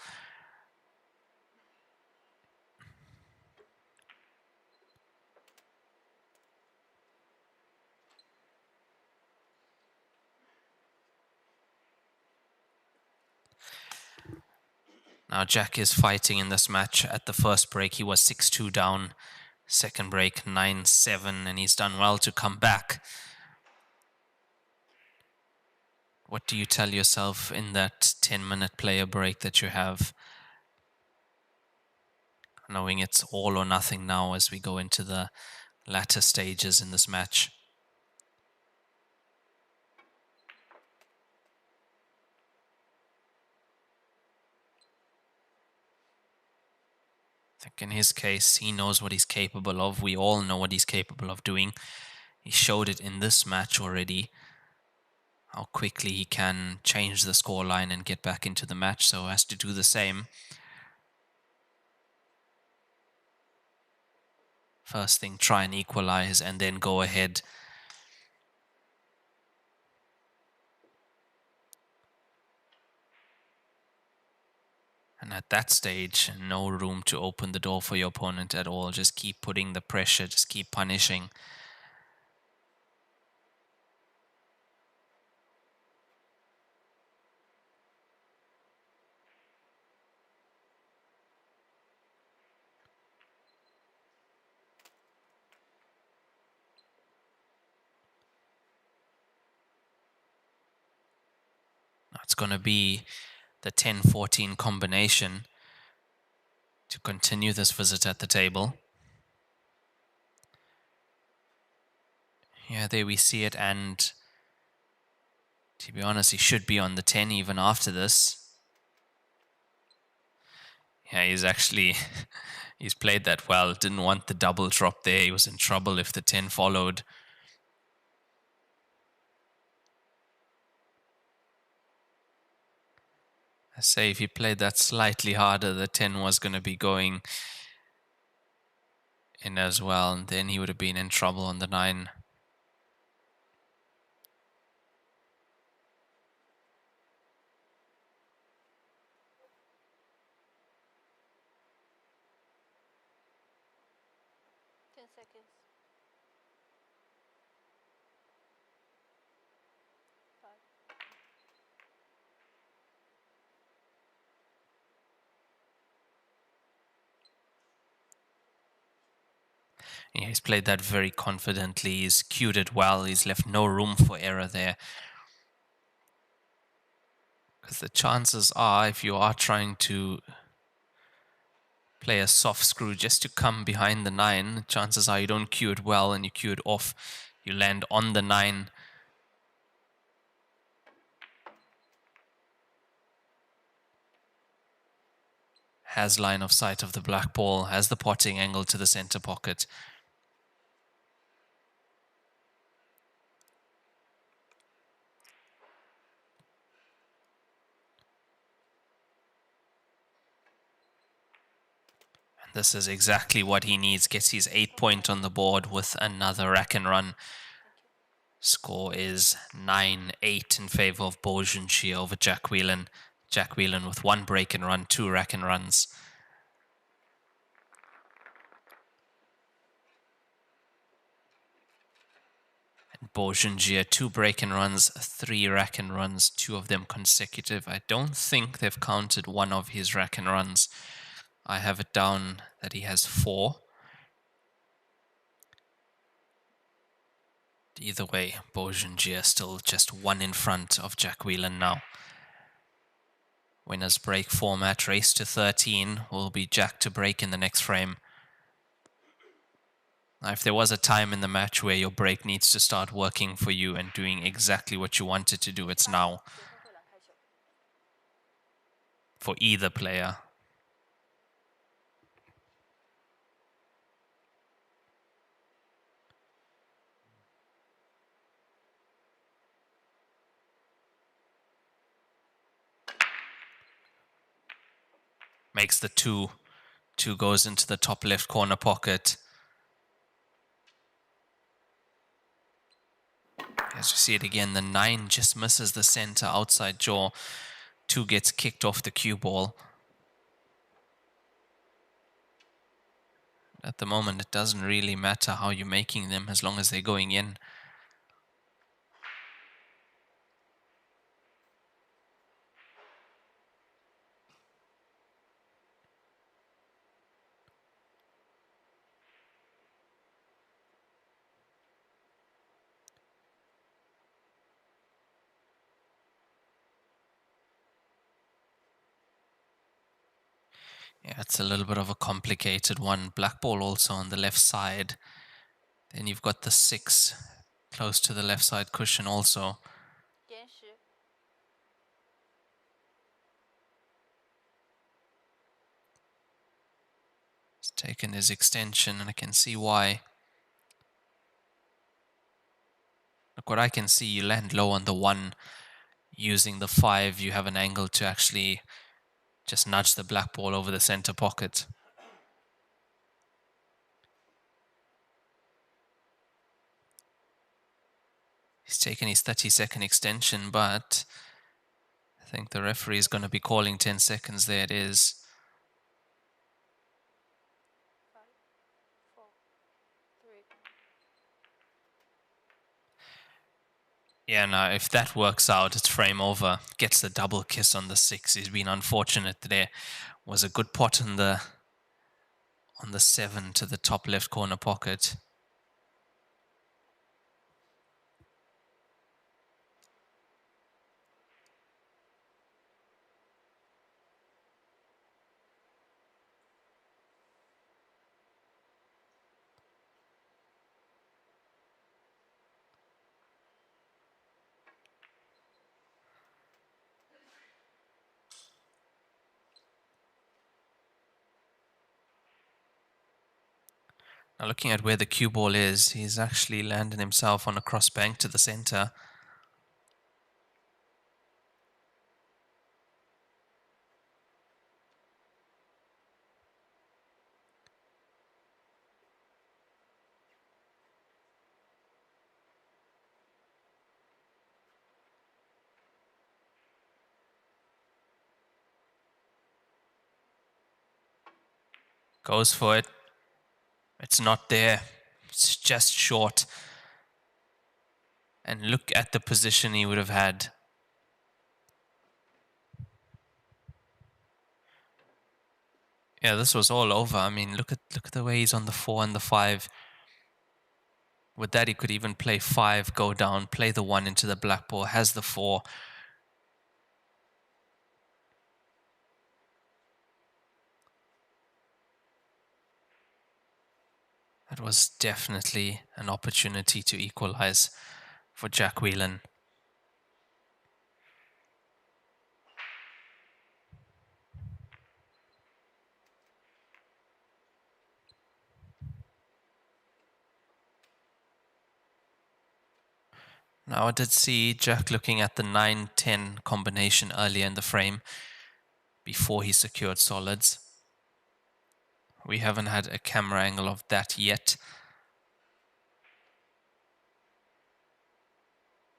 Now Jack is fighting in this match. At the first break he was 6-2 down. Second break 9-7, and he's done well to come back. What do you tell yourself in that 10-minute player break that you have? Knowing it's all or nothing now as we go into the latter stages in this match. I think in his case, he knows what he's capable of. We all know what he's capable of doing. He showed it in this match already, how quickly he can change the scoreline and get back into the match, so has to do the same. First thing, try and equalize and then go ahead. And at that stage, no room to open the door for your opponent at all. Just keep putting the pressure, just keep punishing. It's going to be the 10-14 combination to continue this visit at the table. Yeah, there we see it, and to be honest, he should be on the 10 even after this. Yeah, he's actually, he's played that well. Didn't want the double drop there. He was in trouble if the 10 followed. I say if he played that slightly harder, the 10 was going to be going in as well, and then he would have been in trouble on the 9. Yeah, he's played that very confidently. He's cued it well. He's left no room for error there. Because the chances are, if you are trying to play a soft screw just to come behind the 9, chances are you don't cue it well and you cue it off. You land on the 9. Has line of sight of the black ball, has the potting angle to the center pocket. And this is exactly what he needs. Gets his 8 point on the board with another rack and run. Score is 9-8 in favor of Bojanji over Jack Whelan. Jack Whelan with 1 break and run, 2 rack and runs. Bojanji, 2 break and runs, 3 rack and runs, 2 of them consecutive. I don't think they've counted one of his rack and runs. I have it down that he has 4. Either way, Bojanji still just 1 in front of Jack Whelan now. Winners break format, race to 13 will be Jack to break in the next frame. Now, if there was a time in the match where your break needs to start working for you and doing exactly what you wanted to do, it's now. For either player. Makes the 2. 2 goes into the top left corner pocket. As you see it again, the 9 just misses the center outside jaw. 2 gets kicked off the cue ball. At the moment, it doesn't really matter how you're making them as long as they're going in. Yeah, it's a little bit of a complicated one. Black ball also on the left side. Then you've got the 6 close to the left side cushion also. 延时 He's taken his extension, and I can see why. Look, what I can see, you land low on the 1. Using the 5, you have an angle to actually just nudge the black ball over the center pocket. He's taken his 30-second extension, but I think the referee is going to be calling 10 seconds. There it is. 5, 4, 3. Yeah, no, if that works out, it's frame over. Gets the double kiss on the 6. He's been unfortunate there. Was a good pot on the 7 to the top left corner pocket. Now looking at where the cue ball is, he's actually landed himself on a cross bank to the center. Goes for it. It's not there. It's just short. And look at the position he would have had. Yeah, this was all over. I mean, look at the way he's on the 4 and the 5. With that, he could even play 5, go down, play the 1 into the black ball, has the 4. That was definitely an opportunity to equalize for Jack Whelan. Now I did see Jack looking at the 9-10 combination earlier in the frame before he secured solids. We haven't had a camera angle of that yet.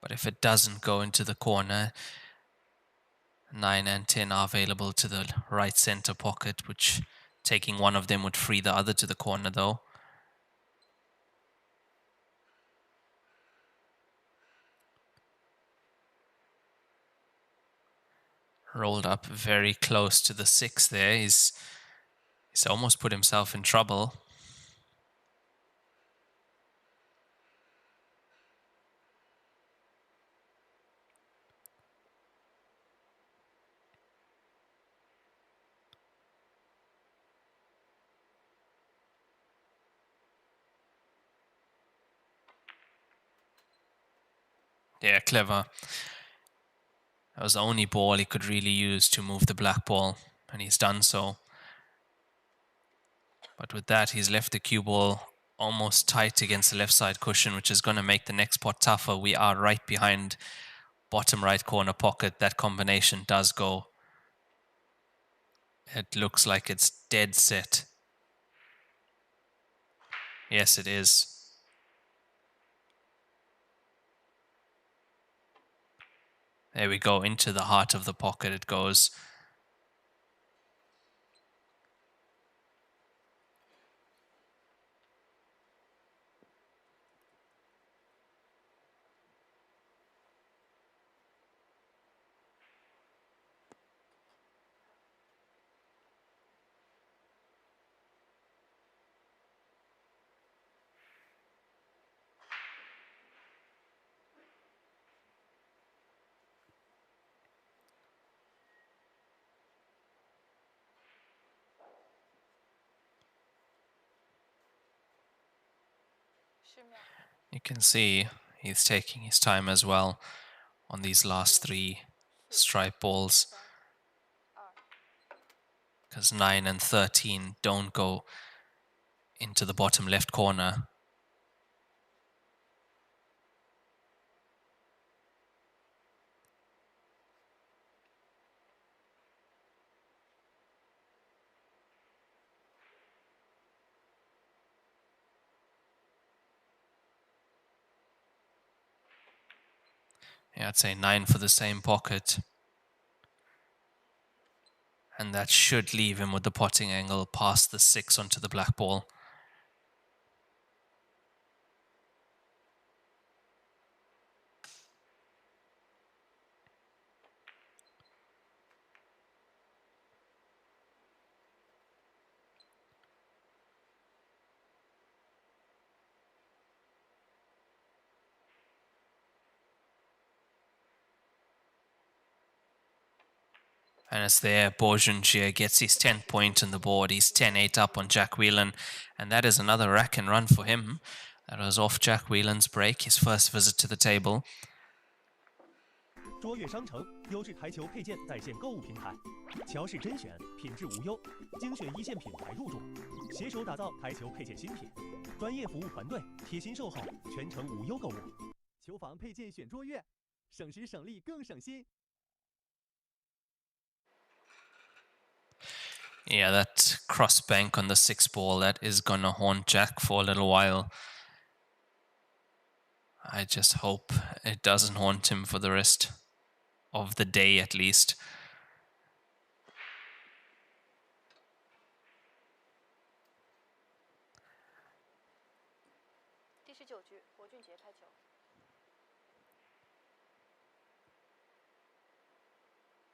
But if it doesn't go into the corner, 9 and 10 are available to the right center pocket, which taking one of them would free the other to the corner though. Rolled up very close to the 6 there. He's almost put himself in trouble. Yeah, clever. That was the only ball he could really use to move the black ball, and he's done so. But with that, he's left the cue ball almost tight against the left side cushion, which is going to make the next pot tougher. We are right behind bottom right corner pocket. That combination does go. It looks like it's dead set. Yes, it is. There we go, into the heart of the pocket it goes. You can see he's taking his time as well on these last 3 stripe balls, because 9 and 13 don't go into the bottom left corner. Yeah, I'd say 9 for the same pocket. And that should leave him with the potting angle past the 6 onto the black ball. And it's there, Bourgendier gets his 10th point on the board. He's 10-8 up on Jack Whelan. And that is another rack and run for him. That was off Jack Whelan's break, his first visit to the table. 卓越商城优质台球配件在线购物平台，乔氏甄选品质无忧，精选一线品牌入驻，携手打造台球配件新品，专业服务团队贴心售后，全程无忧购物。球房配件选卓越，省时省力更省心。 Yeah, that cross bank on the 6 ball, that is gonna haunt Jack for a little while. I just hope it doesn't haunt him for the rest of the day at least.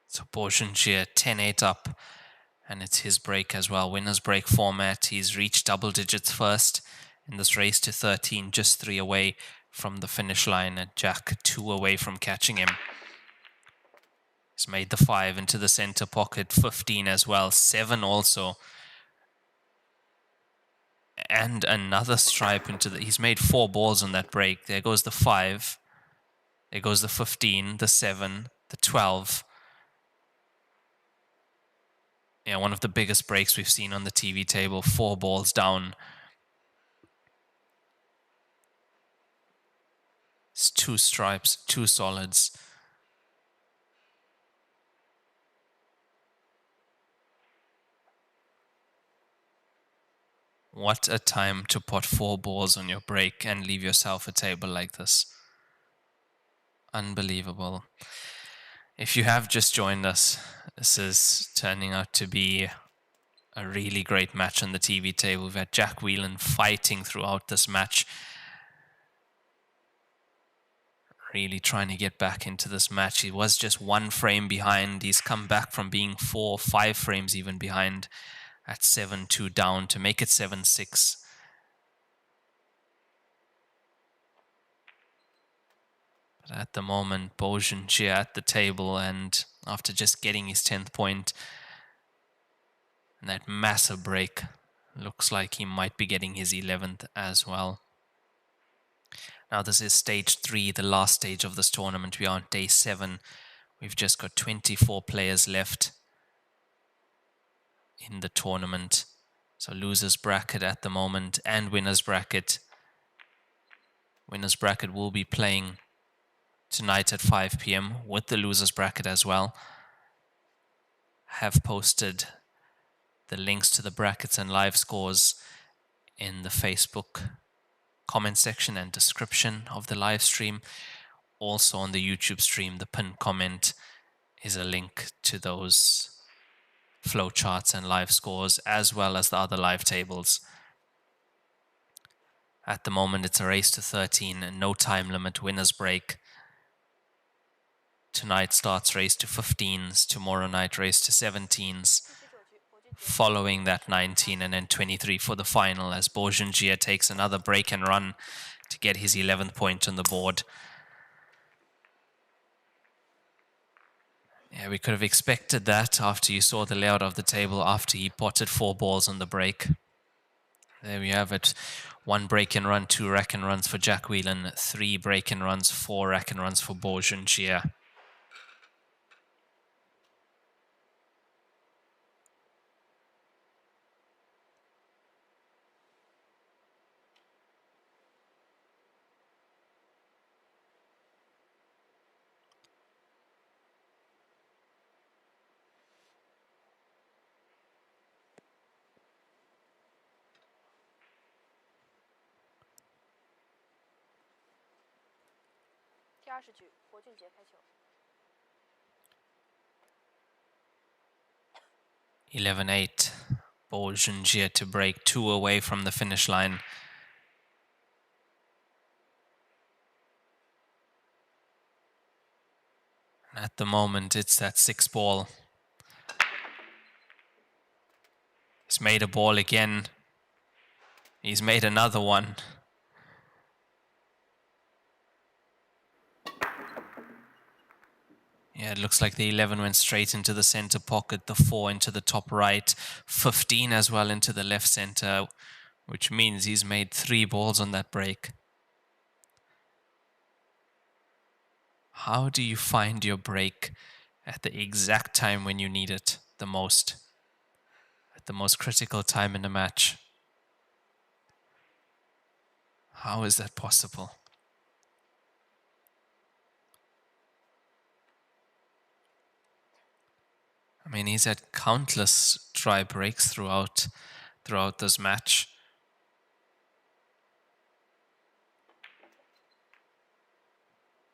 So Bourgendier 10-8 up. And it's his break as well. Winner's break format. He's reached double digits first in this race to 13, just 3 away from the finish line. And Jack 2 away from catching him. He's made the 5 into the center pocket, 15 as well, 7 also. And another stripe into the... He's made 4 balls on that break. There goes the 5. There goes the 15, the 7, the 12. Yeah, one of the biggest breaks we've seen on the TV table. 4 balls down. It's 2 stripes, 2 solids. What a time to pot 4 balls on your break and leave yourself a table like this. Unbelievable. If you have just joined us, this is turning out to be a really great match on the TV table. We've had Jack Whelan fighting throughout this match. Really trying to get back into this match. He was just 1 frame behind. He's come back from being 4 or 5 frames even behind at 7-2 down to make it 7-6. But at the moment, Bourgendier at the table, and after just getting his 10th point and that massive break, looks like he might be getting his 11th as well. Now this is stage 3, the last stage of this tournament. We are on day 7. We've just got 24 players left in the tournament. So losers bracket at the moment and winners bracket. Winners bracket will be playing tonight at 5 p.m. with the losers bracket as well. Have posted the links to the brackets and live scores in the Facebook comment section and description of the live stream. Also on the YouTube stream, the pinned comment is a link to those flowcharts and live scores, as well as the other live tables. At the moment, it's a race to 13 and no time limit, winners break. Tonight starts race to 15s, tomorrow night race to 17s. Following that 19 and then 23 for the final, as Bourgendier takes another break and run to get his 11th point on the board. Yeah, we could have expected that after you saw the layout of the table after he potted 4 balls on the break. There we have it. 1 break and run, 2 rack and runs for Jack Whelan, 3 break and runs, 4 rack and runs for Bo Junjia.第20局，博俊杰开球。11-8. Bo Junjia to break, 2 away from the finish line. At the moment, it's that 6 ball. He's made a ball again. He's made another one. Yeah, it looks like the 11 went straight into the center pocket, the 4 into the top right, 15 as well into the left center, which means he's made 3 balls on that break. How do you find your break at the exact time when you need it the most? At the most critical time in the match? How is that possible? I mean, he's had countless dry breaks throughout this match.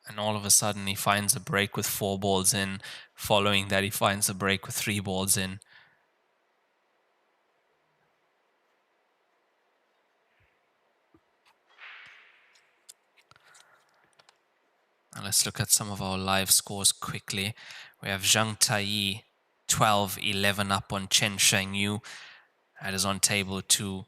And all of a sudden he finds a break with 4 balls in. Following that, he finds a break with 3 balls in. Now let's look at some of our live scores quickly. We have Zhang Taiyi 12-11 up on Chen Shengyu. That is on table 2.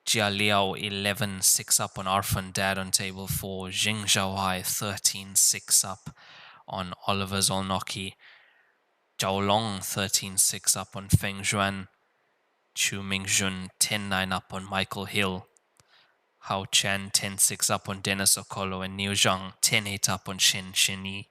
Jia Liao 11-6 up on Arfan Dad on table 4. Jing Zhaohai 13-6 up on Oliver Zolnocki. Zhao Long 13-6 up on Feng Zhuan. Chu Mingjun 10-9 up on Michael Hill. Hao Chan 10-6 up on Dennis Okolo, and Niu Zhang 10-8 up on Shen Shenyi.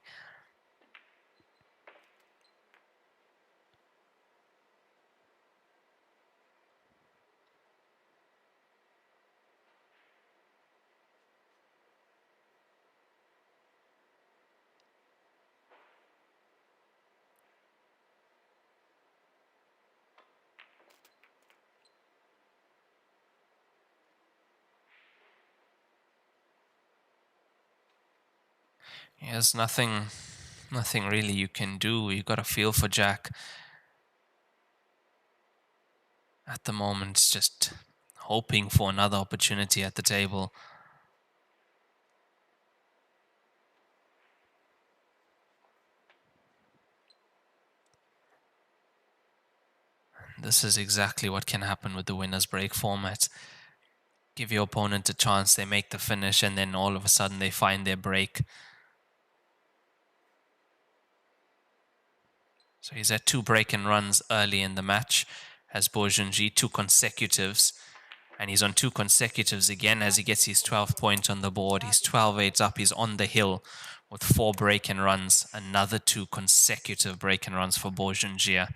There's nothing really you can do. You got to feel for Jack. At the moment, just hoping for another opportunity at the table. This is exactly what can happen with the winner's break format. Give your opponent a chance, they make the finish, and then all of a sudden they find their break. So he's at 2 break and runs early in the match, has Bo Junji 2 consecutives, and he's on 2 consecutives again as he gets his 12th point on the board. He's 12-8 up, he's on the hill with 4 break and runs, another 2 consecutive break and runs for Bo Junji.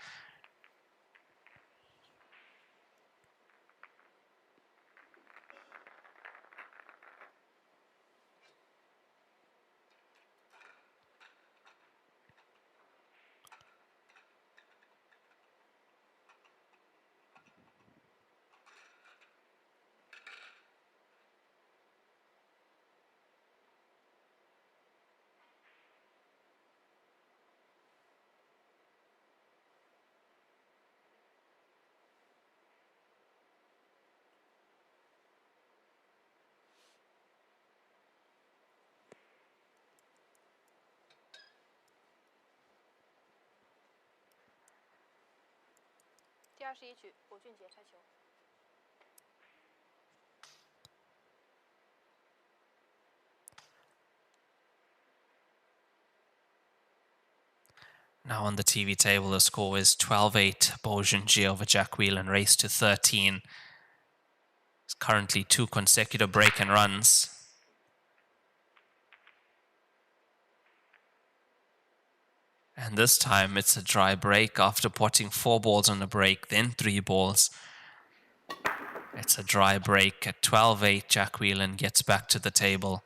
第21局，博俊杰开球。Now on the TV table, the score is 12-8, Bo Junji over Jack Whelan, race to 13. It's currently 2 consecutive break and runs. And this time it's a dry break after potting 4 balls on a break, then 3 balls. It's a dry break at 12-8. Jack Whelan gets back to the table.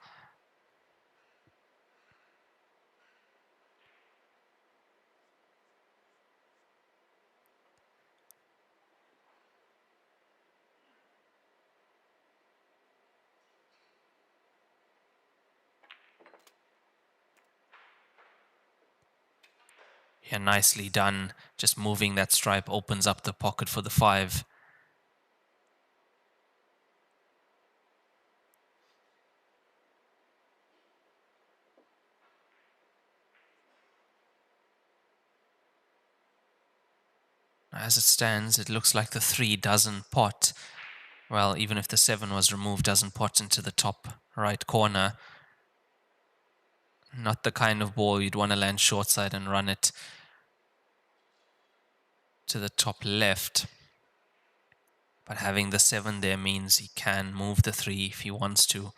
Yeah, nicely done. Just moving that stripe opens up the pocket for the 5. As it stands, it looks like the 3 doesn't pot. Well, even if the 7 was removed, doesn't pot into the top right corner. Not the kind of ball you'd want to land short side and run it to the top left. But having the 7 there means he can move the 3 if he wants to.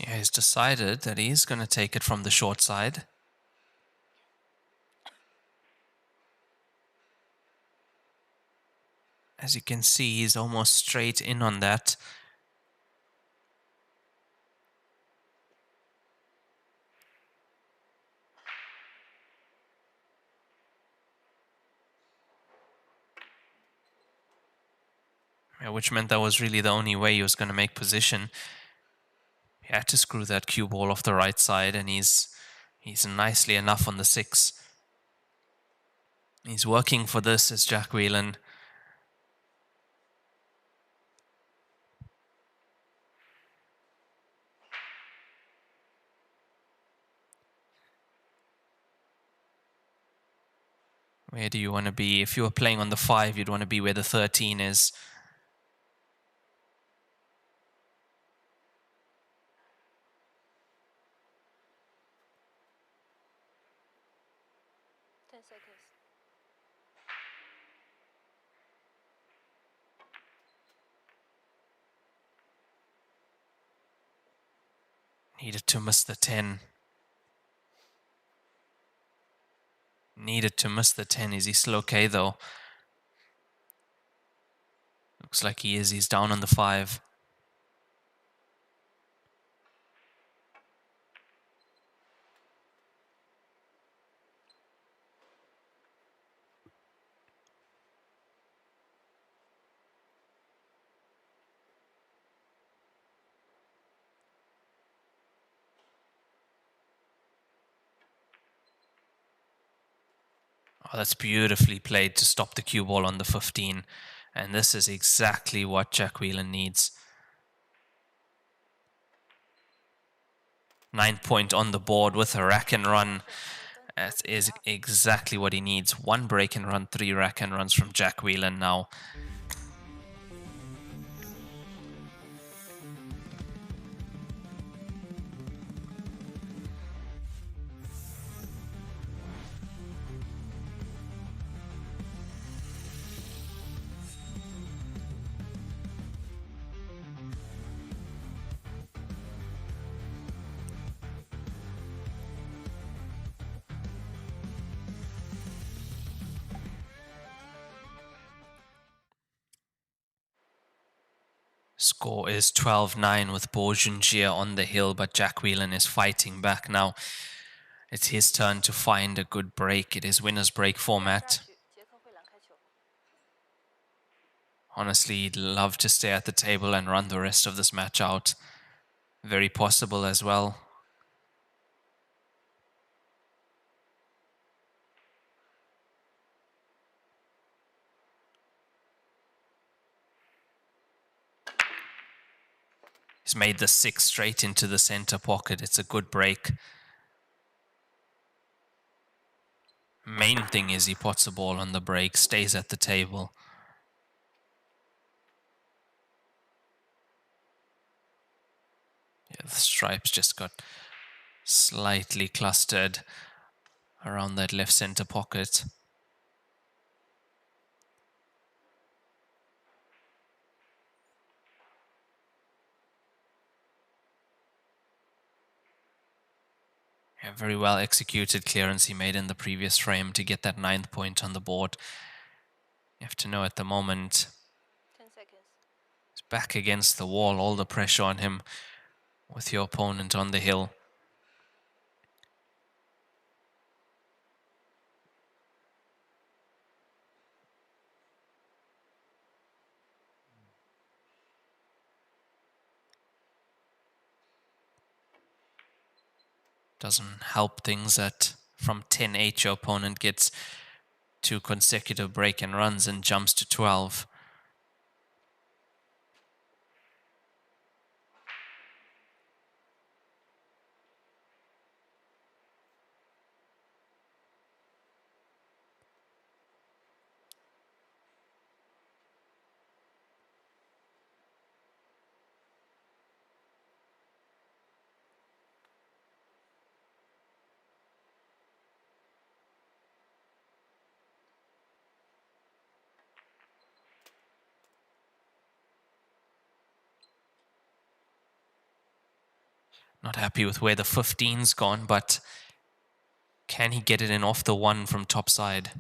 Yeah, he's decided that he's going to take it from the short side. As you can see, he's almost straight in on that. Yeah, which meant that was really the only way he was going to make position. He had to screw that cue ball off the right side, and he's nicely enough on the 6. He's working for this as Jack Whelan. Where do you want to be? If you were playing on the 5, you'd want to be where the 13 is. Needed to miss the 10. Needed to miss the 10. Is he still okay though? Looks like he is. He's down on the 5. Oh, that's beautifully played to stop the cue ball on the 15. And this is exactly what Jack Whelan needs. 9 point on the board with a rack and run. That is exactly what he needs. 1 break and run, 3 rack and runs from Jack Whelan now. Score is 12-9 with Bo Junjia on the hill, but Jack Whelan is fighting back now. It's his turn to find a good break. It is winner's break format. Honestly, he'd love to stay at the table and run the rest of this match out. Very possible as well. He's made the 6 straight into the center pocket. It's a good break. Main thing is he pots the ball on the break, stays at the table. Yeah, the stripes just got slightly clustered around that left center pocket. Yeah, very well executed clearance he made in the previous frame to get that 9th point on the board. You have to know at the moment, 10 seconds. he's back against the wall, all the pressure on him with your opponent on the hill. Doesn't help things that from 10-8 your opponent gets 2 consecutive break and runs and jumps to 12. Not happy with where the 15's gone, but can he get it in off the 1 from top side?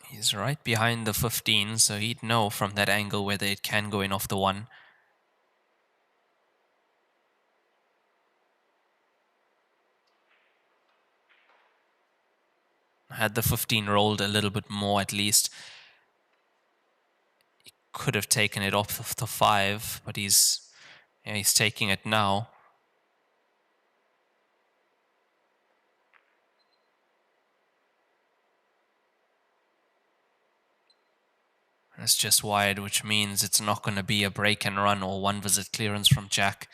He's right behind the 15, so he'd know from that angle whether it can go in off the 1. Had the 15 rolled a little bit more at least, he could have taken it off of the 5, but he's taking it now. It's just wide, which means it's not going to be a break and run or 1 visit clearance from Jack.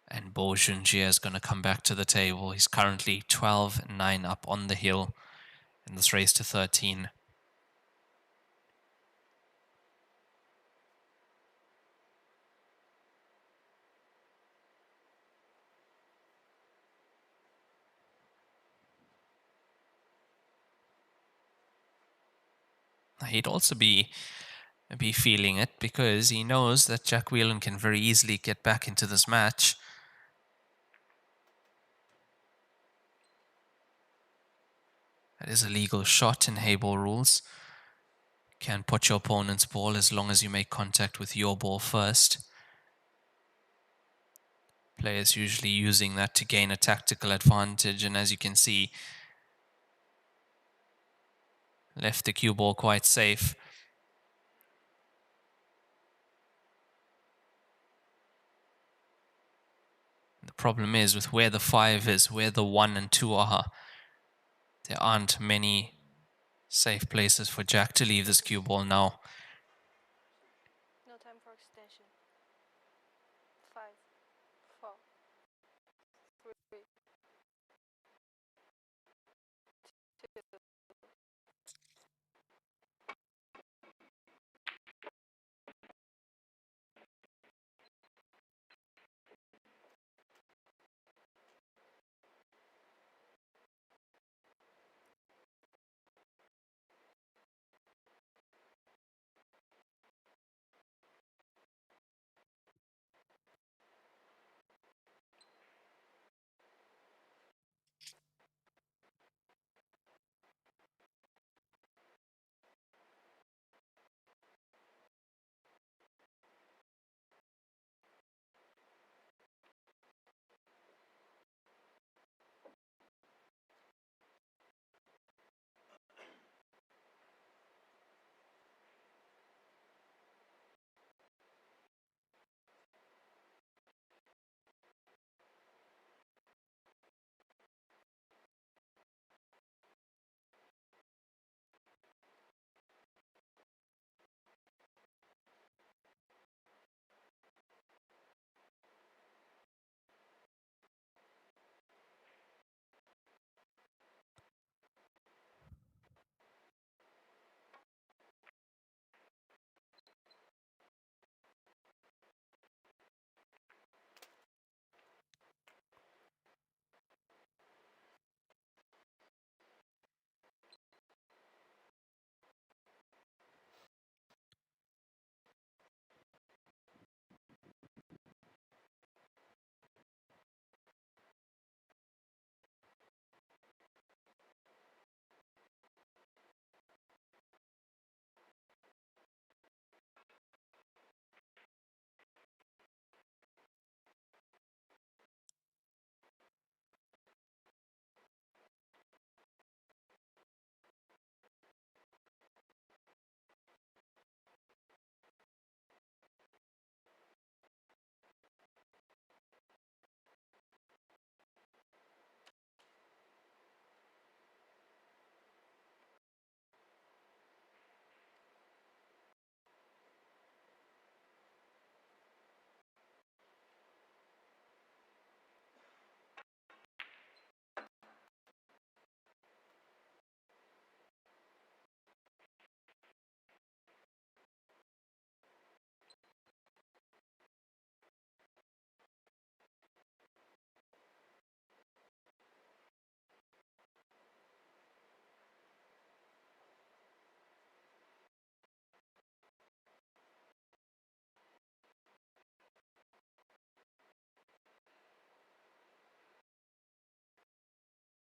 And Bo Junjie is going to come back to the table. He's currently 12-9 up on the hill in this race to 13. He'd also be feeling it because he knows that Jack Whelan can very easily get back into this match. That is a legal shot in Heyball rules. Can put your opponent's ball as long as you make contact with your ball first. Players usually using that to gain a tactical advantage, and as you can see, left the cue ball quite safe. The problem is with where the 5 is, where the 1 and 2 are, there aren't many safe places for Jack to leave this cue ball now. No time for extension. 5, 4, 3, 2.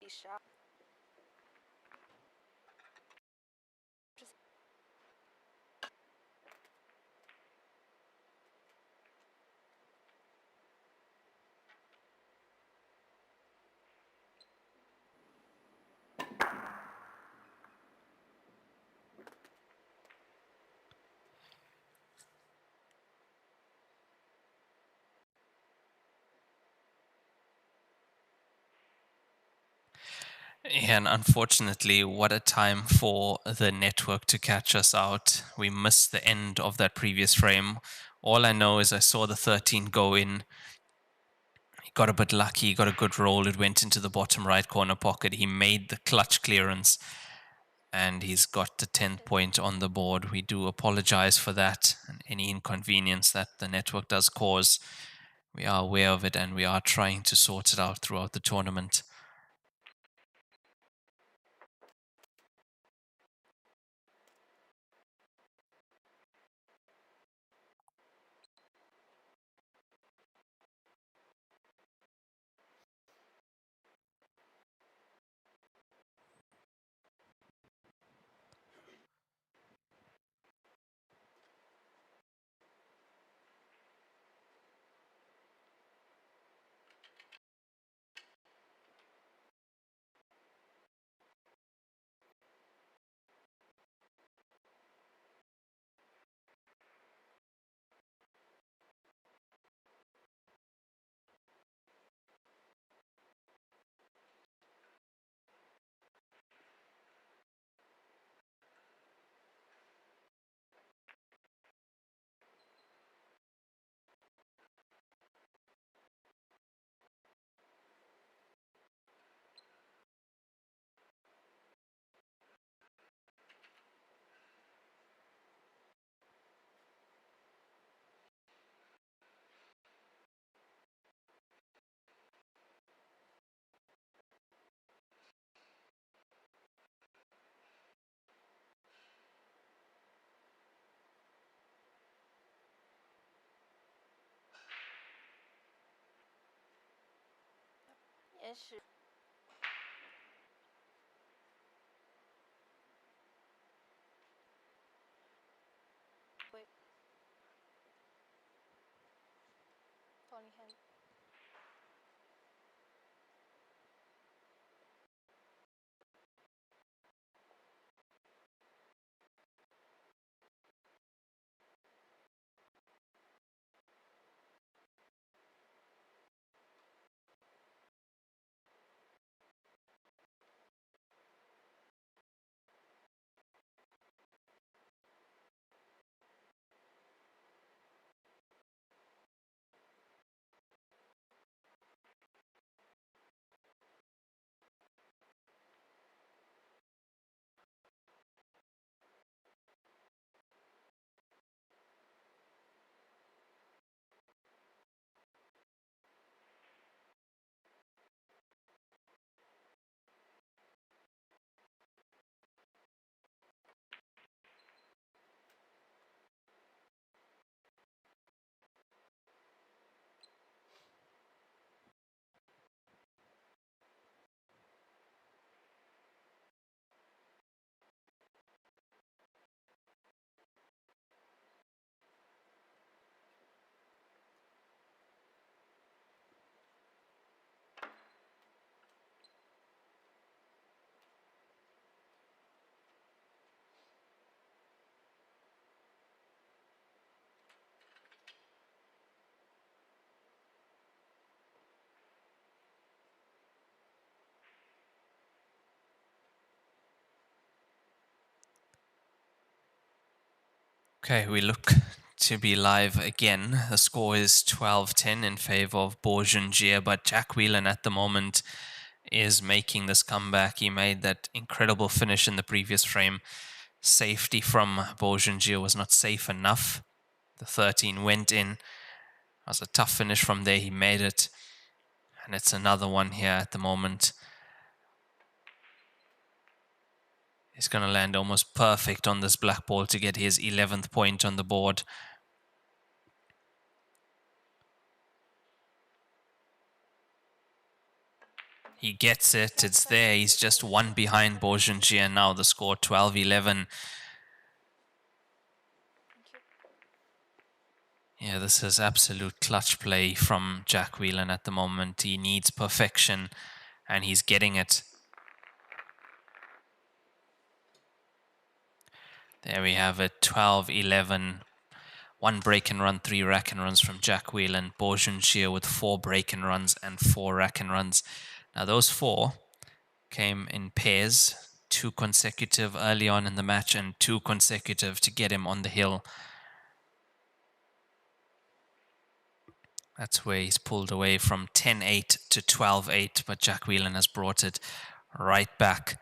第12。And unfortunately, what a time for the network to catch us out. We missed the end of that previous frame. All I know is I saw the 13 go in. He got a bit lucky, he got a good roll. It went into the bottom right corner pocket. He made the clutch clearance, and he's got the 10th point on the board. We do apologize for that and any inconvenience that the network does cause. We are aware of it, and we are trying to sort it out throughout the tournament.延时。falling hand。Okay, we look to be live again. The score is 12-10 in favor of Bourgengier, but Jack Whelan at the moment is making this comeback. He made that incredible finish in the previous frame. Safety from Bourgengier was not safe enough. The 13 went in. It was a tough finish from there. He made it. And it's another one here at the moment. He's going to land almost perfect on this black ball to get his 11th point on the board. He gets it. It's there. He's just one behind Bo Junjie now. The score 12-11. Yeah, this is absolute clutch play from Jack Whelan at the moment. He needs perfection, and he's getting it. There we have it, 12-11. 1 break and run, 3 rack and runs from Jack Whelan. Bo Junjie with 4 break and runs and 4 rack and runs. Now those 4 came in pairs, 2 consecutive early on in the match and 2 consecutive to get him on the hill. That's where he's pulled away from 10-8 to 12-8, but Jack Whelan has brought it right back.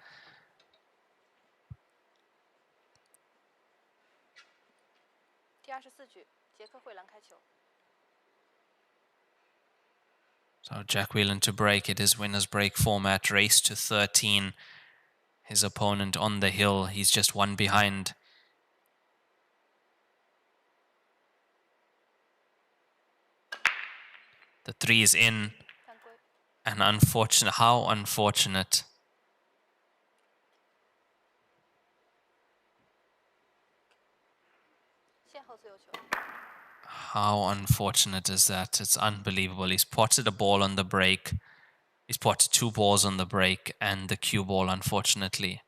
So Jack Whelan to break. It is winner's break format, race to 13. His opponent on the hill, he's just 1 behind. The 3 is in. And unfortunate, how unfortunate. How unfortunate is that? It's unbelievable. He's potted a ball on the break. He's potted 2 balls on the break and the cue ball, unfortunately.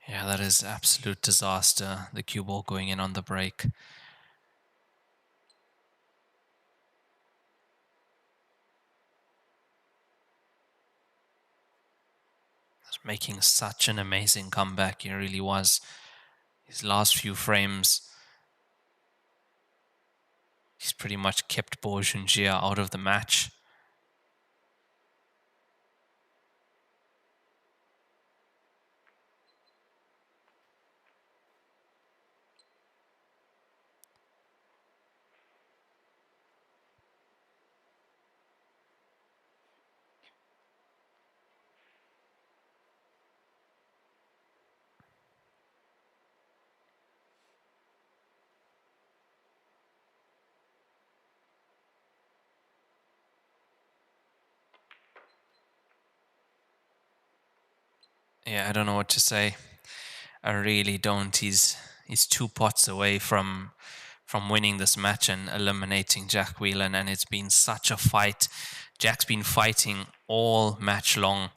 Yeah, that is absolute disaster. The cue ball going in on the break. He's making such an amazing comeback. He really was. His last few frames, he's pretty much kept Bo Junjie out of the match. Yeah, I don't know what to say. I really don't. He's 2 pots away from winning this match and eliminating Jack Whelan, and it's been such a fight. Jack's been fighting all match long.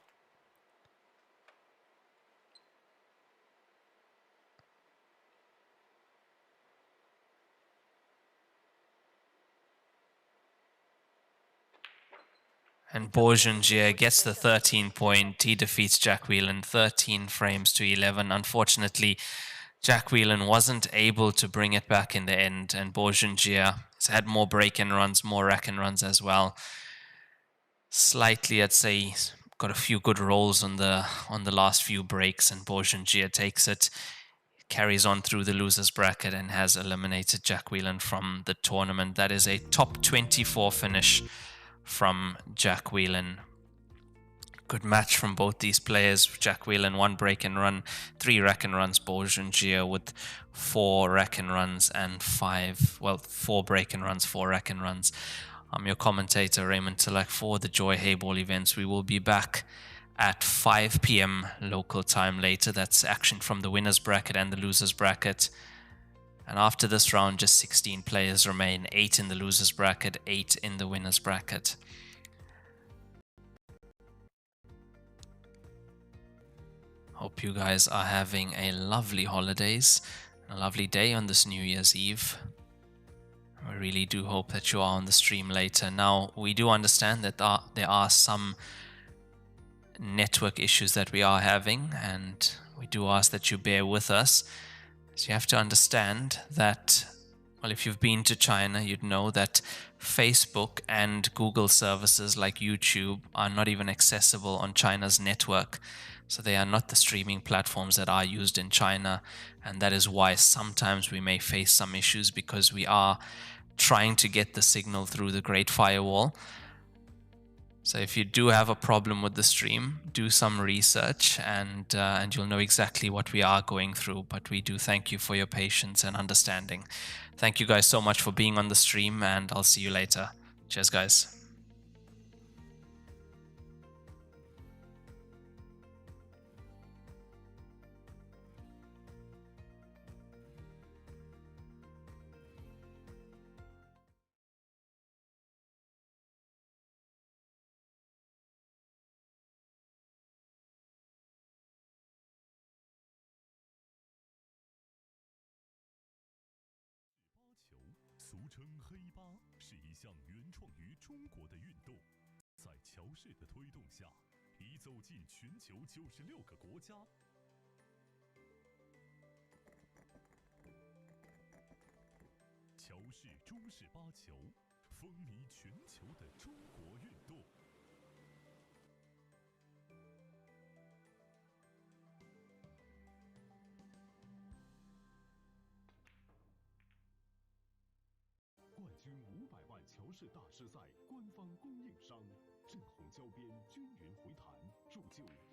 And Bo Junjie gets the 13 point. He defeats Jack Whelan 13 frames to 11. Unfortunately, Jack Whelan wasn't able to bring it back in the end, and Bo Junjie has had more break and runs, more rack and runs as well. Slightly, I'd say, got a few good rolls on the last few breaks, and Bo Junjie takes it, carries on through the losers bracket, and has eliminated Jack Whelan from the tournament. That is a top 24 finish from Jack Whelan. Good match from both these players. Jack Whelan 1 break and run, 3 rack and runs. Bo Junjie with 4 rack and runs and 4 break and runs, 4 rack and runs. I'm your commentator, Raymond Tillack, for the Joy Heyball events. We will be back at 5 p.m. local time later. That's action from the winners bracket and the losers bracket. And after this round, just 16 players remain, 8 in the losers bracket, 8 in the winners bracket. Hope you guys are having a lovely holidays, a lovely day on this New Year's Eve. I really do hope that you are on the stream later. Now, we do understand that there are some network issues that we are having, and we do ask that you bear with us. So you have to understand that, well, if you've been to China, you'd know that Facebook and Google services like YouTube are not even accessible on China's network. So they are not the streaming platforms that are used in China, and that is why sometimes we may face some issues, because we are trying to get the signal through the Great Firewall. So if you do have a problem with the stream, do some research and you'll know exactly what we are going through. But we do thank you for your patience and understanding. Thank you guys so much for being on the stream, and I'll see you later. Cheers, guys.乔氏大师赛官方供应商，正红胶边均匀回弹，入旧。